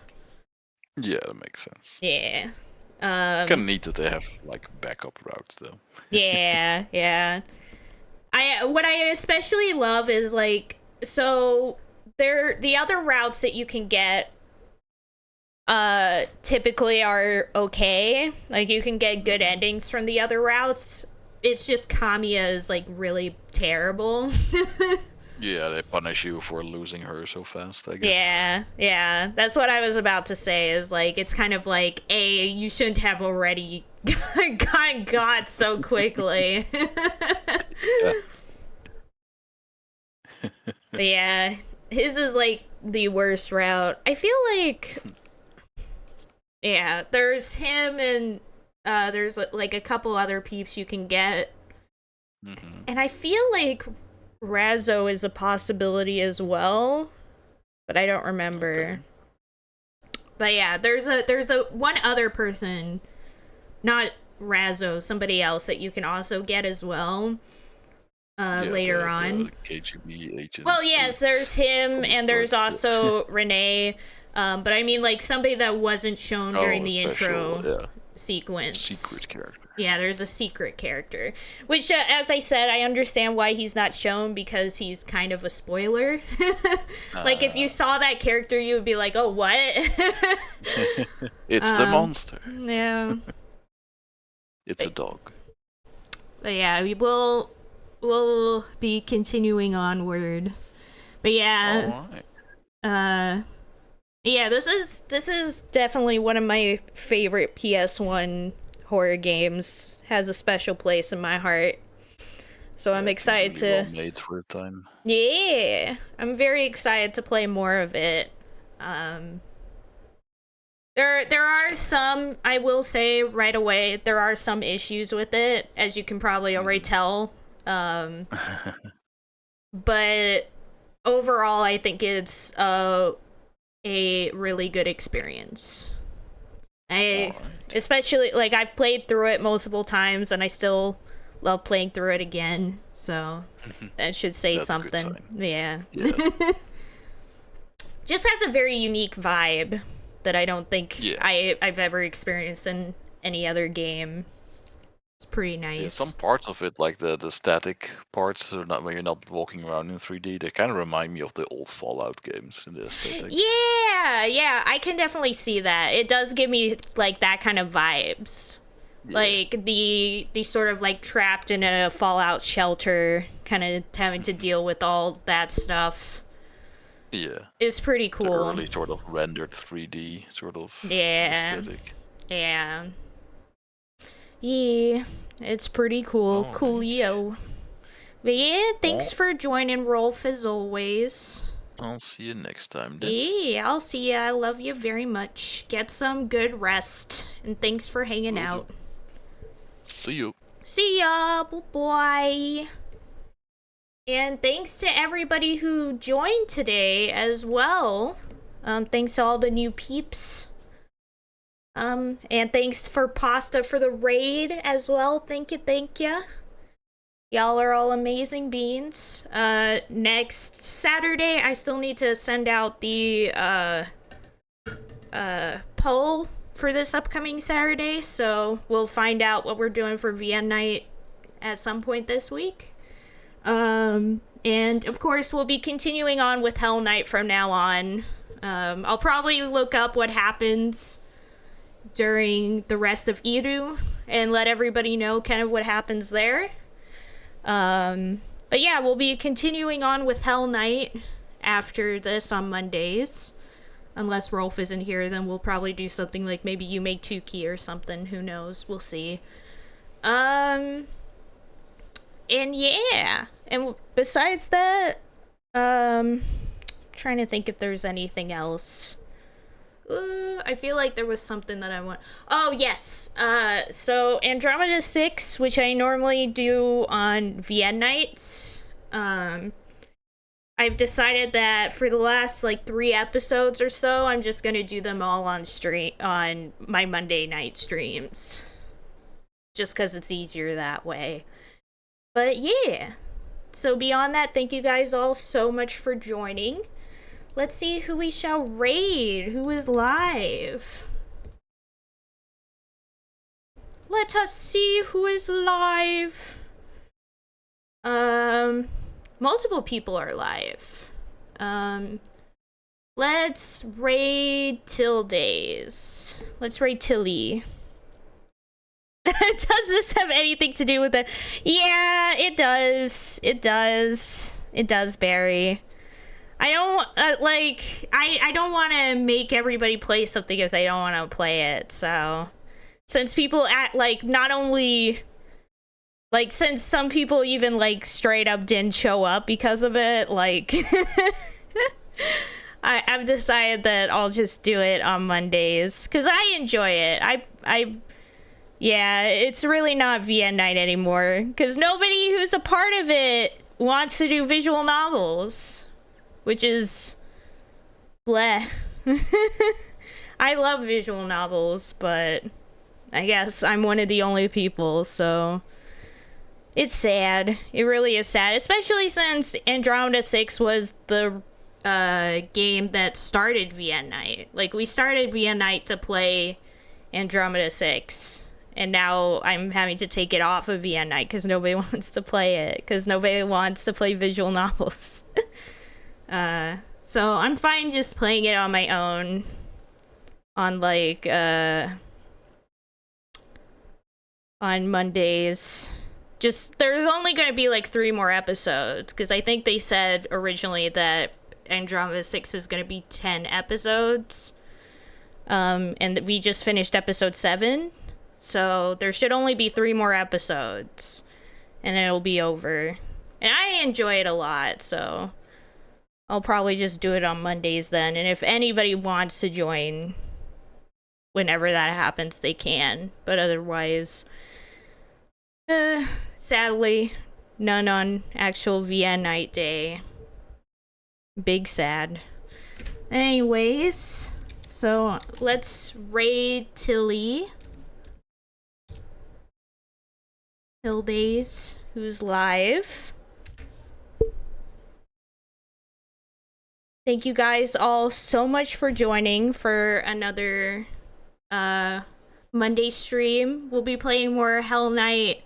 Yeah, that makes sense. Yeah. Kind of neat that they have like backup routes though. Yeah. What I especially love is like, so the other routes that you can get typically are okay. Like you can get good endings from the other routes. It's just Kamiya is like really terrible. Yeah, they punish you for losing her so fast, I guess. Yeah. That's what I was about to say, is like, it's kind of like, you shouldn't have already got so quickly. But yeah, his is like the worst route. I feel like, yeah, there's him and there's like a couple other peeps you can get. And I feel like Razzo is a possibility as well, but I don't remember. But yeah, there's a one other person, not Razzo, somebody else that you can also get as well. Later on. KGB agent. Well, yes, there's him, and there's also Renee. But I mean, like somebody that wasn't shown during the intro sequence. Secret character. Yeah, there's a secret character. Which, as I said, I understand why he's not shown, because he's kind of a spoiler. Like, if you saw that character, you would be like, oh, what? It's the monster. Yeah. It's a dog. But yeah, we'll be continuing onward. But yeah. Alright. Yeah, this is definitely one of my favorite PS1 horror games. Has a special place in my heart. So I'm excited really to well made for a time. Yeah. I'm very excited to play more of it. There are some, I will say right away, there are some issues with it, as you can probably already tell. But overall, I think it's a really good experience. Especially, like, I've played through it multiple times, and I still love playing through it again, so that should say That's something. a good sign. Yeah. Yeah. Just has a very unique vibe that I don't think I've ever experienced in any other game. It's pretty nice. Yeah, some parts of it, like the static parts, are not when you're not walking around in 3D, they kind of remind me of the old Fallout games in the aesthetic. Yeah, I can definitely see that. It does give me like that kind of vibes. Yeah. Like the sort of like trapped in a Fallout shelter, kind of having to deal with all that stuff. Yeah. It's pretty The cool. early sort of rendered 3D sort of Yeah. aesthetic. Yeah. Yeah, it's pretty cool. Alright. Coolio. But yeah, thanks for joining, Rolf, as always. I'll see you next time then. Yeah, I'll see ya. I love you very much. Get some good rest, and thanks for hanging Will do. out. See you. See ya. Bye-bye. And thanks to everybody who joined today as well. Thanks to all the new peeps. And thanks for Pasta for the raid as well. Thank you. Y'all are all amazing beans. Next Saturday, I still need to send out the poll for this upcoming Saturday, so we'll find out what we're doing for VN Night at some point this week. And of course, we'll be continuing on with Hellnight from now on. I'll probably look up what happens during the rest of Iru and let everybody know kind of what happens there. But yeah, we'll be continuing on with Hellnight after this on Mondays. Unless Rolf isn't here, then we'll probably do something like maybe you make Tuki or something. Who knows? We'll see. And yeah. And besides that, trying to think if there's anything else. I feel like there was something that I want. Oh, yes. So Andromeda 6, which I normally do on VN nights, I've decided that for the last like 3 episodes or so, I'm just gonna do them all on my Monday night streams. Just because it's easier that way. But yeah. So beyond that, thank you guys all so much for joining. Let's see who we shall raid. Who is live? Let us see who is live. Multiple people are live. Let's raid Tildays. Let's raid Tilly. Does this have anything to do with it? Yeah, it does. It does, Barry. I don't, I don't want to make everybody play something if they don't want to play it, so... Since people not only... since some people even, straight up didn't show up because of it, I've decided that I'll just do it on Mondays, because I enjoy it. Yeah, it's really not VN night anymore, because nobody who's a part of it wants to do visual novels. Which is bleh. I love visual novels, but I guess I'm one of the only people, so it's sad. It really is sad, especially since Andromeda 6 was the game that started VN Night. We started VN Night to play Andromeda 6, And now I'm having to take it off of Hellnight because nobody wants to play it. Because nobody wants to play visual novels. So I'm fine just playing it on my own. On like, on Mondays. Just, there's only going to be like 3 more episodes. Because I think they said originally that Andromeda 6 is going to be 10 episodes. And we just finished episode 7. So there should only be 3 more episodes. And then it'll be over. And I enjoy it a lot, so I'll probably just do it on Mondays then. And if anybody wants to join whenever that happens, they can. But otherwise, sadly, none on actual Hellnight day. Big sad. Anyways, so let's raid Tilly. Tildays, who's live. Thank you guys all so much for joining for another Monday stream. We'll be playing more Hellnight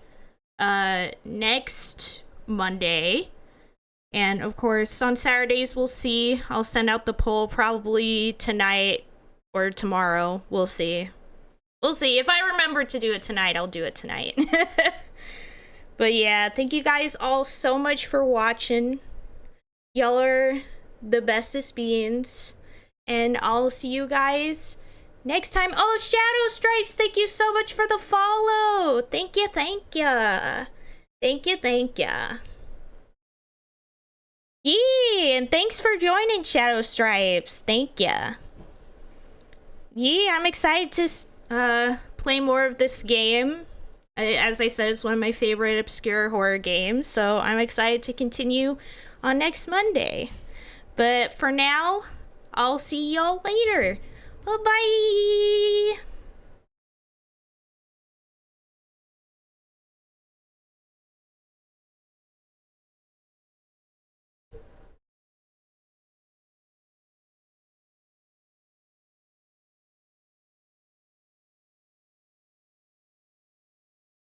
next Monday. And of course, on Saturdays, we'll see. I'll send out the poll probably tonight or tomorrow. We'll see. We'll see. If I remember to do it tonight, I'll do it tonight. But yeah, thank you guys all so much for watching. Y'all are the bestest beings. And I'll see you guys next time. Oh, Shadow Stripes, thank you so much for the follow. Thank you, thank you. Thank you, thank you. Yeah, and thanks for joining, Shadow Stripes. Thank you. Yeah, I'm excited to play more of this game. As I said, it's one of my favorite obscure horror games, so I'm excited to continue on next Monday. But for now, I'll see y'all later. Bye-bye!